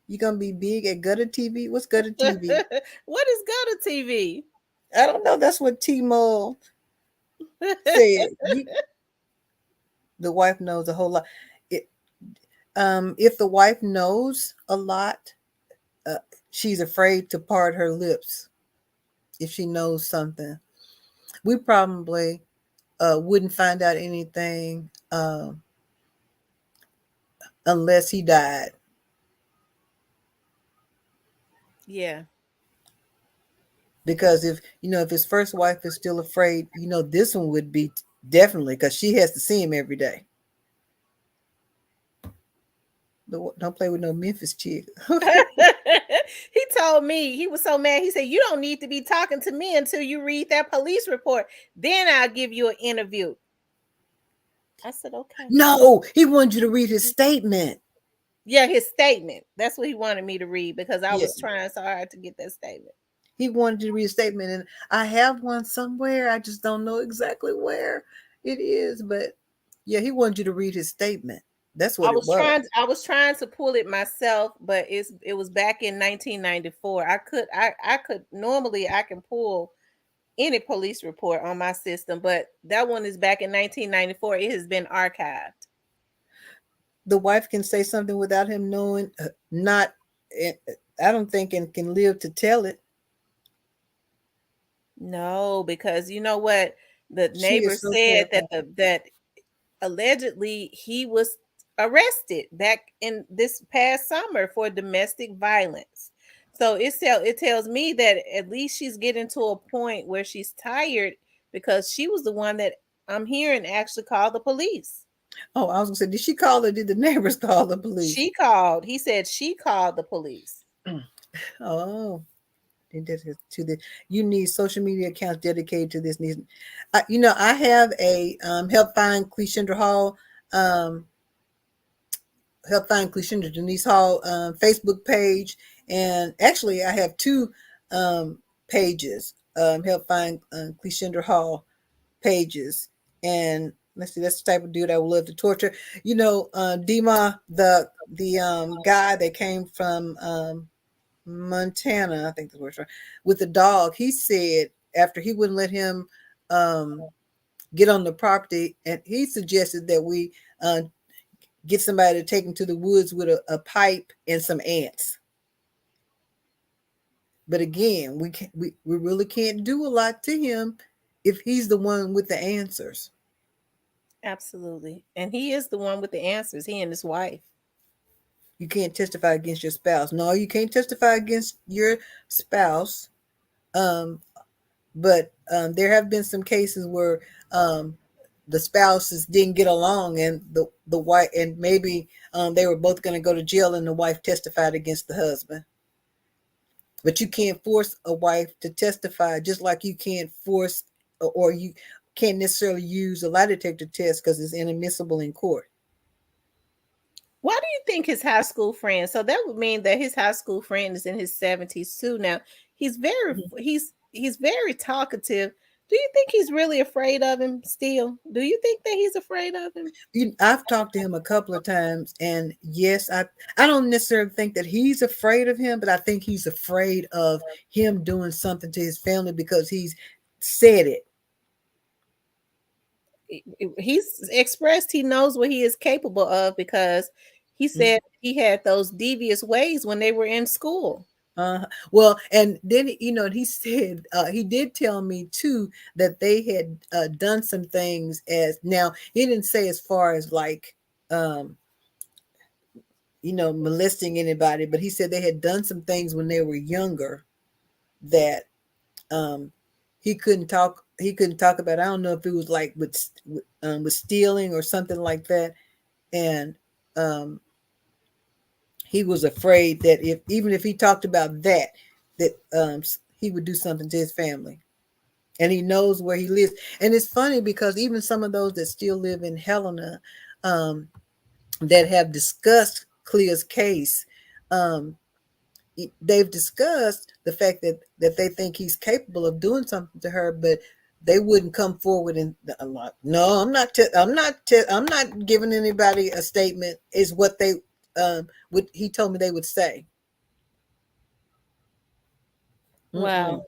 You gonna be big at Gutter TV. What's Gutter TV? What is go to TV? I don't know. That's what T-Mole said. The wife knows a whole lot. It, if the wife knows a lot, uh, she's afraid to part her lips if she knows something. We probably wouldn't find out anything unless he died. Yeah. Because if his first wife is still afraid, this one would be definitely, because she has to see him every day. Don't play with no Memphis chick. He told me he was so mad. He said, "You don't need to be talking to me until you read that police report. Then I'll give you an interview." I said, "Okay." No, he wanted you to read his statement. Yeah, his statement. That's what he wanted me to read because I Yeah, was trying so hard to get that statement. he wanted you to read a statement, and I have one somewhere. I just don't know exactly where it is, but yeah, he wanted you to read his statement. That's what it was. I was trying to pull it myself, but it was back in 1994. I could normally I can pull any police report on my system, but that one is back in 1994. It has been archived. The wife can say something without him knowing, not, I don't think, and can live to tell it. No, because you know what? The She neighbor is so said terrified. that allegedly he was arrested back in this past summer for domestic violence. So it tells me that at least she's getting to a point where she's tired because she was the one that I'm hearing actually called the police. Oh, I was gonna say, did she call, or did the neighbors call the police? She called. He said she called the police. Oh, to the you need social media accounts dedicated to this. I have a help find Clea Hall, um, help find Clea Denise Hall Facebook page, and actually I have two um, pages, help find Clea Hall pages, and let's see, that's the type of dude I would love to torture. Dima, the guy that came from Montana, I think that's where it's from, with the dog. He said after he wouldn't let him um, get on the property, and he suggested that we get somebody to take him to the woods with a pipe and some ants. But again, we really can't do a lot to him if he's the one with the answers. Absolutely. And he is the one with the answers, he and his wife. You can't testify against your spouse. No, you can't testify against your spouse. Um, but there have been some cases where um, the spouses didn't get along, and the wife, and maybe they were both going to go to jail, and the wife testified against the husband. But you can't force a wife to testify, just like you can't force, or you can't necessarily use a lie detector test because it's inadmissible in court. Why do you think his high school friend? So that would mean that his high school friend is in his 70s too. Now he's very talkative. Do you think he's really afraid of him still? Do you think that he's afraid of him? I've talked to him a couple of times, and yes, I don't necessarily think that he's afraid of him, but I think he's afraid of him doing something to his family because he's said it. He's expressed he knows what he is capable of because he Mm. said he had those devious ways when they were in school. Well, and then he said he did tell me too that they had done some things. As now, he didn't say as far as like um, molesting anybody, but he said they had done some things when they were younger that um, he couldn't talk about. I don't know if it was like with stealing or something like that, and um, he was afraid that if even if he talked about that he would do something to his family. And he knows where he lives. And it's funny because even some of those that still live in Helena, um, that have discussed Clea's case, um, they've discussed the fact that they think he's capable of doing something to her, but they wouldn't come forward and I'm like, no, I'm not giving anybody a statement. Is what they would he told me they would say. Mm-mm. Wow.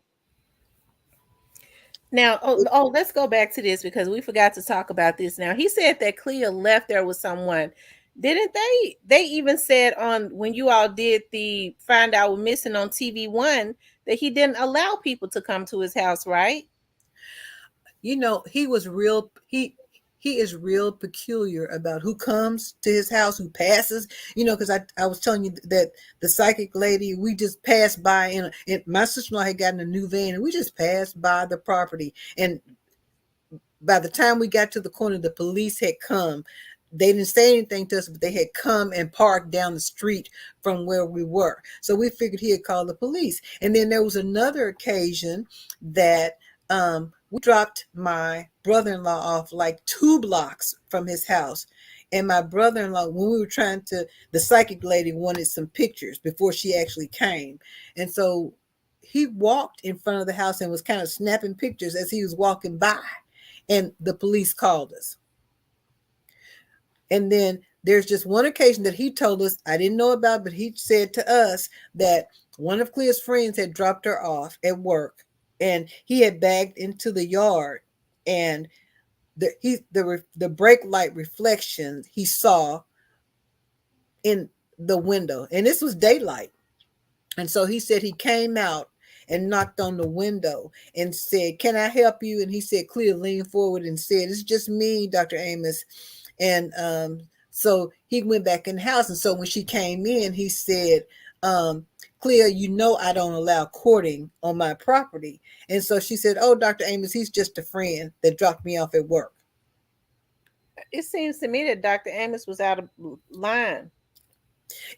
Now, let's go back to this because we forgot to talk about this. Now, he said that Clea left there with someone. Didn't they? They even said on when you all did the find out we're missing on TV1 that he didn't allow people to come to his house, right? He was real. He is real peculiar about who comes to his house, who passes. Because I was telling you that the psychic lady, we just passed by, and my sister-in-law had gotten a new van, and we just passed by the property, and by the time we got to the corner, the police had come. They didn't say anything to us, but they had come and parked down the street from where we were. So we figured he had called the police. And then there was another occasion that we dropped my brother-in-law off like 2 blocks from his house. And my brother-in-law, when we were the psychic lady wanted some pictures before she actually came. And so he walked in front of the house and was kind of snapping pictures as he was walking by, and the police called us. And then there's just one occasion that he told us I didn't know about, but he said to us that one of Clea's friends had dropped her off at work, and he had bagged into the yard, and the brake light reflections he saw in the window, and this was daylight. And so he said he came out and knocked on the window and said, "Can I help you?" And he said, Clea leaned forward and said, "It's just me, Dr. Amos." And so he went back in the house. And so when she came in, he said, "Clea, I don't allow courting on my property." And so she said, "Oh, Dr. Amos, he's just a friend that dropped me off at work." It seems to me that Dr. Amos was out of line.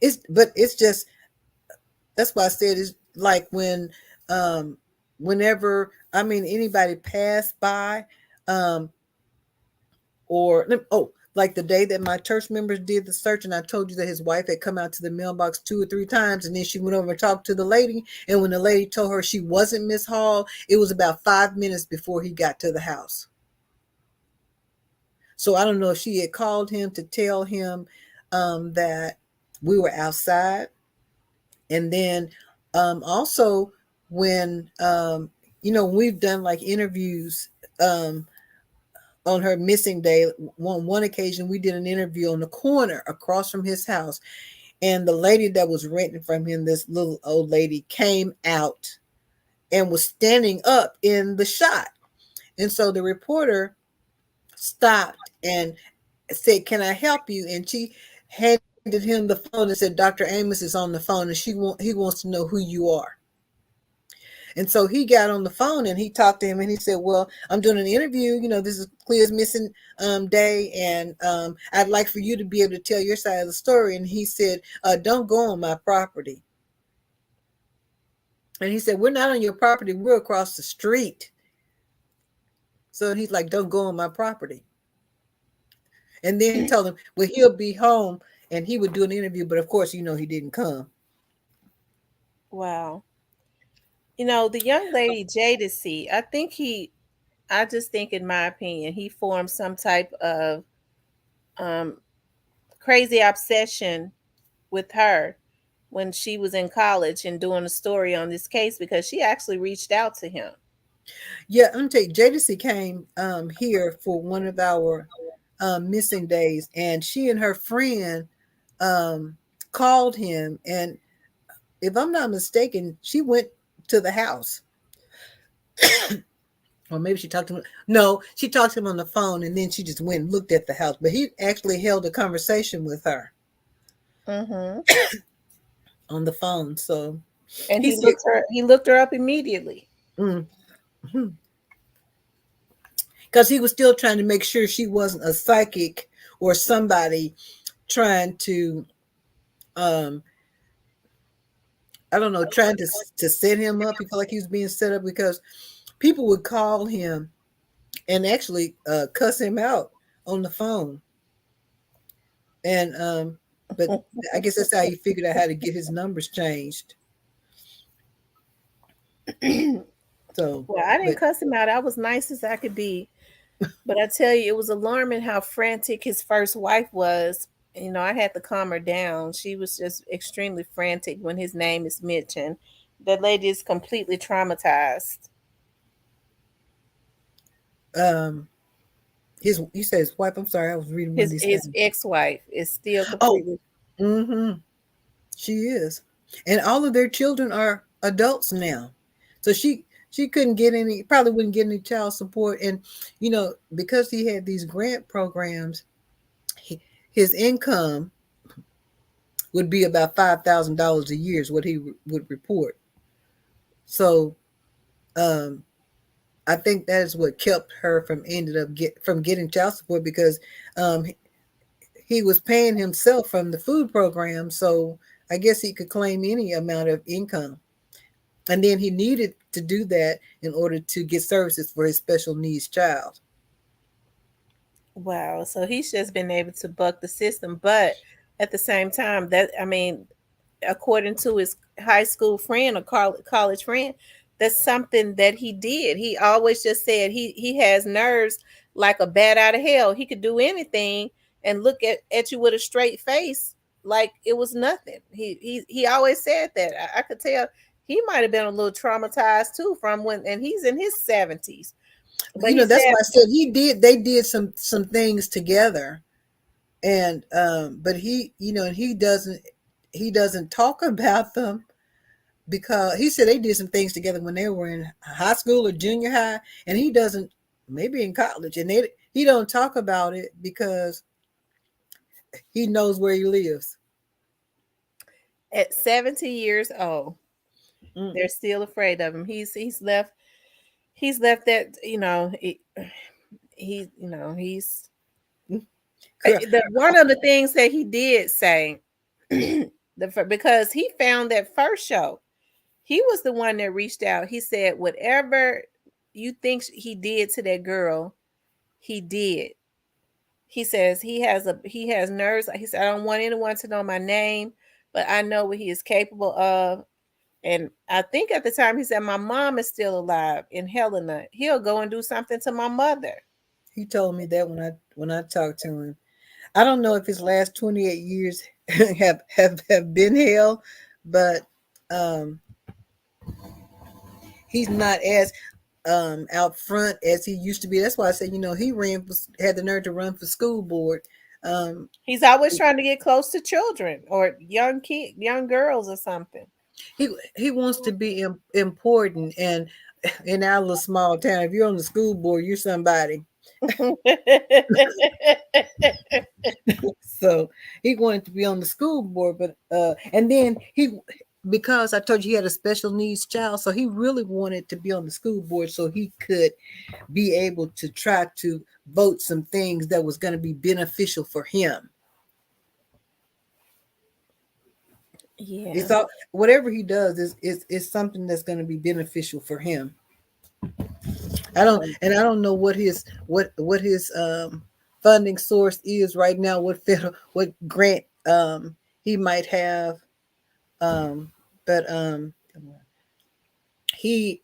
It's just, that's why I said it's like um, whenever, I mean, anybody passed by, um, or like the day that my church members did the search, and I told you that his wife had come out to the mailbox 2 or 3 times, and then she went over and talked to the lady, and when the lady told her she wasn't Miss Hall, it was about 5 minutes before he got to the house. So I don't know if she had called him to tell him that we were outside. And then also when we've done like interviews on her missing day. On one occasion, we did an interview on the corner across from his house, and the lady that was renting from him, this little old lady, came out and was standing up in the shot. And so the reporter stopped and said, "Can I help you?" And she handed him the phone and said, "Dr. Amos is on the phone, and he wants to know who you are." And so he got on the phone and he talked to him, and he said, "Well, I'm doing an interview. This is Clea's missing day, and I'd like for you to be able to tell your side of the story." And he said, "Don't go on my property." And he said, "We're not on your property. We're across the street." So he's like, "Don't go on my property." And then he told him, "Well, he'll be home and he would do an interview." But of course, he didn't come. Wow. The young lady Jadacy, I just think, in my opinion, he formed some type of um, crazy obsession with her when she was in college and doing a story on this case because she actually reached out to him. Yeah, I'm gonna tell you, JDC came here for one of our missing days, and she and her friend called him, and if I'm not mistaken, she went to the house. Or maybe she talked to him. No, she talked to him on the phone, and then she just went and looked at the house. But he actually held a conversation with her Mm-hmm. on the phone. So And he said, he looked her up immediately. mm, because he was still trying to make sure she wasn't a psychic or somebody trying to, um, I don't know, trying to set him up. He felt like he was being set up because people would call him and actually cuss him out on the phone. And but I guess that's how he figured out how to get his numbers changed. So, Well, I didn't but cuss him out. I was nice as I could be. But I tell you, it was alarming how frantic his first wife was. You know, I had to calm her down. She was just extremely frantic when his name is mentioned. That lady is completely traumatized. um, his you said his wife. I'm sorry, I was reading one of these His things. ex-wife is still Oh, completely. mm-hmm, she is, and all of their children are adults now. So she couldn't get any, probably wouldn't get any child support, and because he had these grant programs, he, his income would be about $5,000 a year is what he would report. So um, I think that is what kept her from getting child support because um, he was paying himself from the food program. So I guess he could claim any amount of income. And then he needed to do that in order to get services for his special needs child. Wow. So he's just been able to buck the system, but at the same time, that I mean, according to his high school friend or college friend, that's something that he did. He always just said he has nerves like a bat out of hell. He could do anything and look at you with a straight face like it was nothing. He always said that. I could tell he might have been a little traumatized too from when, and he's in his 70s. But he That's said, why I said they did some things together. And but and he doesn't talk about them because he said they did some things together when they were in high school or junior high, and he doesn't, maybe in college, and he don't talk about it because he knows where he lives. at 70 years old, Mm, they're still afraid of him. He's left that, he's mm, correct. the one of the things that he did say, because he found that first show, he was the one that reached out. He said, whatever you think he did to that girl, he did. He says he has nerves. He said, I don't want anyone to know my name, but I know what he is capable of. And I think at the time he said, my mom is still alive in Helena. He'll go and do something to my mother. He told me that when I talked to him. I don't know if his last 28 years have been hell, but um, he's not as out front as he used to be. That's why I said, he had the nerve to run for school board. Um, He's always trying to get close to children or young girls or something. he wants to be important, and in our little small town, if you're on the school board, you're somebody. So he wanted to be on the school board, but and then because I told you he had a special needs child, so he really wanted to be on the school board so he could be able to try to vote some things that was going to be beneficial for him. It's Yeah. all, whatever he does is something that's going to be beneficial for him. I don't know what his funding source is right now, what grant he might have, but he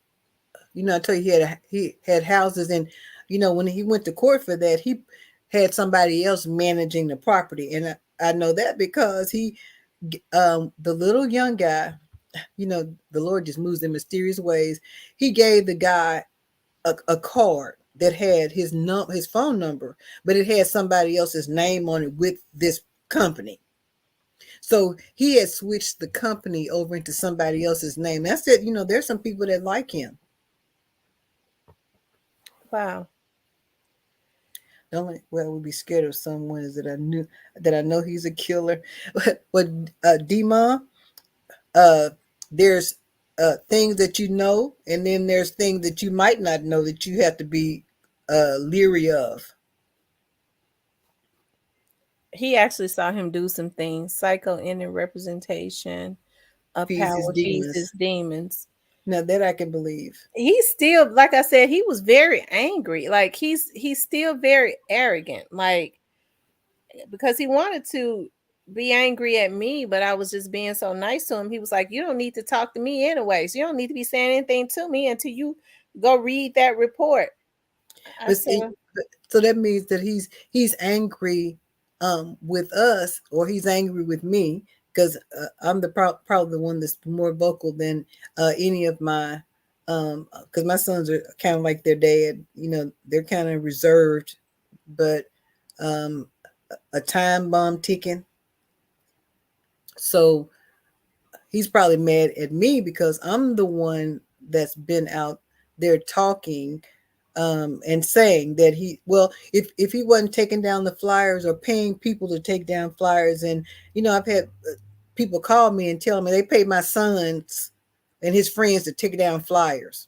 I tell you, he had houses, and when he went to court for that, he had somebody else managing the property, and I know that because the little young guy, the Lord just moves in mysterious ways. He gave the guy a card that had his phone number, but it had somebody else's name on it with this company. So he had switched the company over into somebody else's name. I said, there's some people that like him. Wow. The only way I would be scared of someone is that I know he's a killer. But Dima, uh, there's things that you know, and then there's things that you might not know that you have to be leery of. He actually saw him do some things. Psycho inner representation of Feeds his power feeds his demons. demons. Now that I can believe. He's still, like I said, he was very angry. Like he's still very arrogant. Like because he wanted to be angry at me, but I was just being so nice to him. He was like, "You don't need to talk to me anyways. You don't need to be saying anything to me until you go read that report." I But said, so that means that he's angry with us, or he's angry with me, because I'm probably the one that's more vocal than any of my because my sons are kind of like their dad. They're kind of reserved, but um, a time bomb ticking. So he's probably mad at me because I'm the one that's been out there talking and saying that if he wasn't taking down the flyers or paying people to take down flyers, and I've had people call me and tell me they paid my sons and his friends to take down flyers.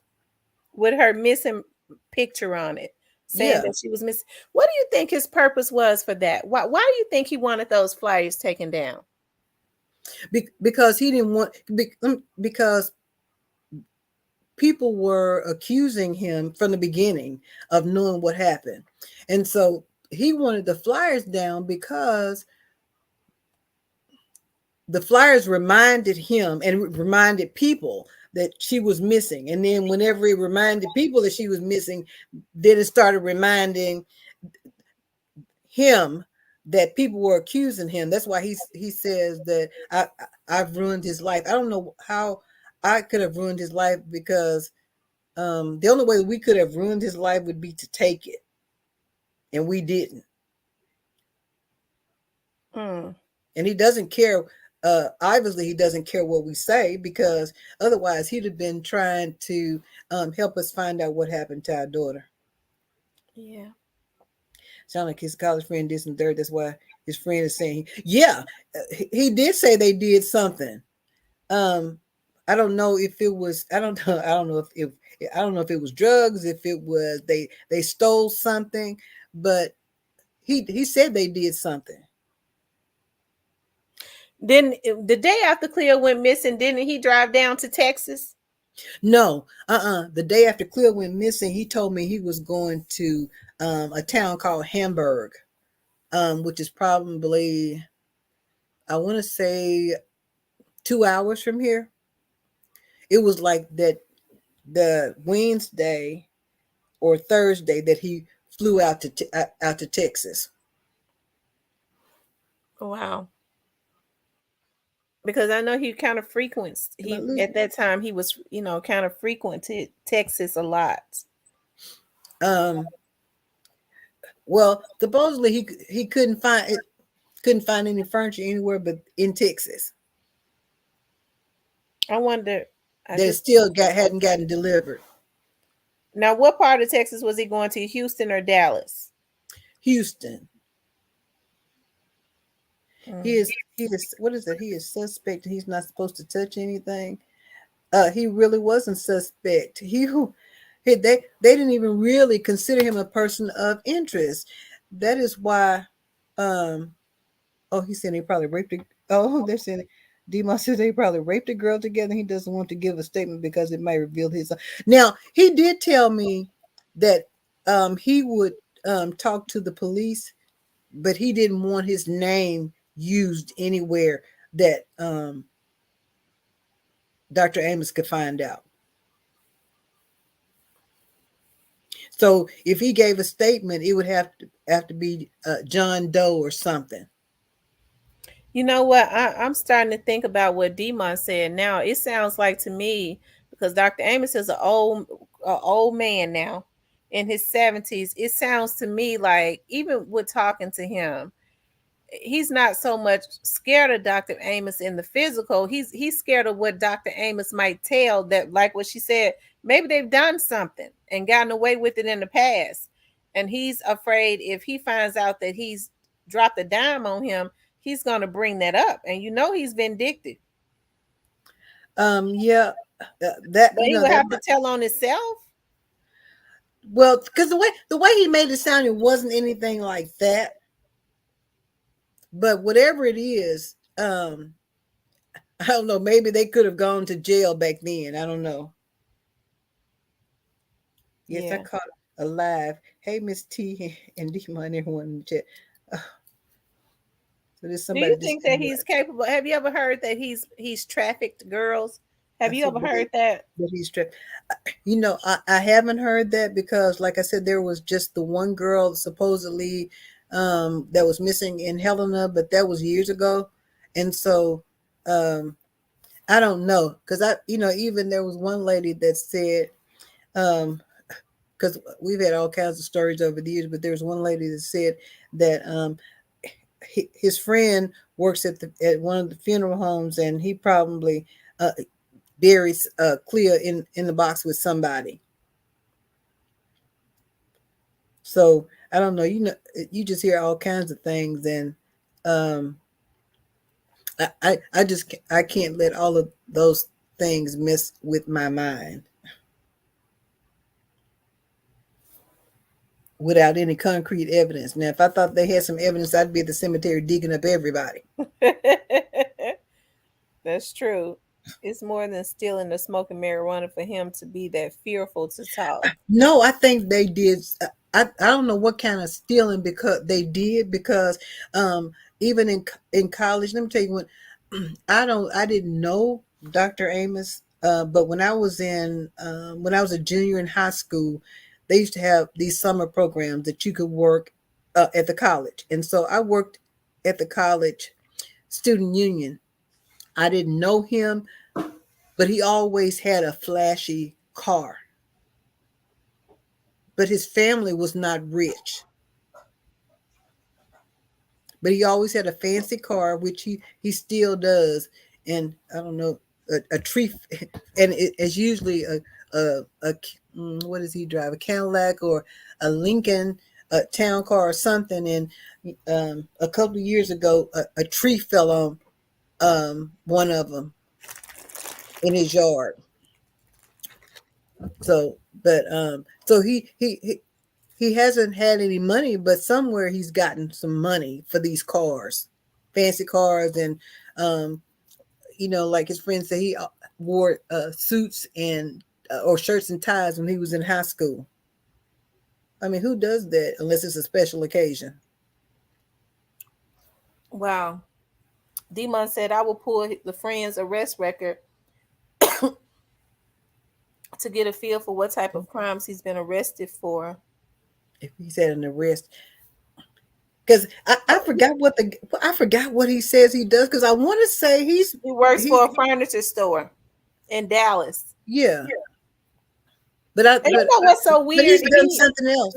with her missing picture on it, saying Yeah, that she was missing. What do you think his purpose was for that? Why do you think he wanted those flyers taken down? because he didn't want because people were accusing him from the beginning of knowing what happened, and so he wanted the flyers down because the flyers reminded him and reminded people that she was missing. And then whenever it reminded people that she was missing, then it started reminding him that people were accusing him. That's why he says that I've ruined his life. I don't know how I could have ruined his life, because the only way we could have ruined his life would be to take it, and we didn't. Hmm. And he doesn't care. Obviously, he doesn't care what we say, because otherwise he'd have been trying to help us find out what happened to our daughter. Yeah. Sound like his college friend did some dirt. That's why his friend is saying, yeah, he did say they did something. Um, I don't know if it was. I don't know. I don't know if I don't know if it was drugs. If it was they stole something, but he said they did something. Then the day after Clea went missing, didn't he drive down to Texas? No, The day after Clea went missing, he told me he was going to a town called Hamburg, which is probably, I want to say, 2 hours from here. It was like that the Wednesday or Thursday that he flew out to Texas. Wow. Because I know he kind of frequents Am I he losing? at that time he was, kind of frequented Texas a lot. Um, well, supposedly he couldn't find any furniture anywhere but in Texas. I wonder, I That it just still hadn't gotten delivered. now what part of Texas was he going to? Houston or Dallas? Houston. Mm. He is what is it? He is suspect. He's not supposed to touch anything. He really wasn't suspect. They didn't even really consider him a person of interest. That is why. Um, oh, he's saying they probably raped. They're saying Demos says they probably raped a girl together. He doesn't want to give a statement because it might reveal his. Now he did tell me that he would talk to the police, but he didn't want his name used anywhere that Dr. Amos could find out. So if he gave a statement, it would have to be John Doe or something. You know what? I'm starting to think about what Demon said now. It sounds like to me, because Dr. Amos is an old man now in his 70s. It sounds to me like, even with talking to him, he's not so much scared of Dr. Amos in the physical. He's scared of what Dr. Amos might tell, that, like what she said, maybe they've done something and gotten away with it in the past. And he's afraid if he finds out that he's dropped a dime on him, he's gonna bring that up. And he's vindictive. Yeah, that But he would that have to tell on himself. well, because the way he made it sound, it wasn't anything like that. But whatever it is, I don't know. Maybe they could have gone to jail back then. I don't know. Yes, I Yeah. caught alive. Hey, Miss T and Demon, everyone in the chat. Uh, so there's Do you somebody just think that he's capable? Have you ever heard that he's trafficked girls? I Have you said ever heard that? that he's trapped. I haven't heard that because, like I said, there was just the one girl supposedly that was missing in Helena, but that was years ago, and so um, I don't know because even there was one lady that said um, because we've had all kinds of stories over the years, but there was one lady that said that his friend works at one of the funeral homes, and he probably buries Clea in the box with somebody. So I don't know. You just hear all kinds of things, and um, I can't let all of those things mess with my mind without any concrete evidence. Now, if I thought they had some evidence, I'd be at the cemetery digging up everybody. That's true. It's more than stealing or smoking marijuana for him to be that fearful to talk. No, I think they did. I don't know what kind of stealing because they did because um, even in college, let me tell you what. I didn't know Dr. Amos, but when I was a junior in high school, they used to have these summer programs that you could work at the college, and so I worked at the college student union. I didn't know him, but he always had a flashy car. But his family was not rich, but he always had a fancy car, which he still does. And I don't know, a tree, and it's usually a what does he drive? A Cadillac or a Lincoln, a town car or something. And a couple of years ago, a tree fell on one of them in his yard. So, but so he hasn't had any money, but somewhere he's gotten some money for these cars, fancy cars, and um, like his friends say, he wore suits and or shirts and ties when he was in high school. I mean, who does that unless it's a special occasion? Wow. Demon said I will pull the friend's arrest record to get a feel for what type of crimes he's been arrested for. If he's had an arrest, because I forgot I forgot what he says he does. Because I want to say He works he for a furniture store in Dallas. yeah, but I And you know what's so but weird? he's done something else.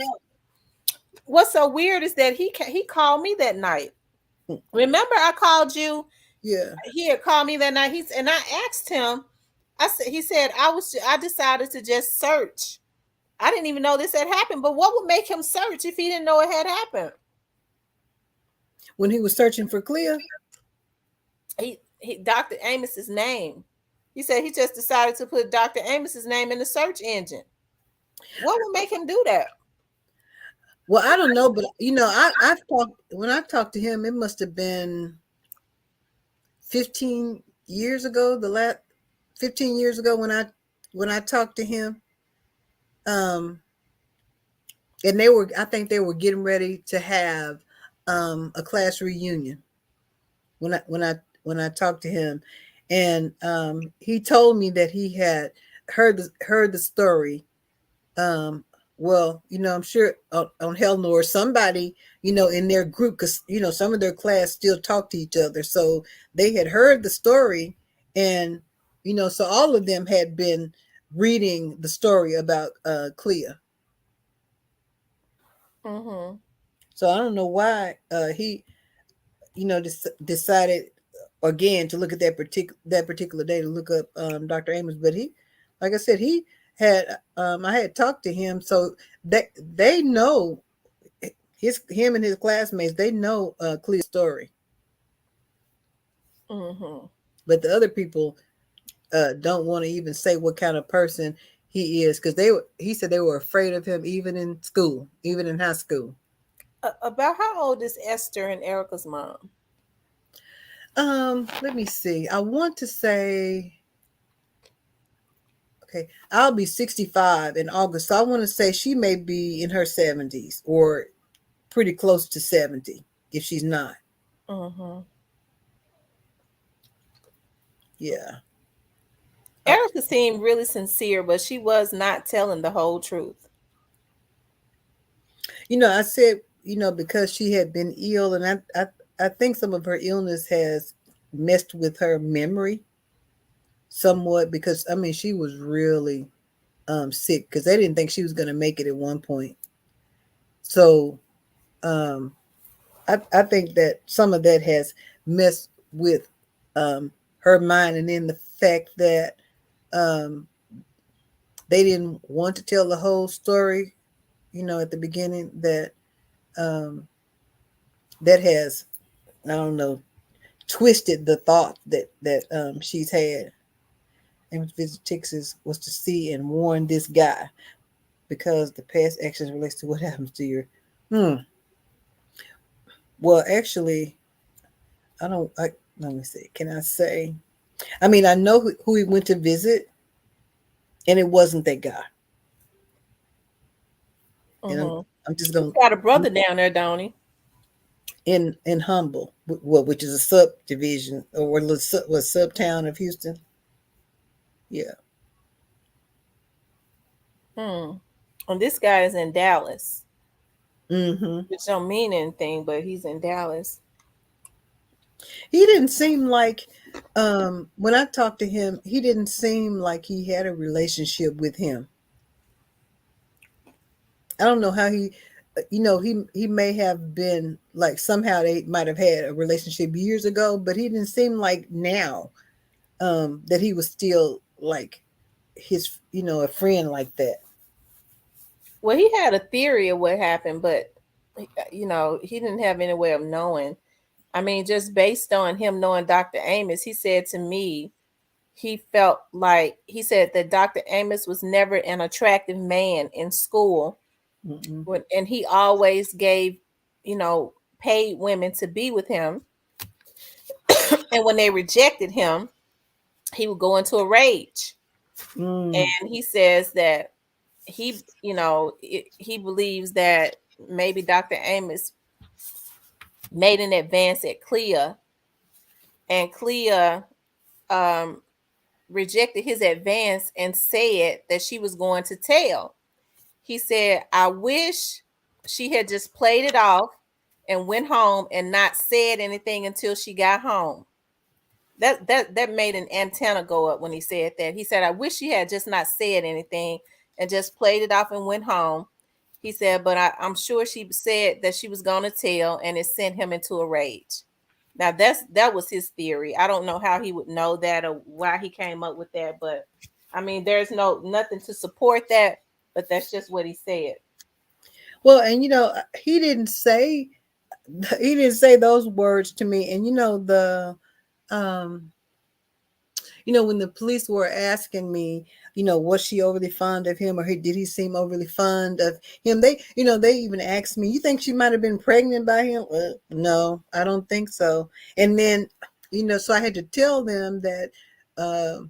What's so weird is that he called me that night. Remember, I called you. Yeah. He had called me that night. And I asked him. He said I decided to just search. I didn't even know this had happened. But what would make him search if he didn't know it had happened? When he was searching for Clea, He Dr. Amos's name. He said he just decided to put Dr. Amos's name in the search engine. What would make him do that? well, I don't know, but I've talked when I talked to him, it must have been 15 years ago. The last 15 years ago when I talked to him, um, and I think they were getting ready to have a class reunion when I talked to him, and he told me that he had heard the story. Um, well, I'm sure on Helena or somebody, in their group, because some of their class still talk to each other, so they had heard the story, and so all of them had been reading the story about Clea. Mm-hmm. So I don't know why decided again to look at that particular day to look up Dr. Amos. But he, like I said, he had I had talked to him, so they know him and his classmates. They know Clea's story, Mm-hmm. but the other people don't want to even say what kind of person he is because he said they were afraid of him even in school, even in high school. About how old is Esther and Erica's mom? Let me see. I want to say, okay, I'll be 65 in August. So I want to say she may be in her 70s or pretty close to 70 if she's not. Mm-hmm. Yeah. Uh, Erica seemed really sincere, but she was not telling the whole truth. I said, because she had been ill, and I think some of her illness has messed with her memory somewhat because I mean she was really sick because they didn't think she was going to make it at one point. So um, I think that some of that has messed with her mind, and then the fact that um, they didn't want to tell the whole story, at the beginning, um, that has, I don't know, twisted the thought that she's had. And visit Texas was to see and warn this guy because the past actions relates to what happens to your. Hmm. Well, actually, I don't. Let me see. Can I say? I mean, I know who he went to visit, and it wasn't that guy. And I'm Mm-hmm. I'm just He's gonna got a brother down there, don't he? in Humble, which is a subdivision or was subtown of Houston. Yeah. Hmm. And this guy is in Dallas, Mm-hmm. which don't mean anything, but he's in Dallas. He didn't seem like when I talked to him, he didn't seem like he had a relationship with him. I don't know how he may have been like somehow they might have had a relationship years ago, but he didn't seem like now that he was still like his a friend like that. Well, he had a theory of what happened, but he didn't have any way of knowing. I mean, just based on him knowing Dr. Amos, he said to me he felt like he said that Dr. Amos was never an attractive man in school Mm-mm. and he always gave, paid women to be with him. And when they rejected him, he would go into a rage. Mm. And he says that he believes that maybe Dr. Amos made an advance at Clea, and Clea um, rejected his advance and said that she was going to tell. He said, I wish she had just played it off and went home and not said anything until she got home. That made an antenna go up when he said that. He said, I wish she had just not said anything and just played it off and went home. He said, but I'm sure she said that she was gonna tell and it sent him into a rage. Now that was his theory. I don't know how he would know that or why he came up with that, but I mean there's nothing to support that, but that's just what he said. Well, and he didn't say those words to me, and um when the police were asking me, was she overly fond of him, or did he seem overly fond of him? They even asked me, you think she might have been pregnant by him? No, I don't think so. And then, so I had to tell them that uh,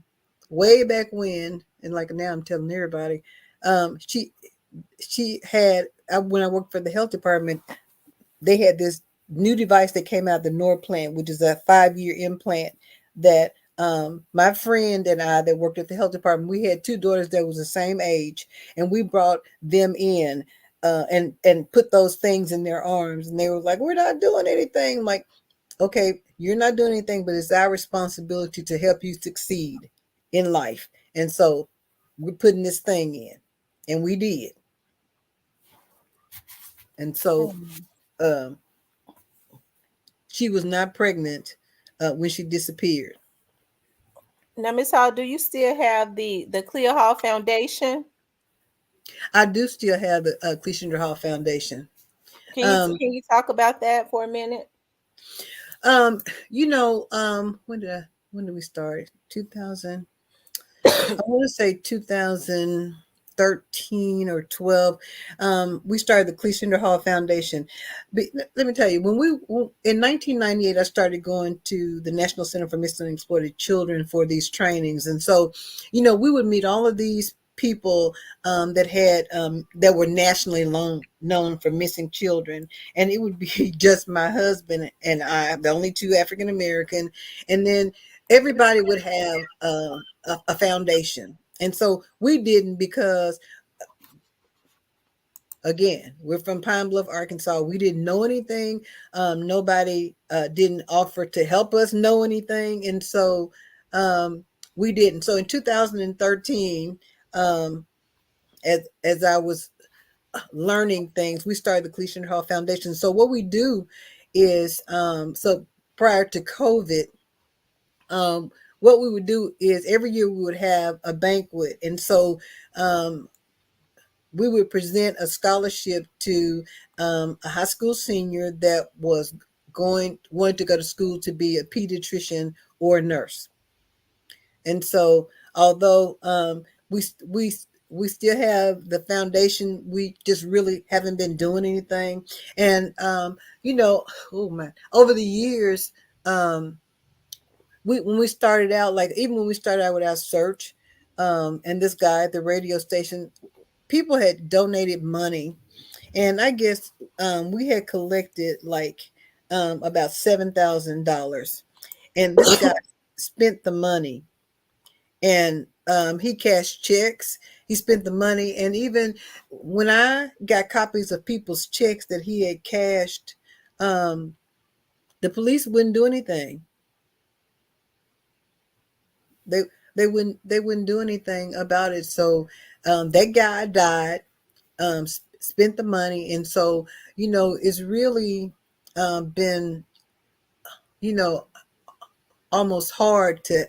way back when, and like now I'm telling everybody, she had, when I worked for the health department, they had this new device that came out, the Norplant, which is a 5-year implant that my friend and I that worked at the health department, we had two daughters that was the same age, and we brought them in and put those things in their arms, and they were like, "We're not doing anything." I'm like, okay, you're not doing anything, but it's our responsibility to help you succeed in life, and so we're putting this thing in, and we did, and so Mm. um, she was not pregnant when she disappeared. Now, Miss Hall, do you still have the Clea Hall Foundation? I do still have the Cleashindra Hall Foundation. Um, Can you talk about that for a minute? um, when did we start? 2000. I want to say 2013 or 12. We started the Cleashindra Hall Foundation. But let me tell you, in 1998, I started going to the National Center for Missing and Exploited Children for these trainings, and so, we would meet all of these people that were nationally known for missing children, and it would be just my husband and I, the only two African American, and then everybody would have a foundation. And so we didn't, because again, we're from Pine Bluff, Arkansas. We didn't know anything. Nobody didn't offer to help us know anything. And so we didn't. So in 2013, as I was learning things, we started the Cleveland Hall Foundation. So what we do is, so prior to COVID, um, what we would do is every year we would have a banquet. And so we would present a scholarship to a high school senior that was wanted to go to school to be a pediatrician or a nurse. And so, although we still have the foundation, we just really haven't been doing anything. And oh man, over the years, when we started out, like even when we started out with our search, and this guy at the radio station, people had donated money, and I guess we had collected like about $7,000, and this guy spent the money, and he cashed checks. He spent the money, and even when I got copies of people's checks that he had cashed, um, the police wouldn't do anything. They they wouldn't do anything about it. So that guy died, spent the money, and so it's really been you know almost hard to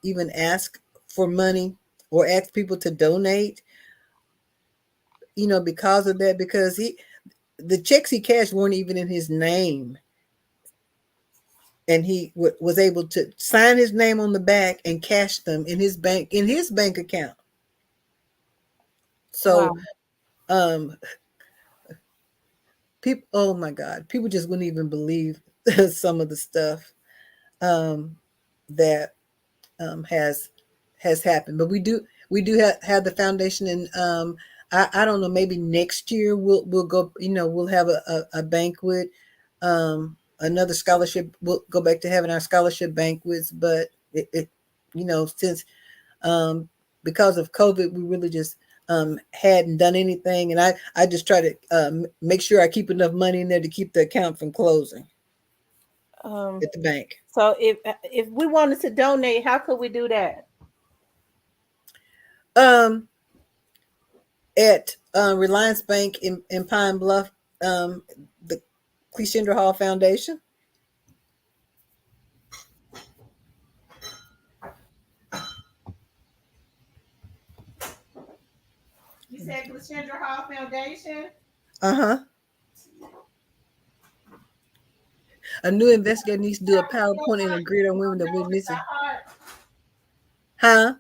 even ask for money or ask people to donate. Because of that, because the checks he cashed weren't even in his name, and he was able to sign his name on the back and cash them in his bank account. So Wow. um people, oh my god, people just wouldn't even believe some of the stuff um that has happened. But we do have the foundation, and I don't know, maybe next year we'll go, we'll have a banquet, another scholarship. We'll go back to having our scholarship banquets. But since um because of COVID, we really just hadn't done anything, and I just try to make sure I keep enough money in there to keep the account from closing Um, at the bank. so if we wanted to donate, how could we do that? um at Reliance Bank in Pine Bluff, the Cleashindra Hall Foundation. You said Cleashindra Hall Foundation. Uh huh. A new investigator needs to do a PowerPoint and a grid on women that we're missing. Huh?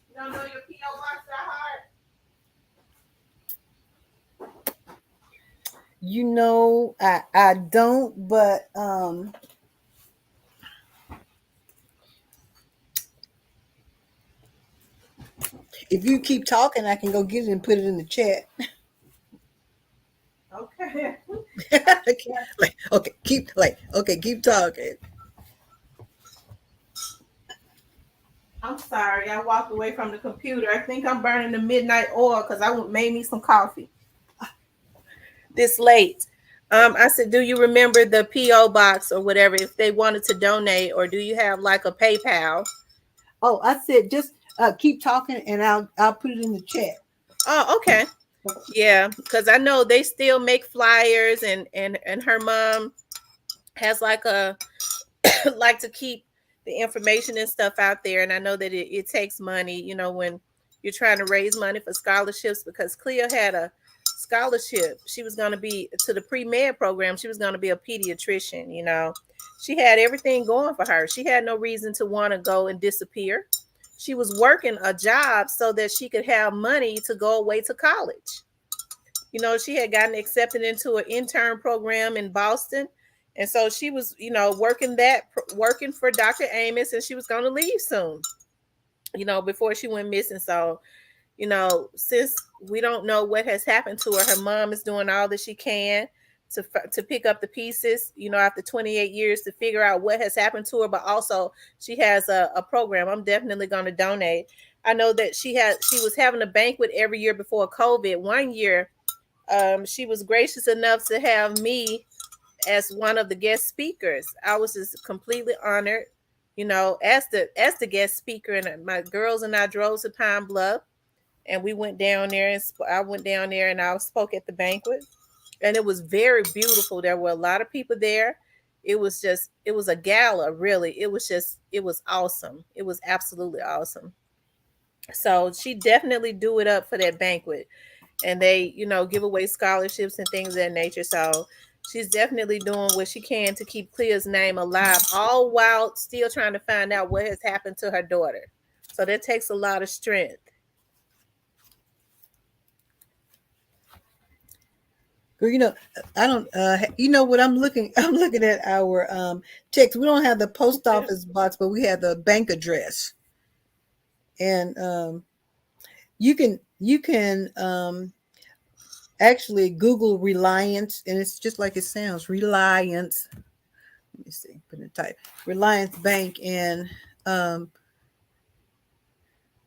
You don't know your PO box by heart. I don't, but if you keep talking, I can go get it and put it in the chat. Okay. Keep talking. I'm sorry. I walked away from the computer. I think I'm burning the midnight oil because I made me some coffee this late. I said, do you remember the PO box or whatever? If they wanted to donate, or do you have like a PayPal? Oh, I said just keep talking, and I'll put it in the chat. Oh, okay. Yeah, because I know they still make flyers, and her mom has like a like to keep the information and stuff out there. And I know that it takes money, when you're trying to raise money for scholarships, because Clea had a scholarship. She was going to be to the pre-med program. She was going to be a pediatrician. She had everything going for her. She had no reason to want to go and disappear. She was working a job so that she could have money to go away to college. She had gotten accepted into an intern program in Boston. And so she was, working for Dr. Amos, and she was going to leave soon, before she went missing. So, since we don't know what has happened to her, her mom is doing all that she can to pick up the pieces, after 28 years, to figure out what has happened to her. But also, she has a program. I'm definitely going to donate. I know that she was having a banquet every year before COVID. One year, she was gracious enough to have me as one of the guest speakers. I was just completely honored, as the guest speaker. And my girls and I drove to Pine Bluff, and we went down there, and I went down there and I spoke at the banquet, and it was very beautiful. There were a lot of people there. It was a gala, really. It was awesome. It was absolutely awesome. So she definitely do it up for that banquet, and they give away scholarships and things of that nature. So she's definitely doing what she can to keep Clea's name alive, all while still trying to find out what has happened to her daughter. So that takes a lot of strength. Girl, I don't. You know what I'm looking? I'm looking at our checks. We don't have the post office box, but we have the bank address, and you can actually Google Reliance, and it's just like it sounds. Reliance. Let me see. Put in type Reliance Bank, and um,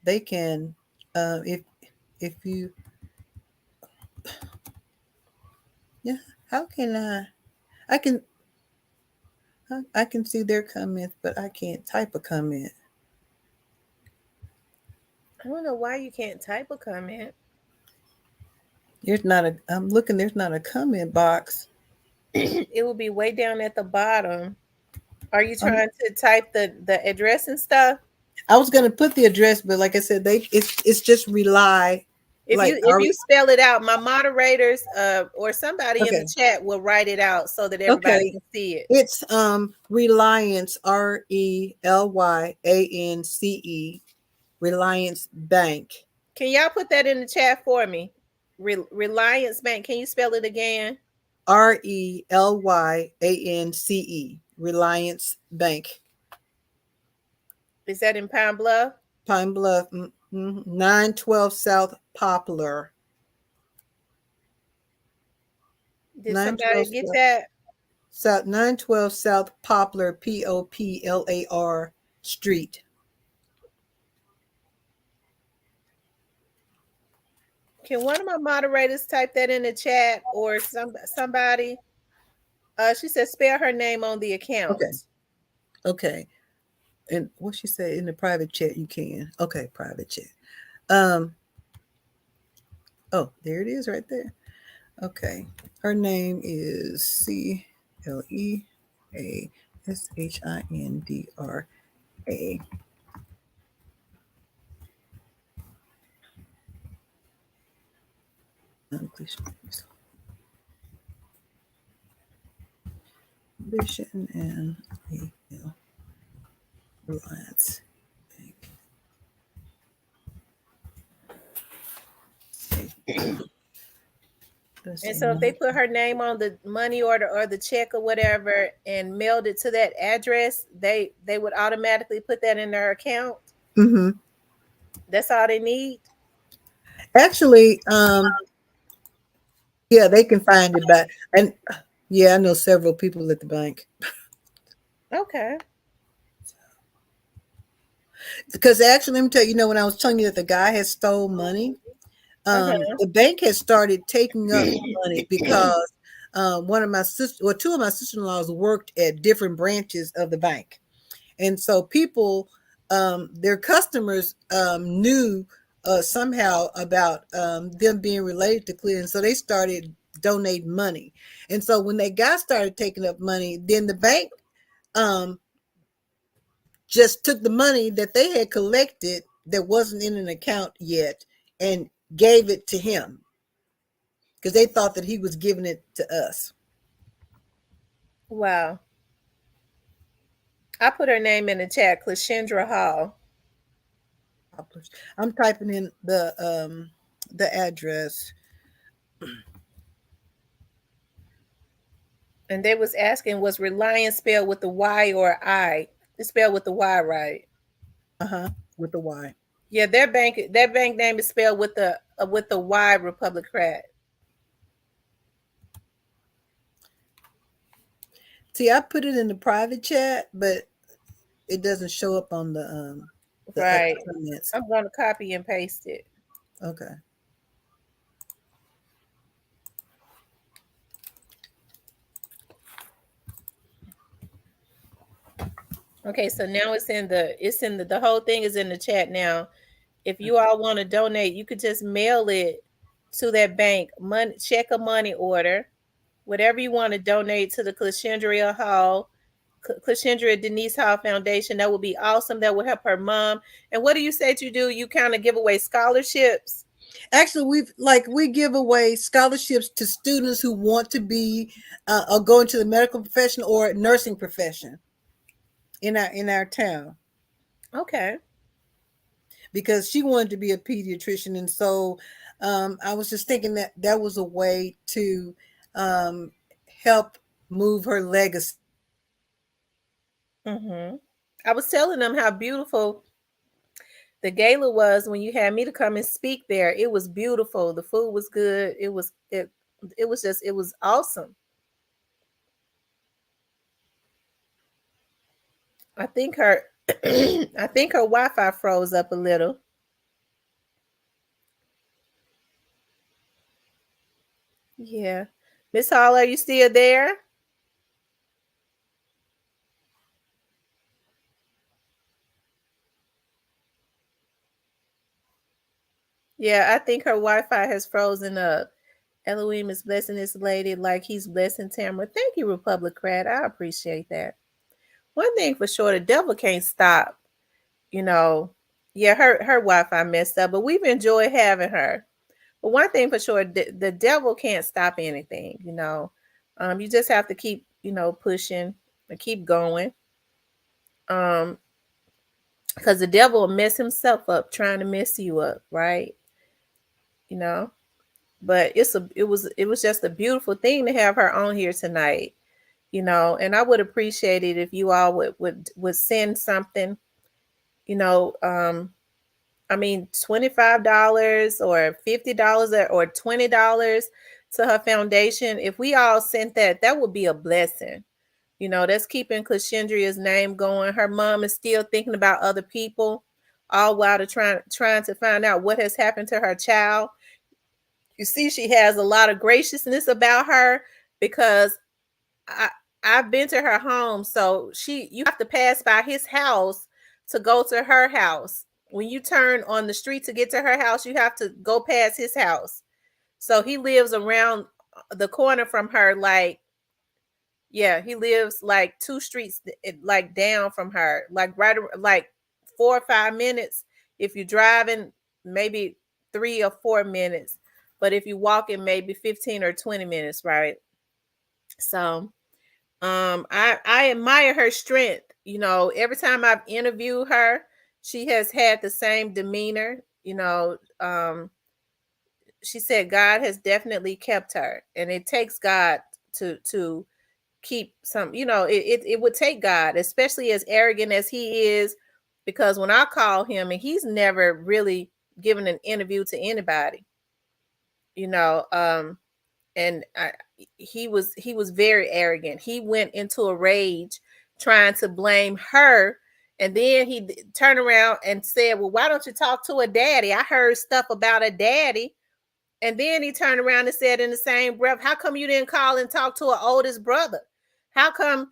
they can if you yeah. How can I can see their comments, but I can't type a comment. I don't know why you can't type a comment. There's not a. I'm looking. There's not a comment box. It will be way down at the bottom. Are you Um, trying to type the address and stuff? I was gonna put the address, but like I said, it's just rely If like you if you spell it out, my moderators or somebody in the okay, chat will write it out so that everybody okay. can see it. It's Reliance RELYANCE Reliance Bank Can y'all put that in the chat for me? Reliance Bank. Can you spell it again? RELYANCE Reliance Bank Is that in Pine Bluff? Pine Bluff 912 South Poplar Did somebody 912 get that? South 912 South Poplar POPLAR Street. Can one of my moderators type that in the chat, or somebody? She said spell her name on the Okay. account. Okay. And what she said in the private chat you can. Okay, private chat. Um oh, there it is right there. Okay. Her name is CLEASHINDRA. Vision and Reliance. And so if they put her name on the money order or the check or whatever and mailed it to that address, they would automatically put that in their account. Mm-hmm. That's all they need. Actually, yeah, they can find it back. And yeah, I know several people at the bank. Okay. Because actually, let me tell you, when I was telling you that the guy had stole money, Uh-huh. the bank has started taking up money because one of my sister, or two of my sister-in-laws worked at different branches of the bank, and so people, their customers, knew somehow about them being related to Clea, and so they started donate money. And so when they got started taking up money, then the bank um, just took the money that they had collected that wasn't in an account yet and gave it to him because they thought that he was giving it to us. Wow. I put her name in the chat, Clea Hall. I'm typing in the address. And they was asking, was Reliance spelled with the Y or I? It's spelled with the Y, right? Uh-huh. With the Y. Yeah, their bank name is spelled with the Y, Republicrat. See, I put it in the private chat, but it doesn't show up on the other Right. comments. I'm going to copy and paste it. Okay. Okay, so now the whole thing is in the chat now. If you all want to donate, you could just mail it to that bank, money, check a money order, whatever you want to donate to the Clashendria Hall, Clashendria Denise Hall Foundation. That would be awesome. That would help her mom. And what do you say to do? You kind of give away scholarships. Actually, we give away scholarships to students who want to be or go into the medical profession or nursing profession in our town. Okay. Because she wanted to be a pediatrician, and so I was just thinking that that was a way to um, help move her legacy. Mm-hmm. I was telling them how beautiful the gala was when you had me to come and speak there. It was beautiful. The food was good. It was awesome. I think her I think her Wi-Fi froze up a little. Yeah. Miss Hall, are you still there? Yeah, I think her Wi-Fi has frozen up. Elohim is blessing this lady like he's blessing Tamara. Thank you, Republicrat. I appreciate that. One thing for sure, the devil can't stop. You know, yeah, her Wi-Fi messed up, but we've enjoyed having her. But one thing for sure, the devil can't stop anything. You just have to keep pushing and keep going. Um, because the devil will mess himself up trying to mess you up, right? You know. But it was just a beautiful thing to have her on here tonight. And I would appreciate it if you all would send something. You know, I mean, $25 or $50 or $20 to her foundation. If we all sent that, that would be a blessing. That's keeping Clashendria's name going. Her mom is still thinking about other people, all while trying to find out what has happened to her child. You see, she has a lot of graciousness about her because I I've been to her home, so you have to pass by his house to go to her house. When you turn on the street to get to her house, you have to go past his house. So he lives around the corner from her, like, yeah, he lives like two streets like down from her, like right, like 4 or 5 minutes. If you're driving, maybe 3 or 4 minutes, but if you walk in, maybe 15 or 20 minutes, right? So I admire her strength. Every time I've interviewed her, she has had the same demeanor. She said God has definitely kept her, and it takes God to keep some. It would take God, especially as arrogant as he is, because when I call him, and he's never really given an interview to anybody. You know, and he was very arrogant. He went into a rage trying to blame her, and then he turned around and said, well, why don't you talk to a daddy? I heard stuff about a daddy. And then he turned around and said in the same breath, how come you didn't call and talk to an oldest brother? How come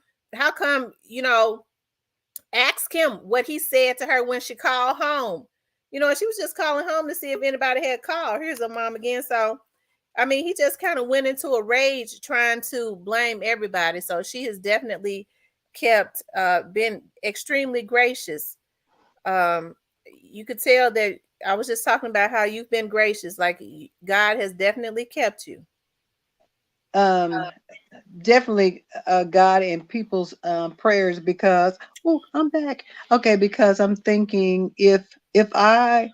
ask him what he said to her when she called home? She was just calling home to see if anybody had called. Here's her mom again. So I mean, he just kind of went into a rage trying to blame everybody. So she has definitely kept been extremely gracious. Um, you could tell that I was just talking about how you've been gracious. Like God has definitely kept you. Um, definitely God and people's prayers, because oh, I'm back. Okay, because I'm thinking if I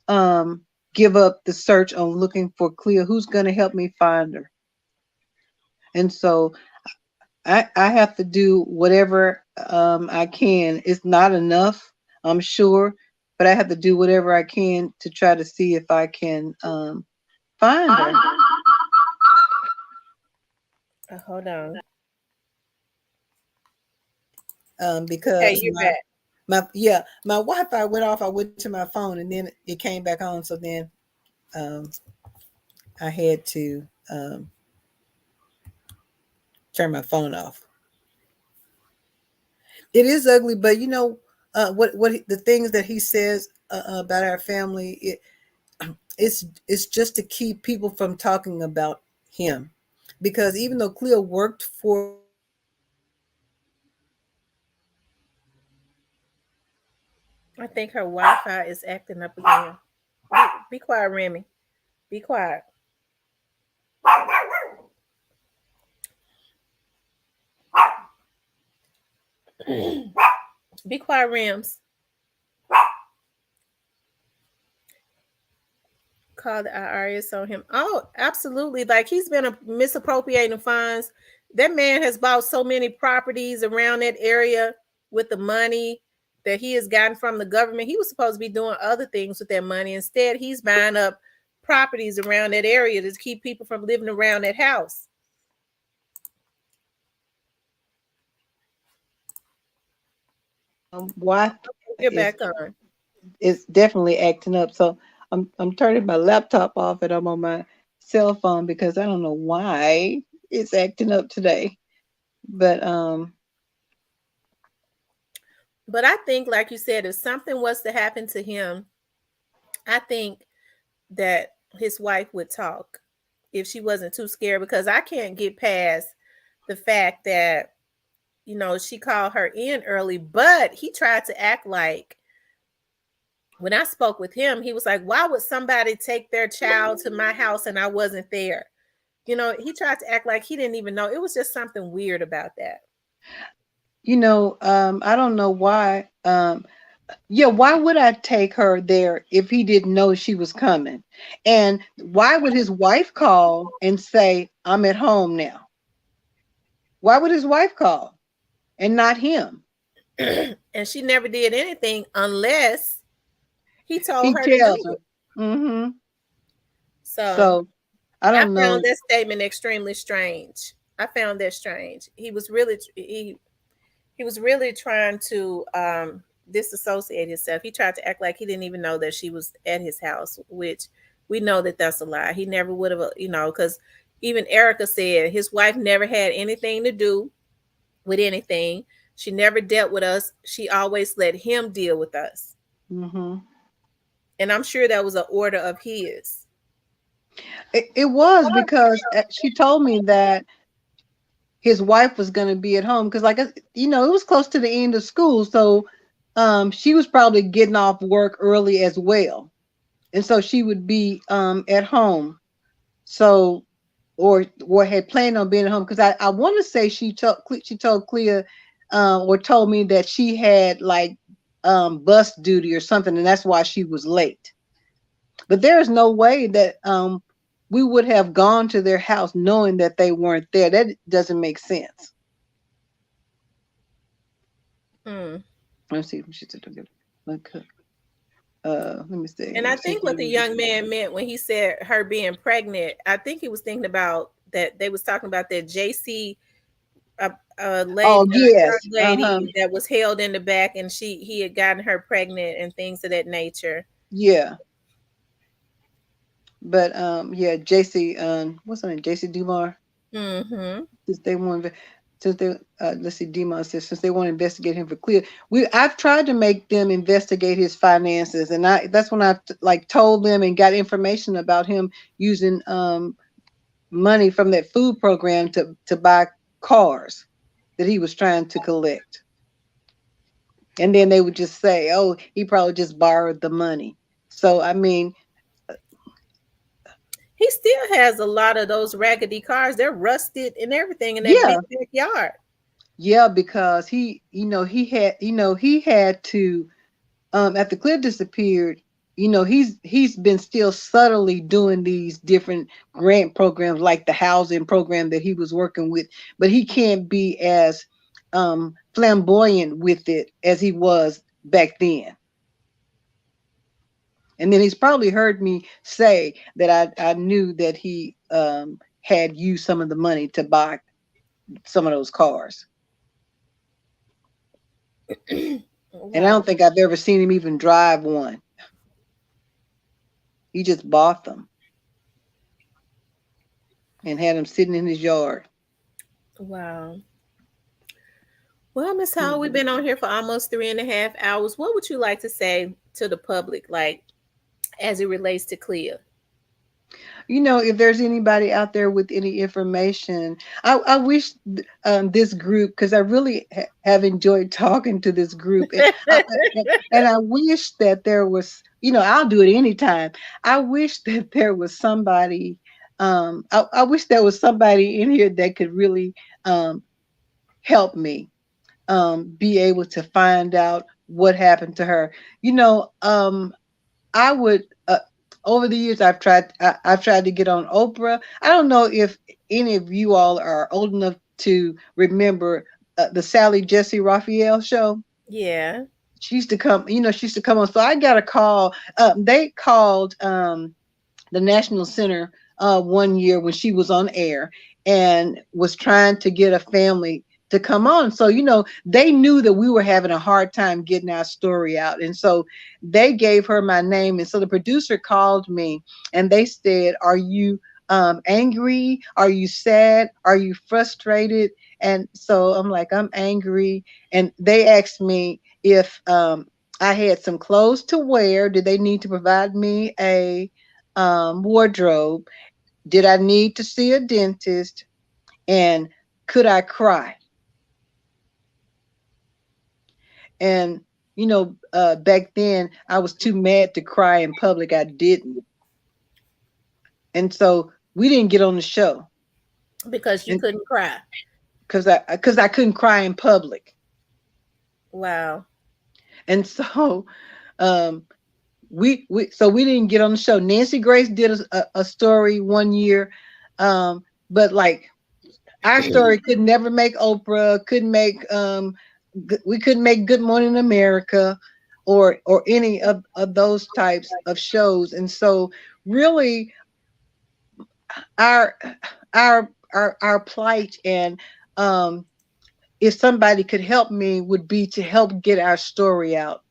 um give up the search on looking for Clea, who's going to help me find her? And so I have to do whatever I can. It's not enough, I'm sure, but I have to do whatever I can to try to see if I can find her. Hold on. Okay, Because you're back. my Wi-Fi went off. I went to my phone and then it came back on. So then um, I had to turn my phone off. It is ugly, but what the things that he says about our family. It's just to keep people from talking about him, because even though Cleo worked for I think her Wi-Fi is acting up again. Be quiet, Remy. Be quiet. Be quiet, Rims. Call the IRS on him. Oh, absolutely. Like he's been misappropriating funds. That man has bought so many properties around that area with the money that he has gotten from the government. He was supposed to be doing other things with that money. Instead, he's buying up properties around that area to keep people from living around that house. Wi-Fi You're is back on. is definitely acting up. So I'm turning my laptop off and I'm on my cell phone because I don't know why it's acting up today. But But I think, like you said, if something was to happen to him, I think that his wife would talk if she wasn't too scared, because I can't get past the fact that she called her in early, but he tried to act like, when I spoke with him, he was like, why would somebody take their child to my house and I wasn't there? He tried to act like he didn't even know. It was just something weird about that. I don't know why. Yeah, why would I take her there if he didn't know she was coming? And why would his wife call and say, I'm at home now? Why would his wife call and not him? And she never did anything unless he told He her to do tells her. it. Mm-hmm. So So I I don't know. found that statement extremely strange. I found that strange. He was really trying to disassociate himself. He tried to act like he didn't even know that she was at his house, which we know that that's a lie. He never would have, because even Erica said his wife never had anything to do with anything. She never dealt with us. She always let him deal with us. Mm-hmm. And I'm sure that was an order of his. It was because she told me that his wife was going to be at home because, like, it was close to the end of school, so she was probably getting off work early as well, and so she would be at home. So, or had planned on being at home because I want to say she told Clea or told me that she had like bus duty or something, and that's why she was late. But there is no way that we would have gone to their house knowing that they weren't there. That doesn't make sense. Hmm. Let's see. She said, "Look, let me And I see. think what the young man meant when he said her being pregnant, I think he was thinking about that they was talking about that JC, Oh young yes, lady that was held in the back, and he had gotten her pregnant and things of that nature. yeah. But yeah, JC, what's her name? JC Dumar. Mm-hmm. Since they want, since they let's see, Demon says since they want to investigate him for Clea, I've tried to make them investigate his finances, and that's when I like told them and got information about him using money from that food program to buy cars that he was trying to collect. And then they would just say, oh, he probably just borrowed the money. So, I mean, He still has a lot of those raggedy cars. They're rusted and everything in that yeah, big backyard. yeah, because he had to, after Clea disappeared, he's been still subtly doing these different grant programs like the housing program that he was working with, but he can't be as flamboyant with it as he was back then. And then he's probably heard me say that I knew that he had used some of the money to buy some of those cars. And I Wow. don't think I've ever seen him even drive one. He just bought them and had them sitting in his yard. Wow. Well, Miss Howell, we've Mhm. been on here for almost 3.5 hours. What would you like to say to the public, like as it relates to Clea? If there's anybody out there with any information, I wish this group, because I really have enjoyed talking to this group, and I wish that there was, I'll do it anytime. I wish that there was somebody, I wish there was somebody in here that could really help me be able to find out what happened to her. I would over the years I've tried to get on Oprah. I don't know if any of you all are old enough to remember the Sally Jesse Raphael show. Yeah. She used to come, she used to come on. So I got a call. They called the National Center one year when she was on air and was trying to get a family to come on. So, they knew that we were having a hard time getting our story out. And so they gave her my name. And so the producer called me and they said, are you angry? Are you sad? Are you frustrated? And so I'm like, I'm angry. And they asked me if I had some clothes to wear. Did they need to provide me a wardrobe? Did I need to see a dentist? And could I cry? And back then I was too mad to cry in public. I didn't, and so we didn't get on the show, Because you and couldn't cry. because I couldn't cry in public, Wow. and so um, we didn't get on the show. Nancy Grace did a story one year, but like our story could never make Oprah, couldn't make we couldn't make Good Morning America or any of those types of shows. And so really our our plight and if somebody could help me would be to help get our story out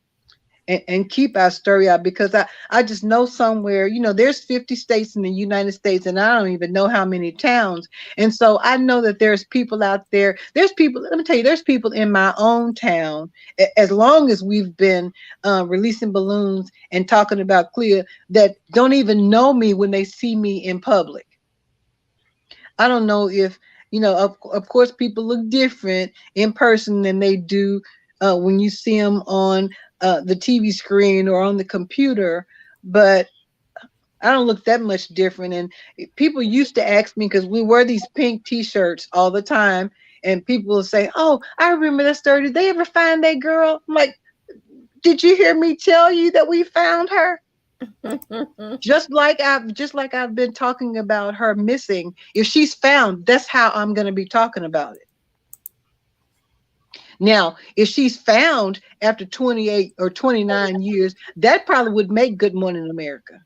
and keep our story out, because I just know somewhere, there's 50 states in the United States and I don't even know how many towns. And so I know that there's people out there. There's people, let me tell you, there's people in my own town, as long as we've been releasing balloons and talking about Clea, that don't even know me when they see me in public. I don't know if, of course, people look different in person than they do when you see them on the TV screen or on the computer, but I don't look that much different. And people used to ask me, because we wear these pink T-shirts all the time, and people will say, "Oh, I remember that story. Did they ever find that girl?" I'm like, "Did you hear me tell you that we found her?" Just like I've been talking about her missing. If she's found, that's how I'm going to be talking about it. Now, if she's found after 28 or 29 years, that probably would make Good Morning America.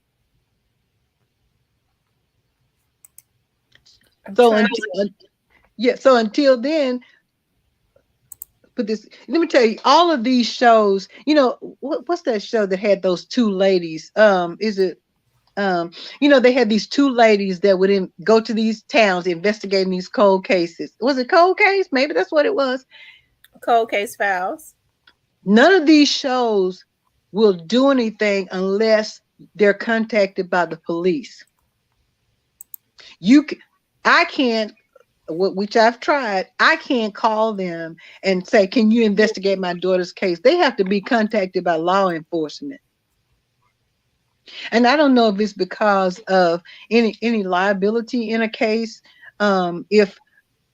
So until then, put this. Let me tell you, all of these shows. What's that show that had those two ladies? Is it? They had these two ladies that would go to these towns investigating these cold cases. Was it Cold Case? Maybe that's what it was. Cold Case Files. None of these shows will do anything unless they're contacted by the police. I can't, which I've tried, I can't call them and say, can you investigate my daughter's case? They have to be contacted by law enforcement. And I don't know if it's because of any liability in a case. If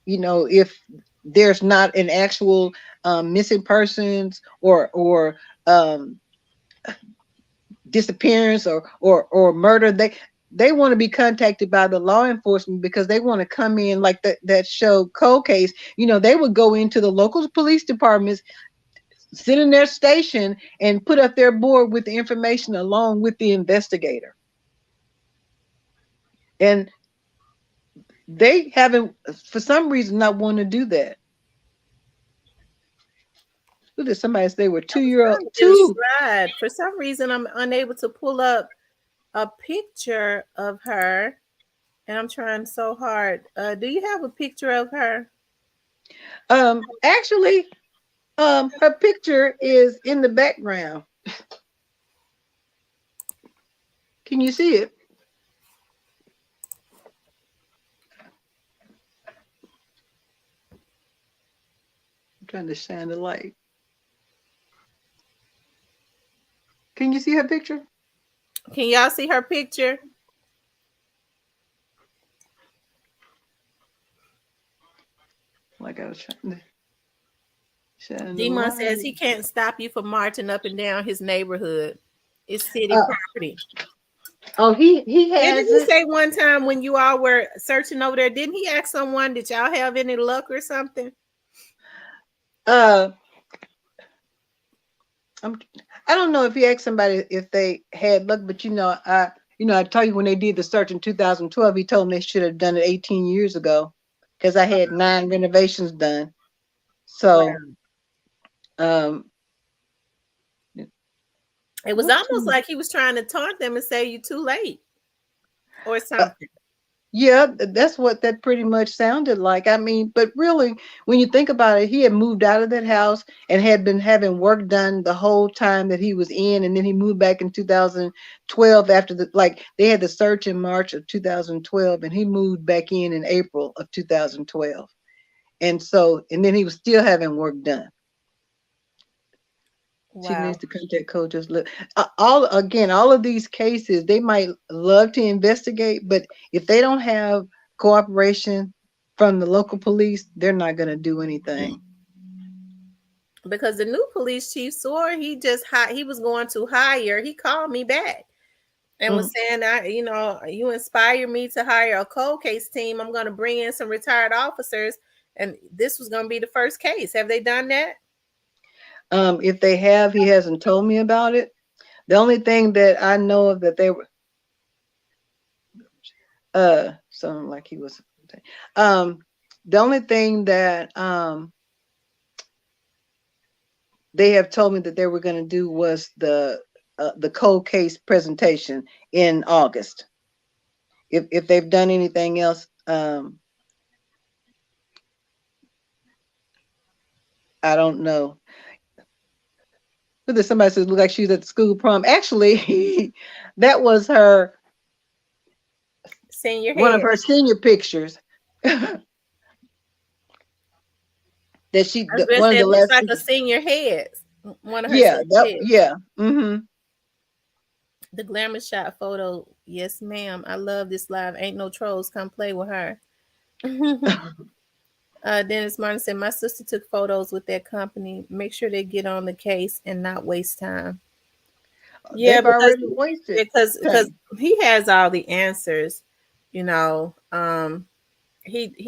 if there's not an actual missing persons or um, disappearance or murder, they want to be contacted by the law enforcement because they want to come in like that show Cold Case. They would go into the local police departments, sit in their station, and put up their board with the information along with the investigator. And they haven't, for some reason, not want to do that. Who did somebody say they were 2-year-old? For some reason, I'm unable to pull up a picture of her, and I'm trying so hard. Do you have a picture of her? Actually, her picture is in the background. Can you see it? I'm trying to shine the light. Can you see her picture? Can y'all see her picture? Like I was trying to shine the Demon light. says he can't stop you from marching up and down his neighborhood. It's city property. Oh, he has. Didn't he say one time when you all were searching over there? Didn't he ask someone, "Did y'all have any luck or something?" I don't know if he asked somebody if they had luck, but I told you when they did the search in 2012, he told them they should have done it 18 years ago because I had 9 renovations done. So, it was almost like he was trying to taunt them and say you're too late or something. Yeah, that's what that pretty much sounded like. I mean, but really, when you think about it, he had moved out of that house and had been having work done the whole time that he was in, and then he moved back in 2012 after they had the search in March of 2012, and he moved back in April of 2012, and then he was still having work done. Wow. She needs to contact coaches. All of these cases, they might love to investigate, but if they don't have cooperation from the local police, they're not going to do anything. Because the new police chief swore he was going to hire. He called me back and was saying, you inspire me to hire a cold case team. I'm going to bring in some retired officers, and this was going to be the first case. Have they done that? If they have, he hasn't told me about it. The only thing that I know of that they were, something like he was, the only thing that they have told me that they were going to do was the cold case presentation in August. If they've done anything else, I don't know. Somebody says, look like she's at the school prom. Actually, that was her senior one of her senior pictures. That she one of the looks like a senior head. One of her heads. Mm-hmm. The glamour shot photo. Yes, ma'am. I love this live. Ain't no trolls. Come play with her. Dennis Martin said, my sister took photos with that company. Make sure they get on the case and not waste time. Yeah, because he has all the answers, he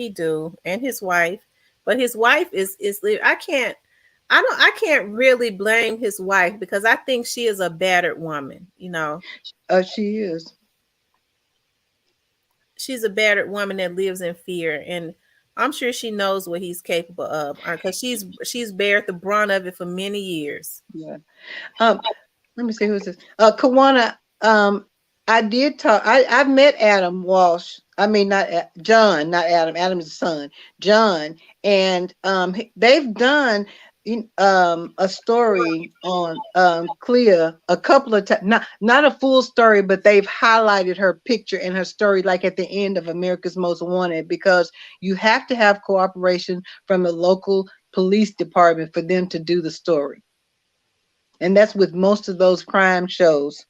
do, and his wife. But his wife is I can't really blame his wife because I think she is a battered woman, She is. She's a battered woman that lives in fear, and I'm sure she knows what he's capable of because she's bared the brunt of it for many years. Yeah. Let me see who's this. Kawana. I did talk. I've met Adam Walsh. I mean, not John, not Adam. Adam is the son. John, and they've done a story on Clea a couple of times, not a full story, but they've highlighted her picture and her story like at the end of America's Most Wanted, because you have to have cooperation from the local police department for them to do the story. And that's with most of those crime shows.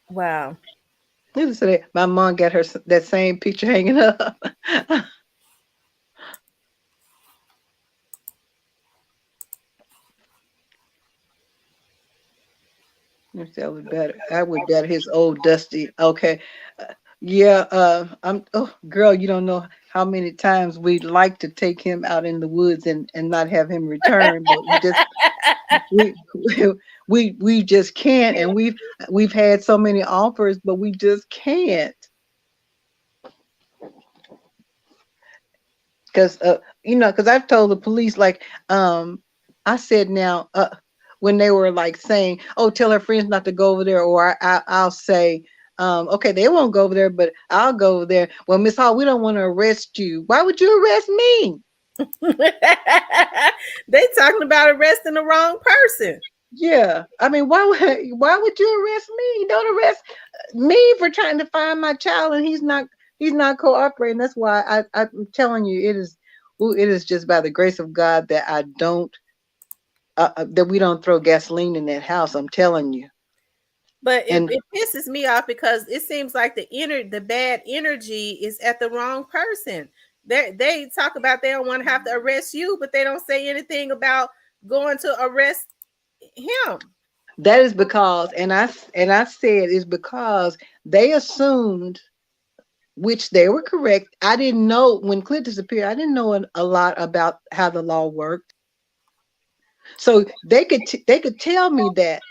Wow. Listen to that. My mom got her that same picture hanging up. That would better. I would better his old dusty. Okay. Yeah. I'm. Oh, girl, you don't know how many times we'd like to take him out in the woods and not have him return, but we we just can't. And we've had so many offers, but we just can't. Because because I've told the police, like, I said now, when they were like saying, oh, tell her friends not to go over there, or I'll say, okay, they won't go over there, but I'll go over there. Well, Miss Hall, we don't want to arrest you. Why would you arrest me? They talking about arresting the wrong person. Yeah, I mean, why would you arrest me? Don't arrest me for trying to find my child, and he's not cooperating. That's why I'm telling you, it is just by the grace of God that I don't that we don't throw gasoline in that house. I'm telling you. But it, And it pisses me off because it seems like the bad energy is at the wrong person. They talk about they don't want to have to arrest you, but they don't say anything about going to arrest him. that is because, and I said it's because they assumed, which they were correct. I didn't know when Clint disappeared. I didn't know a lot about how the law worked, so they could tell me that,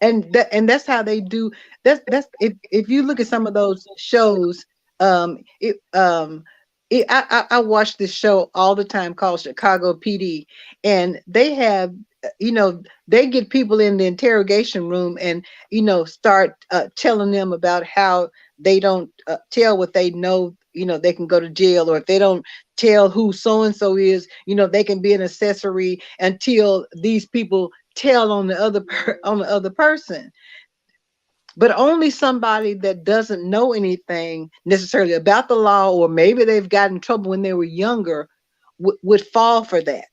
and that's how they do. That's if you look at some of those shows, it I watch this show all the time called Chicago PD, and they have, they get people in the interrogation room and start telling them about how they don't tell what they know, they can go to jail, or if they don't tell who so and so is, they can be an accessory until these people tell on the on the other person. But only somebody that doesn't know anything necessarily about the law, or maybe they've got in trouble when they were younger, would fall for that.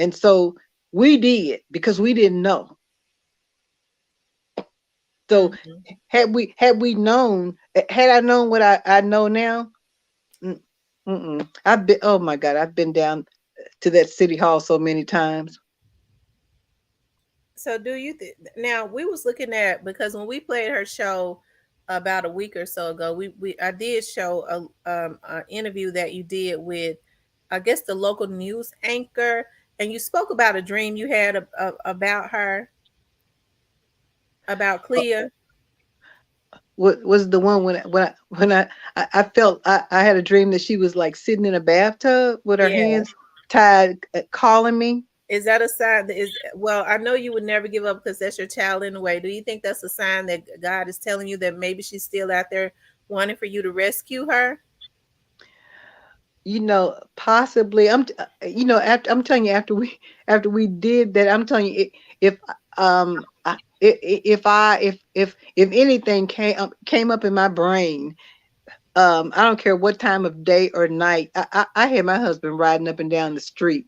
And so we did, because we didn't know. So Mhm. had we known, had I known what I know now, I've been, oh my God, I've been down to that city hall so many times. So do you now we was looking at, because when we played her show about a week or so ago, we I did show a interview that you did with, I guess, the local news anchor, and you spoke about a dream you had about her, about Clea. What was the one when I felt I had a dream that she was like sitting in a bathtub with her Yeah. hands tied, calling me. Is that a sign that is, well, I know you would never give up because that's your child in a way. Do you think that's a sign that God is telling you that maybe she's still out there wanting for you to rescue her? Possibly. After, I'm telling you, after we did that, I'm telling you, if if anything came up in my brain, I don't care what time of day or night, I had my husband riding up and down the street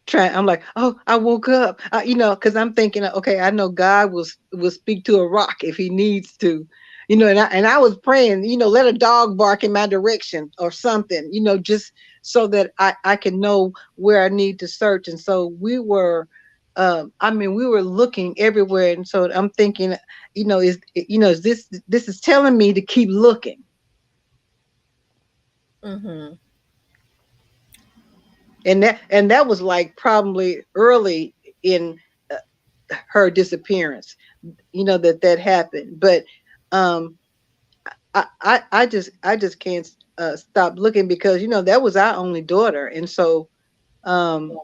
trying. I'm like, oh, I woke up, because I'm thinking, okay, I know God will speak to a rock if he needs to, and I was praying, let a dog bark in my direction or something, just so that I can know where I need to search. And so we were, we were looking everywhere, and so I'm thinking, is this is telling me to keep looking. Mm-hmm. And that was like probably early in her disappearance, that happened. But um I just can't stop looking, because that was our only daughter. And so um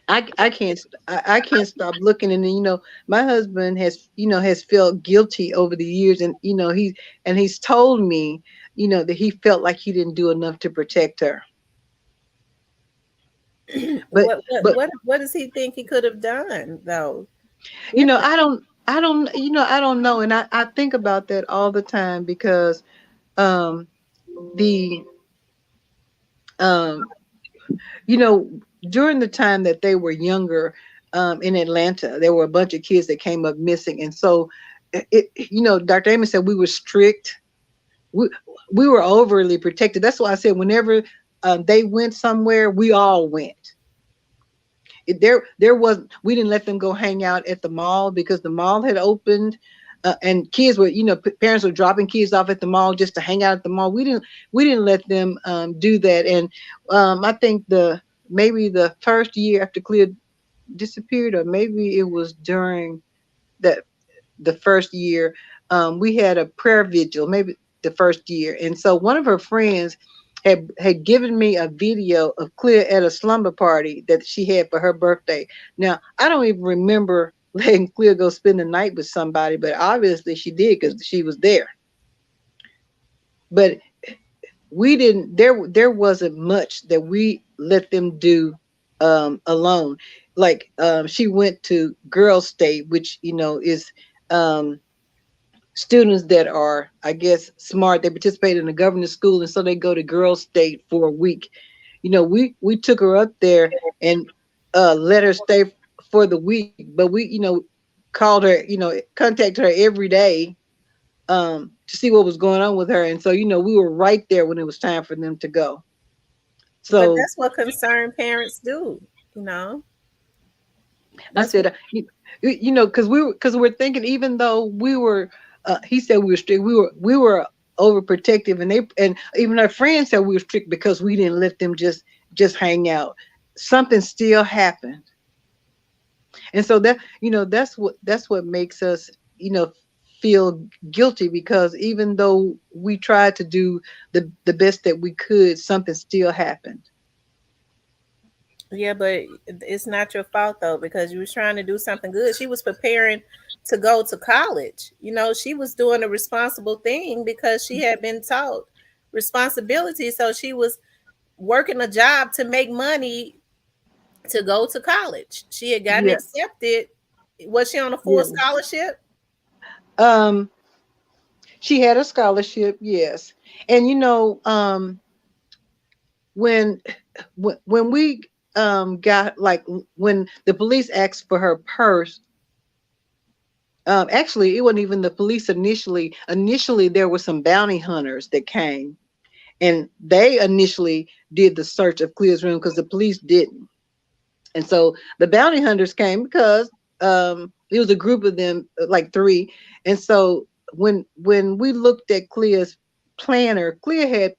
I can't stop looking. And then, my husband has felt guilty over the years, and he's told me, that he felt like he didn't do enough to protect her. But what what but what what does he think he could have done though? you know, Different. I don't know, and I think about that all the time because um the um you know, during the time that they were younger, in Atlanta, there were a bunch of kids that came up missing, and so Dr. Amos said we were strict. We we were overly protected. That's why I said whenever they went somewhere, we all went. There was We didn't let them go hang out at the mall because the mall had opened, and kids were parents were dropping kids off at the mall just to hang out at the mall. We didn't let them do that. And I think the maybe the first year after Clea disappeared, or maybe it was during that the first year, we had a prayer vigil, maybe the first year. And so one of her friends had given me a video of Clea at a slumber party that she had for her birthday. Now, I don't even remember letting Clea go spend the night with somebody, but obviously she did because she was there. But we didn't there wasn't much that we let them do alone. Like she went to Girls State, which is um students that are, I guess, smart. They participate in a government school, and so they go to Girls State for a week. We took her up there and let her stay for the week, but we called her, contacted her every day to see what was going on with her, and so we were right there when it was time for them to go. But So that's what concerned parents do, you know. I That's said, what because we're thinking, even though we were, he said we were strict, we were overprotective, and even our friends said we were strict because we didn't let them just hang out. Something still happened, and so that's what makes us feel guilty, because even though we tried to do the best that we could, something still happened. yeah, but it's not your fault though because you was trying to do something good. She was preparing to go to college. You know, she was doing a responsible thing because she had been taught responsibility. So she was working a job to make money to go to college. She had gotten Yeah, accepted. Was she on a full yeah. scholarship? Um, she had a scholarship, yes, and when when we got, like, when the police asked for her purse. Actually, it wasn't even the police initially. Initially, there were some bounty hunters that came, and they initially did the search of Clea's room because the police didn't. And so the bounty hunters came because it was a group of them, like three. And so when we looked at Clea's planner, Clea had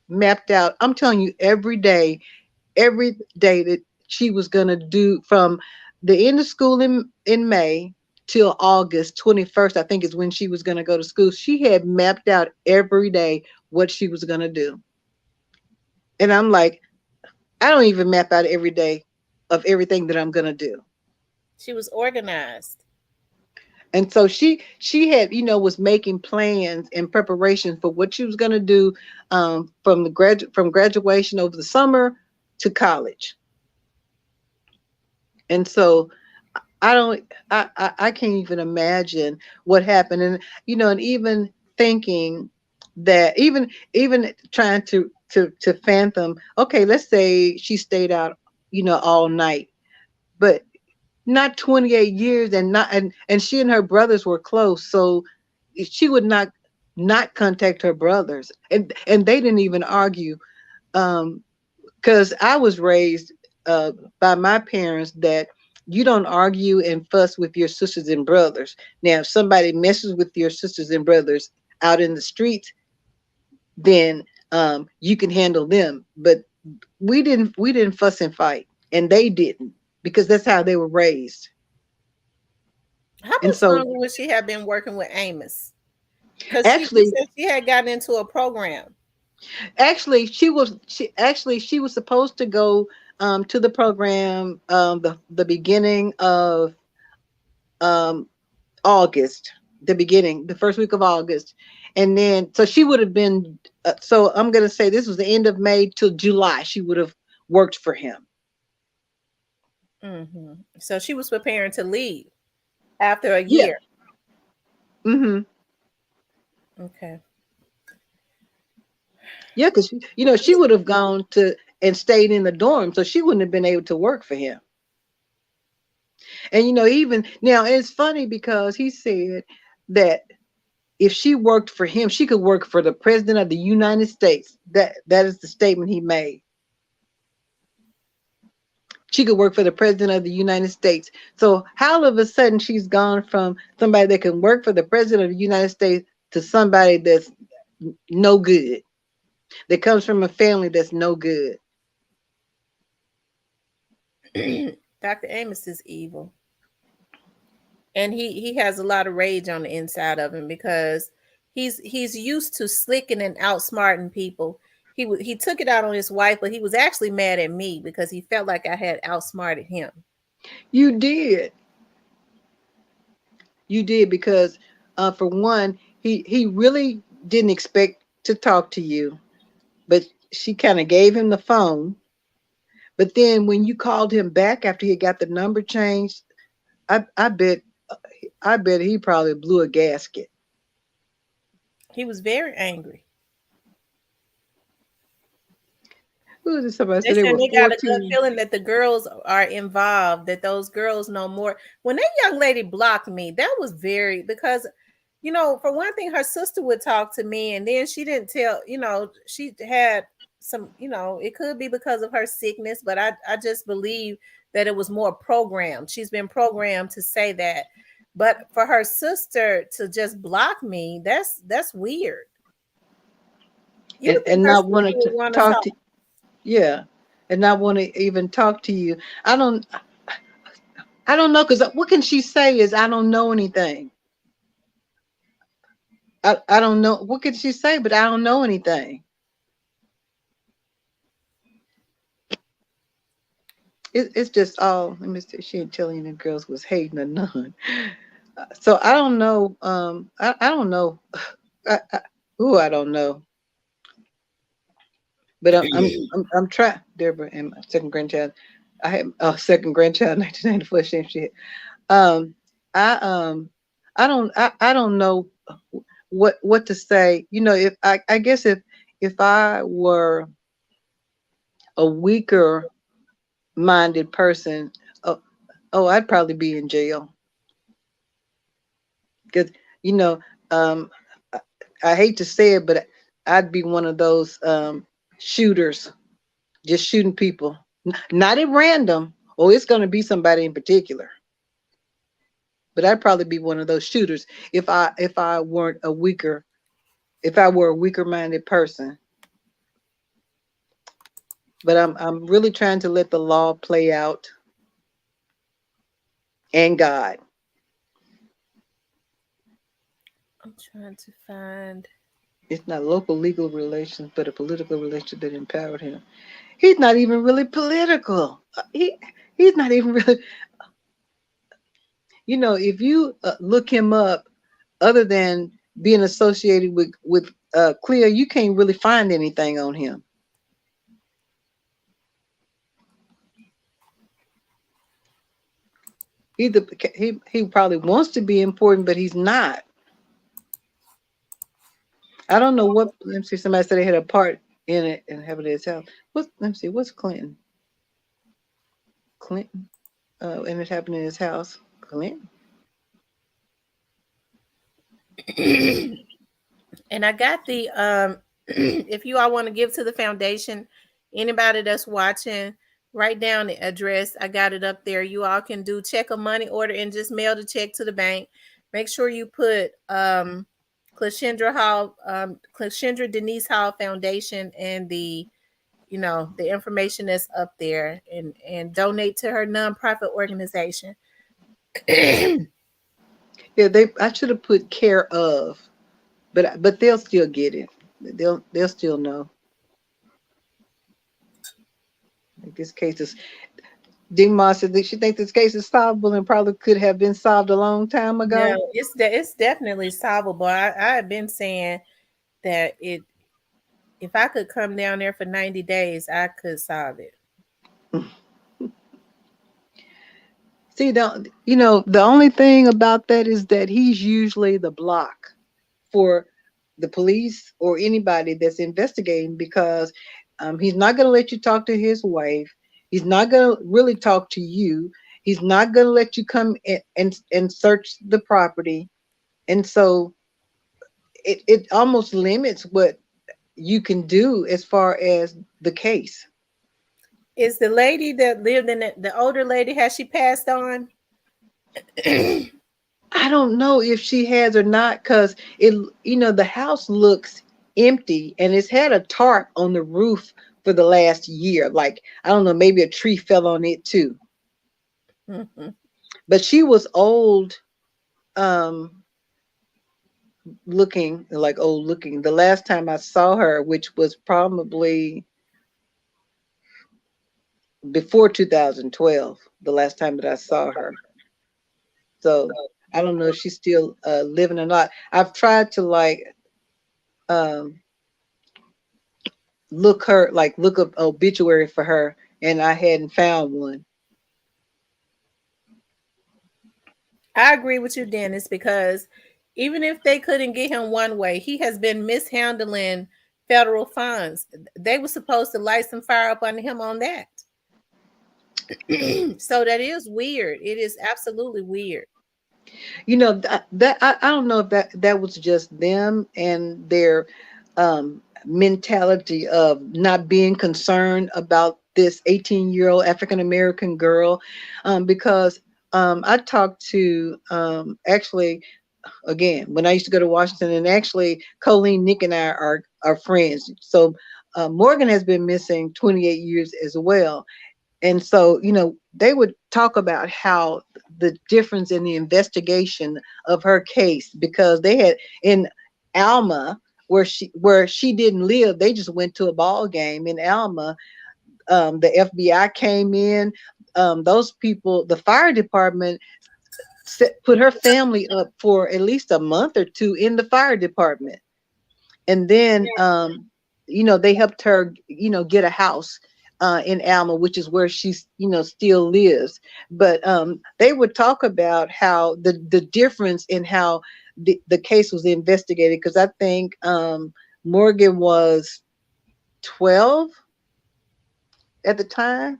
mapped out. I'm telling you, every day that she was going to do, from the end of school in May till August 21st, I think is when she was going to go to school. She had mapped out every day what she was going to do. And I'm like, I don't even map out every day of everything that I'm going to do. She was organized. And so she had, was making plans and preparation for what she was going to do, from from graduation over the summer to college. And so I can't even imagine what happened. And and even thinking that, even trying to fathom, okay, let's say she stayed out all night, but not 28 years, and not and she and her brothers were close, so she would not contact her brothers, and they didn't even argue. um because I was raised by my parents that you don't argue and fuss with your sisters and brothers. Now, if somebody messes with your sisters and brothers out in the streets, then you can handle them. But we didn't fuss and fight, and they didn't, because that's how they were raised. How And much so, longer would she have been working with Amos? Because you actually, said she had gotten into a program. she was supposed to go to the program, the beginning of um August, the first week of August. And then, so she would have been, so I'm going to say this was the end of May till July. She would have worked for him. So she was preparing to leave after a Yeah. year. Mm-hmm. Okay. Yeah, because, she would have gone to and stayed in the dorm. So she wouldn't have been able to work for him. And, even now it's funny because he said that if she worked for him, she could work for the president of the United States. That is the statement he made. She could work for the president of the United States. So how all of a sudden she's gone from somebody that can work for the president of the United States to somebody that's no good, that comes from a family that's no good. Dr. Amos is evil. And he has a lot of rage on the inside of him because he's used to slicking and outsmarting people. He took it out on his wife, but he was actually mad at me because he felt like I had outsmarted him. You did. You did because, for one, he really didn't expect to talk to you, but she kind of gave him the phone. But then when you called him back after he got the number changed, I bet he probably blew a gasket. He was very angry. Who was it? Somebody They said they said were they got a good 14. feeling that the girls are involved, that those girls know more. When that young lady blocked me, that was very because, for one thing, her sister would talk to me, and then she didn't tell, she had some, it could be because of her sickness, but I just believe that it was more programmed. She's been programmed to say that. But for her sister to just block me, that's weird. You would think And her not sister wanted would to want to talk talk. to, yeah, and not want to even talk to you. I don't know, because what can she say is I don't know anything. I don't know what can she say, but I don't know anything. It's just all. Let me see. She ain't telling you the girls was hating or none. So I don't know. I don't know. I don't know. But I'm trying. Deborah and my second grandchild. I had second grandchild, 1994. She um I I don't know what to say. If I guess if I were a weaker minded person, oh, I'd probably be in jail because you know um I, I hate to say it, but I'd be one of those shooters, just shooting people, not at random. Or it's going to be somebody in particular, but I'd probably be one of those shooters if I weren't a weaker if I were a weaker minded person. But I'm really trying to let the law play out, and God. I'm trying to find. It's not local legal relations, but a political relation that empowered him. He's not even really political. He's not even really. If you look him up, other than being associated with Clea, you can't really find anything on him. He probably wants to be important, but he's not. I don't know what. Let me see. Somebody said they had a part in it and have it at his house. Let me see. What's Clinton? Clinton. And it happened in his house. Clinton. And I got the if you all want to give to the foundation, anybody that's watching, write down the address. I got it up there. You all can do check a money order and just mail the check to the bank. Make sure you put Clashendra Hall, Clashendra Denise Hall Foundation and the information that's up there, and donate to her nonprofit organization. Yeah, I should have put care of, but they'll still get it. They'll still know. Like this case is Dingma said that she thinks this case is solvable and probably could have been solved a long time No, ago. it's definitely solvable. I have been saying that if I could come down there for 90 days, I could solve it. See, the only thing about that is that he's usually the block for the police or anybody that's investigating because he's not going to let you talk to his wife. He's not going to really talk to you. He's not going to let you come and search the property. And so it almost limits what you can do as far as the case. Is the lady that lived in the older lady, has she passed on? I don't know if she has or not because the house looks empty and it's had a tarp on the roof for the last year. Like, I don't know, maybe a tree fell on it too. Mhm. But she was old, um, looking, like old looking. The last time I saw her, which was probably before 2012, the last time that I saw her. So I don't know if she's still living or not. I've tried to um, look up obituary for her, and I hadn't found one. I agree with you, Dennis, because even if they couldn't get him one way, he has been mishandling federal funds. They were supposed to light some fire up on him on that. So that is weird. It is absolutely weird. I don't know if that was just them and their mentality of not being concerned about this 18-year-old African American girl, because I talked to actually again when I used to go to Washington, and actually Colleen, Nick, and I are friends. So Morgan has been missing 28 years as well. And so, they would talk about how the difference in the investigation of her case, because they had in Alma, where she didn't live, they just went to a ball game in Alma. The FBI came in. Those people, the fire department, put her family up for at least a month or two in the fire department. And then they helped her get a house in Alma, which is where she's still lives. But they would talk about how the difference in how the case was investigated, because I think Morgan was 12 at the time,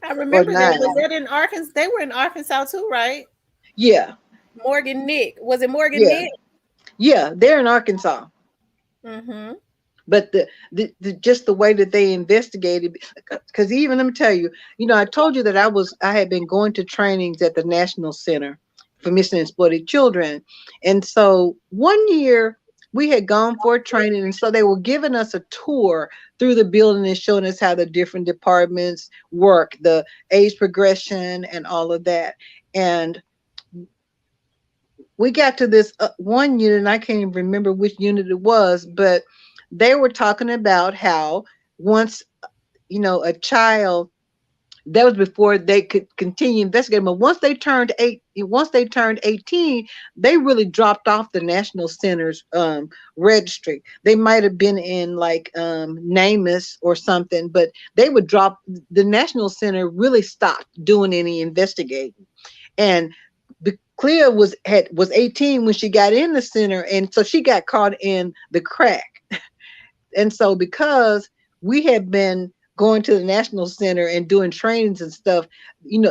I or remember that. 9. Was that in Arkansas? They were in Arkansas too, right? Yeah, Morgan Nick. Was it Morgan yeah, Nick? yeah, they're in Arkansas. Mm-hmm. But the just the way that they investigated, because even let me tell you, I told you that I had been going to trainings at the National Center for Missing and Exploited Children. And so one year we had gone for a training, and so they were giving us a tour through the building and showing us how the different departments work, the age progression and all of that. And we got to this one unit, and I can't even remember which unit it was, but they were talking about how once a child, that was before they could continue investigating, but once they turned 18, they really dropped off the National Center's registry. They might have been in like NamUs or something, but they would drop. The National Center really stopped doing any investigating. And Clea was 18 when she got in the center, and so she got caught in the crack. And so because we had been going to the National Center and doing trainings and stuff,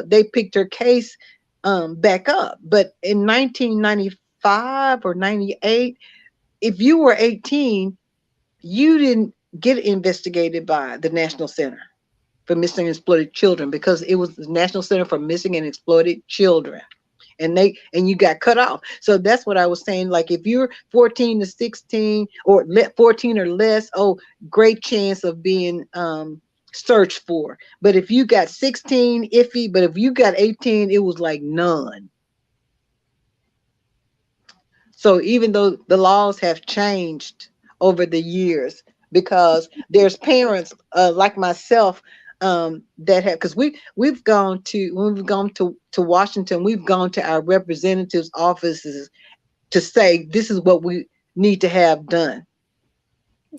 they picked her case back up. But in 1995 or 98, if you were 18, you didn't get investigated by the National Center for Missing and Exploited Children, because it was the National Center for Missing and Exploited Children. And you got cut off. So that's what I was saying. Like if you're 14 to 16 or 14 or less, oh, great chance of being searched for. But if you got 16, iffy. But if you got 18, it was like none. So even though the laws have changed over the years, because there's parents like myself, that have, because we've gone to, when we've gone to Washington, we've gone to our representatives' offices to say this is what we need to have done.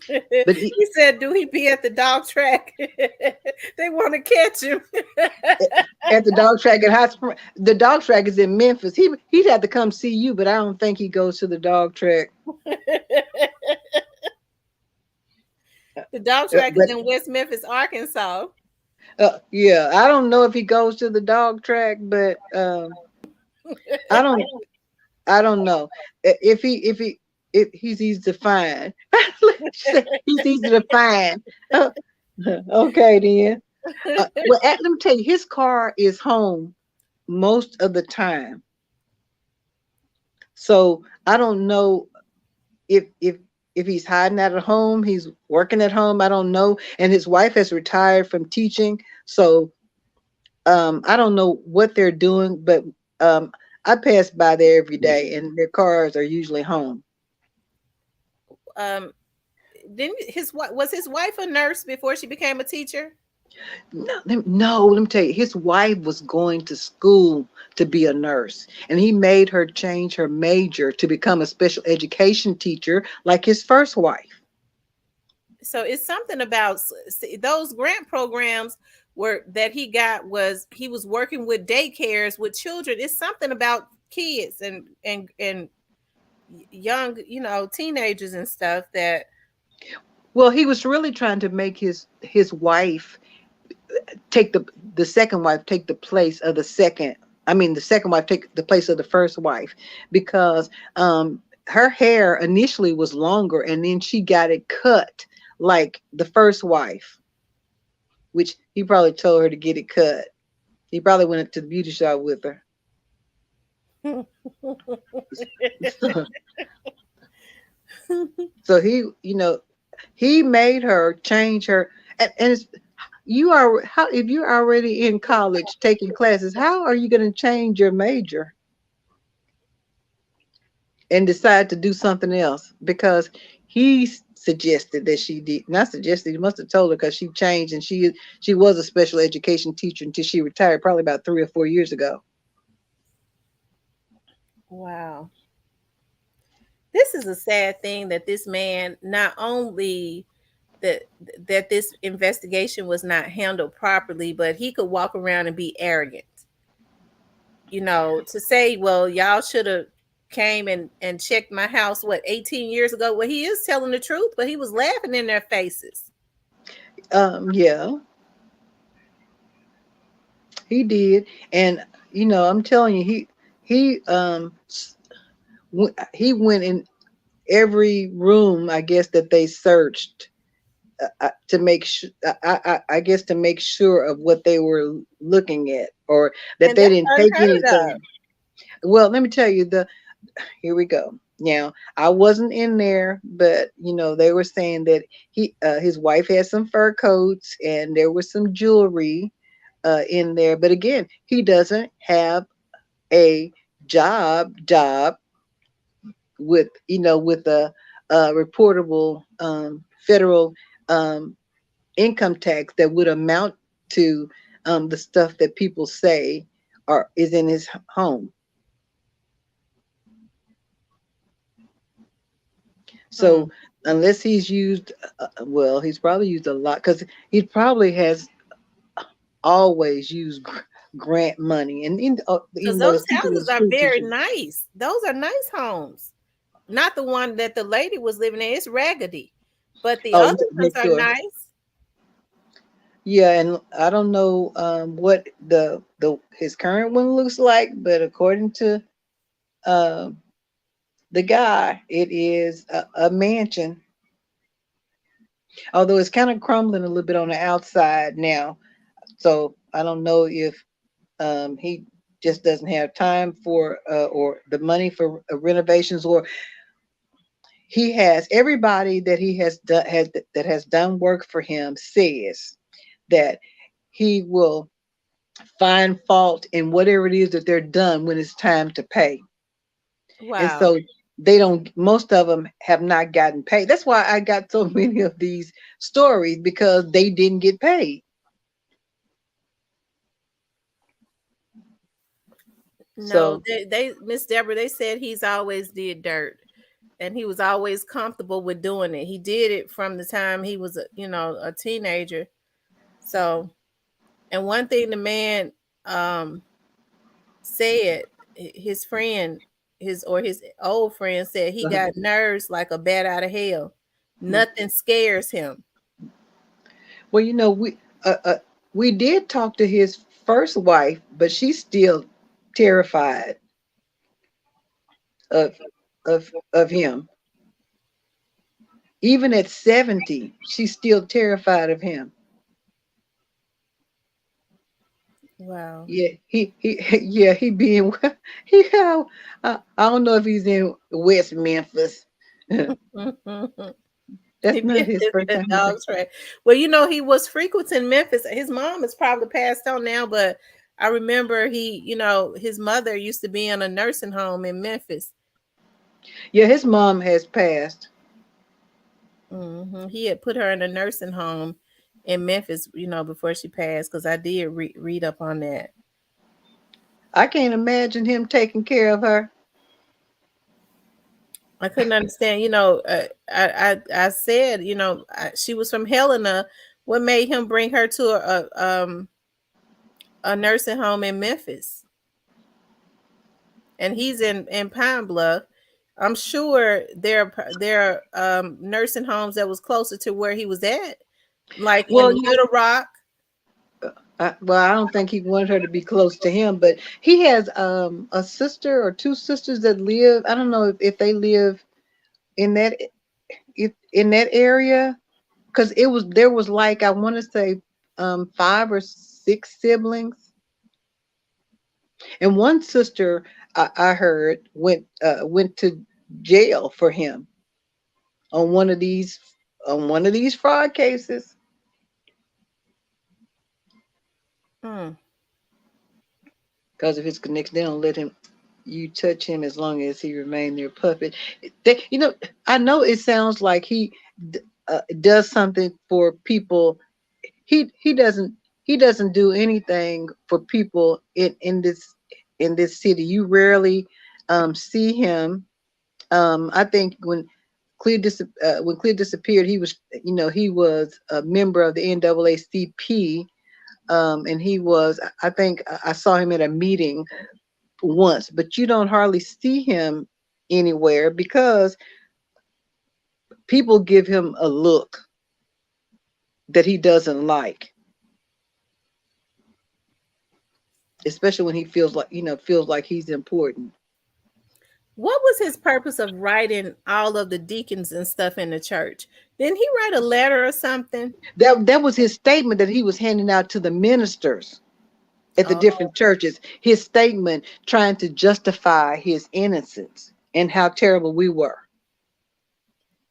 But He said, "Do he be at the dog track?" They want to catch him. at the dog track at Hot Spring, the dog track is in Memphis. He'd have to come see you, but I don't think he goes to the dog track. The dog track is But in West Memphis, Arkansas. yeah, I don't know if he goes to the dog track, but I don't I don't know if he's easy to find. He's easy to find. Okay, then. Well, let me tell you, his car is home most of the time. So I don't know if he's hiding out at home, he's working at home. I don't know. And his wife has retired from teaching, so I don't know what they're doing. But I pass by there every day, and their cars are usually home. Um, didn't his wife a nurse before she became a teacher? No, let me tell you, his wife was going to school to be a nurse, and he made her change her major to become a special education teacher like his first wife. So it's something about those grant programs where that he got, was he was working with daycares with children. It's something about kids and young, teenagers and stuff that. Well, he was really trying to make his wife take the second wife take the place of the second. I mean, the second wife take the place of the first wife, because her hair initially was longer, and then she got it cut like the first wife, which he probably told her to get it cut. He probably went to the beauty shop with her. So he made her change her, and it's, you are, how, if you're already in college taking classes, how are you going to change your major and decide to do something else? Because he suggested that she did not suggested, he must have told her, because she changed, and she was a special education teacher until she retired probably about 3 or 4 years ago. Wow. This is a sad thing that this man, not only that this investigation was not handled properly, but he could walk around and be arrogant. To say, well, y'all should have came and checked my house 18 years ago. Well, he is telling the truth, but he was laughing in their faces. Yeah, he did. And I'm telling you, he went in every room, I guess, that they searched, to make sure, I guess, to make sure of what they were looking at, or that And they that's didn't take unheard anything. of. Well, let me tell you, here we go. Now, I wasn't in there, but they were saying that his wife had some fur coats, and there was some jewelry in there. But again, he doesn't have a job with with a reportable federal income tax that would amount to the stuff that people say is in his home. So unless he's used, well, he's probably used a lot, because he probably has always used grant money, and Because even though those his people are houses are school very teachers. nice. Those are nice homes. Not the one that the lady was living in. It's raggedy. But the Oh, other ones make are sure. nice. Yeah, and I don't know what his current one looks like, but according to um, the guy, it is a mansion. Although it's kind of crumbling a little bit on the outside now, so I don't know if he just doesn't have time for or the money for renovations, or he has everybody that he has done that has done work for him says that he will find fault in whatever it is that they're done when it's time to pay. And Wow. so they don't, most of them have not gotten paid. That's why I got so many of these stories, because they didn't get paid. No, So they Miss Deborah, they said he's always did dirt, and he was always comfortable with doing it. He did it from the time he was a teenager. So, and one thing the man um said, his friend, his old friend said he got nerves like a bat out of hell. Nothing scares him. well, we did talk to his first wife, but she's still terrified of of him. Even at 70, she's still terrified of him. Wow. Yeah, he yeah, he being he I don't know if he's in West Memphis. That's not his first The time. dog's right. Well, he was frequenting Memphis. His mom is probably passed on now, but I remember his mother used to be in a nursing home in Memphis. Yeah, his mom has passed. He had put her in a nursing home in Memphis, before she passed, because I did read up on that. I can't imagine him taking care of her. I couldn't understand, I said, she was from Helena. What made him bring her to a nursing home in Memphis? And he's in Pine Bluff. I'm sure there are nursing homes that was closer to where he was at, like in Well, Little Rock. I don't think he wanted her to be close to him, but he has a sister or two sisters that live. I don't know if they live in that in that area, because there was like, I want to say, 5 or 6 siblings, and one sister I heard went to jail for him on one of these fraud cases Hmm. because of his connection. They don't let him you touch him as long as he remain their puppet. I know it sounds like he does something for people. He doesn't do anything for people in this city. You rarely see him. I think when Clea disappeared, he was a member of the NAACP, and he was, I think I saw him at a meeting once, but you don't hardly see him anywhere because people give him a look that he doesn't like, especially when he feels like he's important. What was his purpose of writing all of the deacons and stuff in the church? Didn't he write a letter or something? That was his statement that he was handing out to the ministers at the Oh, different churches. His statement trying to justify his innocence and how terrible we were.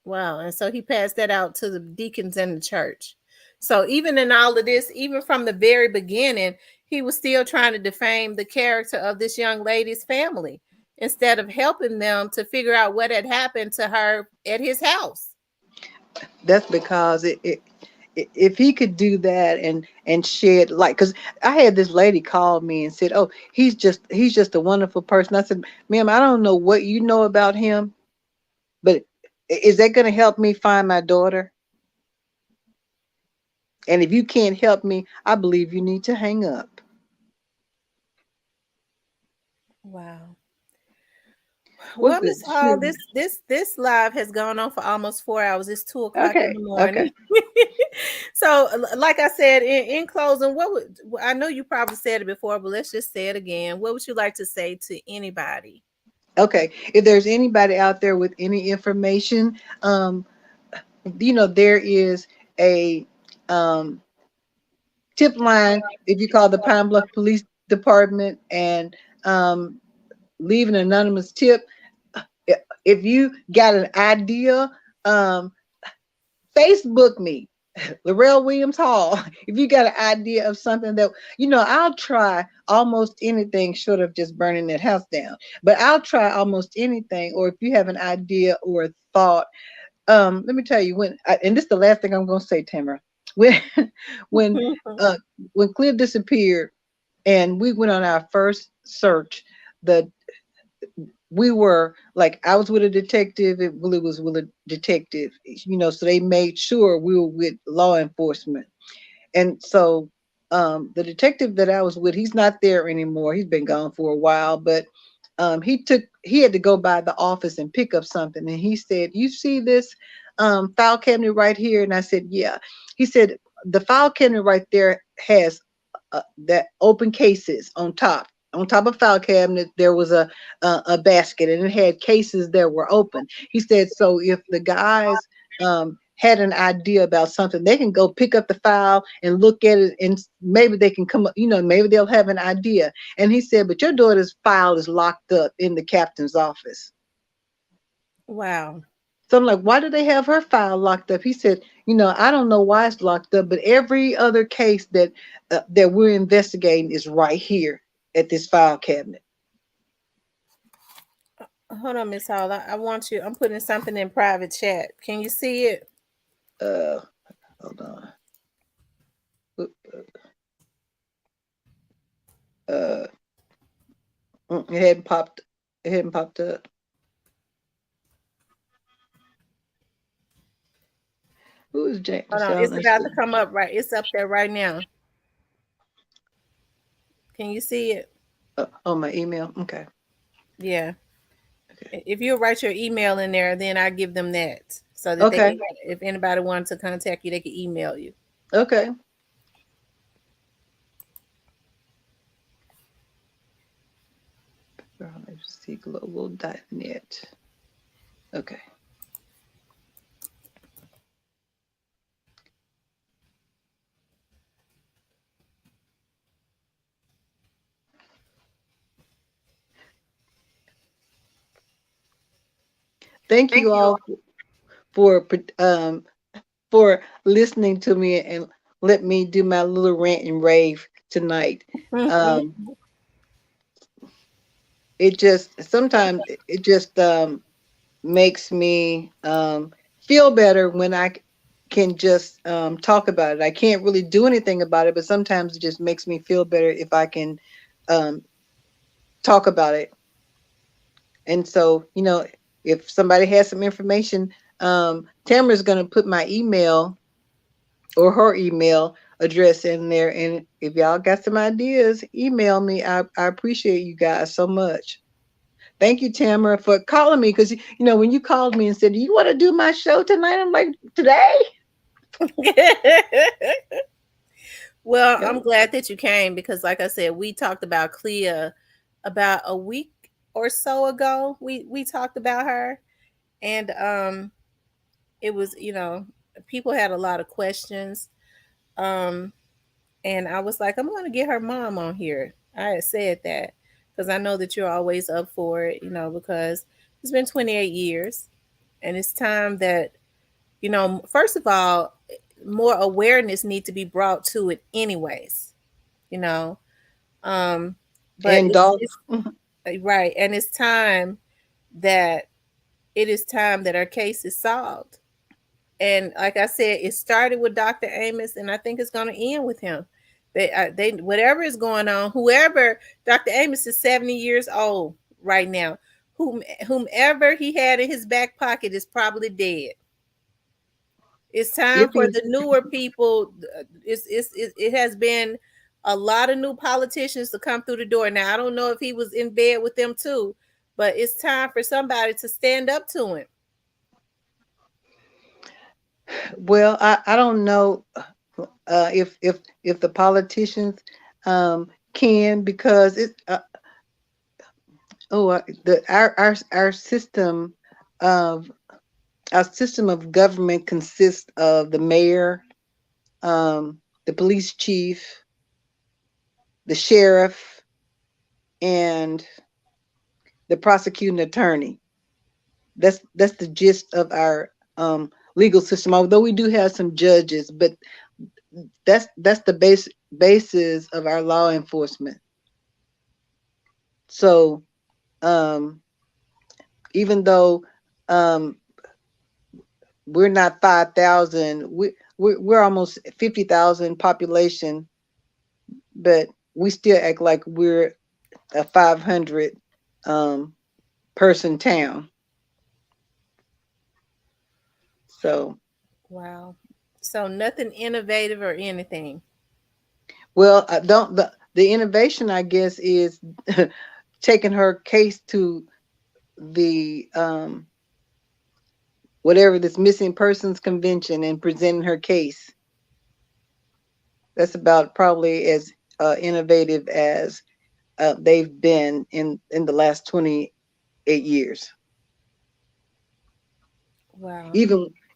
wow. And so he passed that out to the deacons in the church. So even in all of this, even from the very beginning, he was still trying to defame the character of this young lady's family instead of helping them to figure out what had happened to her at his house. That's because if he could do that and shed light, because I had this lady call me and said, oh, he's just a wonderful person. I said, ma'am, I don't know what you know about him, but is that going to help me find my daughter? And if you can't help me, I believe you need to hang up. Wow. Well, Well, good. Miss Hall, this live has gone on for almost 4 hours. It's 2 o'clock in Okay. the morning. Okay. So, like I said, in closing, I know you probably said it before, but let's just say it again. What would you like to say to anybody? Okay. If there's anybody out there with any information, there is a um, tip line. If you call the Pine Bluff Police Department and leave an anonymous tip, if you got an idea, um, Facebook me, Laurel Williams Hall. If you got an idea of something that, I'll try almost anything short of just burning that house down. But I'll try almost anything. Or if you have an idea or a thought, let me tell you and this is the last thing I'm going to say, Tamara. When when uh, when Clea disappeared and we went on our first search, the we were like, I was with a detective, Willie was with a detective, so they made sure we were with law enforcement. And so the detective that I was with, he's not there anymore. He's been gone for a while, but he had to go by the office and pick up something. And he said, "You see this file cabinet right here?" And I said, "Yeah." He said, "The file cabinet right there has that open cases on top. On top of file cabinet, there was a basket, and it had cases that were open." He said, "So if the guys had an idea about something, they can go pick up the file and look at it, and maybe they can come up, maybe they'll have an idea." And he said, "But your daughter's file is locked up in the captain's office." Wow. So I'm like, "Why do they have her file locked up?" He said, "I don't know why it's locked up, but every other case that we're investigating is right here at this file cabinet." Hold on, Miss Hall. I want you. I'm putting something in private chat. Can you see it? Uh, Hold on. Uh, it hadn't popped. It hadn't popped up. Who is James? Hold on. It's about to come up right. It's up there right now. Can you see it? On my email. Okay. Yeah. Okay. If you write your email in there, then I give them that so that they Okay. can, if anybody wants to contact you, they can email you. Okay. Global.net. Okay. Thank you all for um for listening to me and let me do my little rant and rave tonight. Um, it just sometimes it just makes me feel better when I can just talk about it. I can't really do anything about it, but sometimes it just makes me feel better if I can um, talk about it. And so, if somebody has some information, Tamara's going to put my email or her email address in there. And if y'all got some ideas, email me. I appreciate you guys so much. Thank you, Tamara, for calling me. Because, when you called me and said, "Do you want to do my show tonight?" I'm like, "Today?" Well, Yeah. I'm glad that you came because, like I said, we talked about Clea about a week or so ago. We talked about her, and it was people had a lot of questions, um, and I was like, I'm going to get her mom on here. I had said that because I know that you're always up for it, because it's been 28 years, and it's time that first of all, more awareness need to be brought to it, anyways. You know, um, but And it's, dog. it's right, and that it is time that our case is solved. And like I said, it started with Dr. Amos, and I think it's going to end with him. They whatever is going on, whoever Dr. Amos is 70 years old right now. Whomever he had in his back pocket is probably dead. It's time If for he, the newer people. It has been a lot of new politicians to come through the door. Now I don't know if he was in bed with them too, but it's time for somebody to stand up to him. well, I don't know if the politicians can, because the of our system of government consists of the mayor, the police chief, the sheriff, and the prosecuting attorney. That's the gist of our legal system. Although we do have some judges, but that's the basis of our law enforcement. So um, even though um, we're not 5,000, we're almost 50,000 population, but we still act like we're a 500. um, person town. So, Wow. So nothing innovative or anything. well, I don't the innovation, I guess, is taking her case to the whatever this missing persons convention and presenting her case. That's about probably as innovative as they've been in the last 28 years. Wow.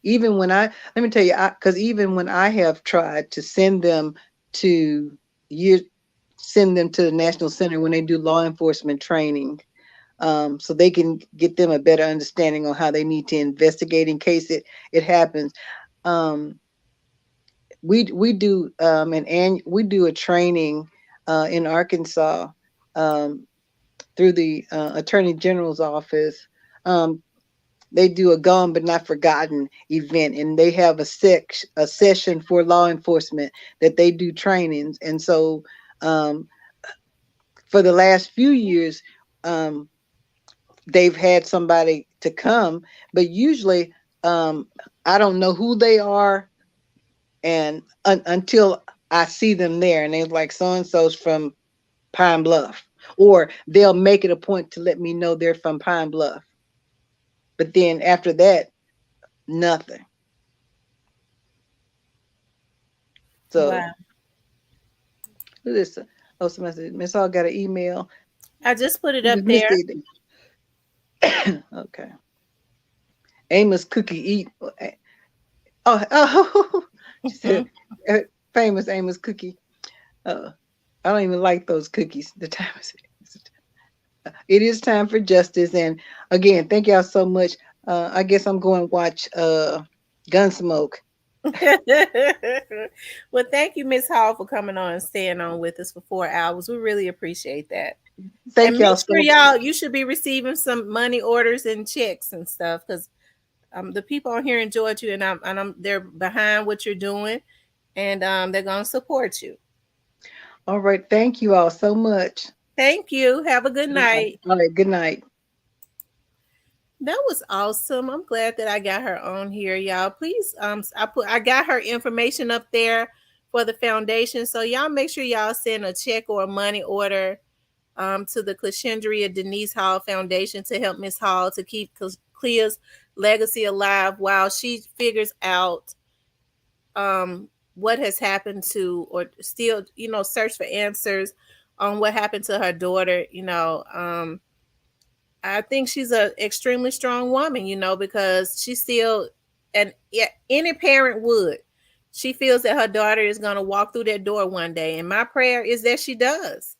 Even when I let me tell you, because even when I have tried to to you send them to the National Center when they do law enforcement training, so they can get them a better understanding on how they need to investigate in case it happens. Um, we do a training in Arkansas, um, through the Attorney General's office. Um, they do a gone but not forgotten event, and they have a session for law enforcement that they do trainings. And so, um, for the last few years, um, they've had somebody to come, but usually, um, I don't know who they are, and until I see them there, and they're like, so and so's from Pine Bluff, or they'll make it a point to let me know they're from Pine Bluff. But then after that, nothing. So Wow. who this? Oh, somebody said Miss Hall got an email. I just put it Who up did Miss there. did? Okay. Amos Cookie eat. Oh, she said, uh, famous Amos Cookie. Uh, I don't even like those cookies. The time is it is time for justice. And again, thank y'all so much. I guess I'm going to watch Gunsmoke. Well, thank you, Miss Hall, for coming on and staying on with us for 4 hours. We really appreciate that. Thank And make y'all sure so. y'all, you should be receiving some money orders and checks and stuff because the people on here enjoyed you, and they're behind what you're doing, and they're gonna support you. All right. Thank you all so much. Thank you. Have a good night. All right. Good night. That was awesome. I'm glad that I got her on here, y'all. Please, I got her information up there for the foundation. So y'all make sure y'all send a check or a money order to the Clashendria Denise Hall Foundation to help Miss Hall to keep Clea's legacy alive while she figures out what has happened to, or still, search for answers on what happened to her daughter. I think she's a extremely strong woman, because she still, and yeah, any parent would. She feels that her daughter is going to walk through that door one day, and my prayer is that she does.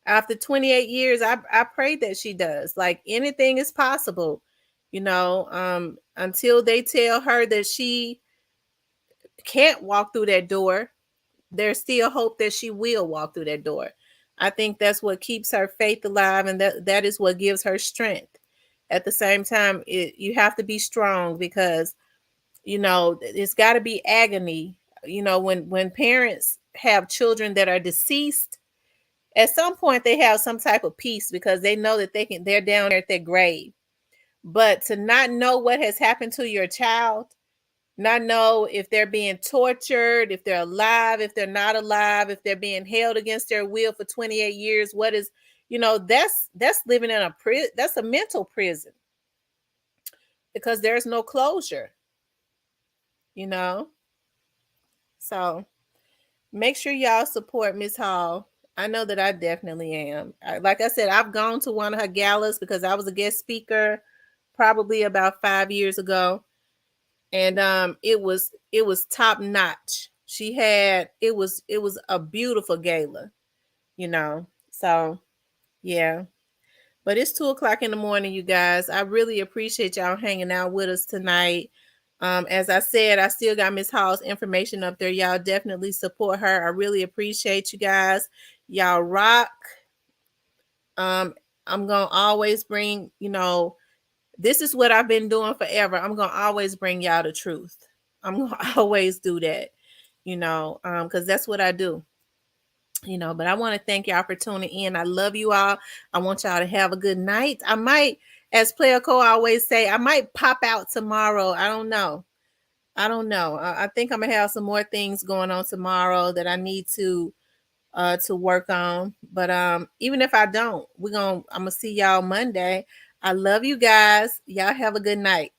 After 28 years, I pray that she does. Like, anything is possible, until they tell her that she can't walk through that door. There's still hope that she will walk through that door. I think that's what keeps her faith alive, and that is what gives her strength. At the same time, you have to be strong because it's got to be agony. When parents have children that are deceased, at some point they have some type of peace because they know that they're down there at their grave. But to not know what has happened to your child, not know if they're being tortured, if they're alive, if they're not alive, if they're being held against their will for 28 years, what is, that's living in a prison. That's a mental prison because there's no closure, you know. So make sure y'all support Miss Hall. I know that I definitely am. Like I said, I've gone to one of her galas because I was a guest speaker probably about 5 years ago, and it was top notch. She had it was a beautiful gala, you know. So yeah. But it's 2 o'clock in the morning, you guys. I really appreciate y'all hanging out with us tonight. As I said, I still got Miss Hall's information up there. Y'all definitely support her. I really appreciate you guys. Y'all rock. I'm gonna always bring, this is what I've been doing forever. I'm gonna always bring y'all the truth. I'm gonna always do that, because that's what I do. But I want to thank y'all for tuning in. I love you all. I want y'all to have a good night. I might, as Player Co always say, I might pop out tomorrow. I don't know. I think I'm gonna have some more things going on tomorrow that I need to work on. But even if I don't, I'm gonna see y'all Monday. I love you guys. Y'all have a good night.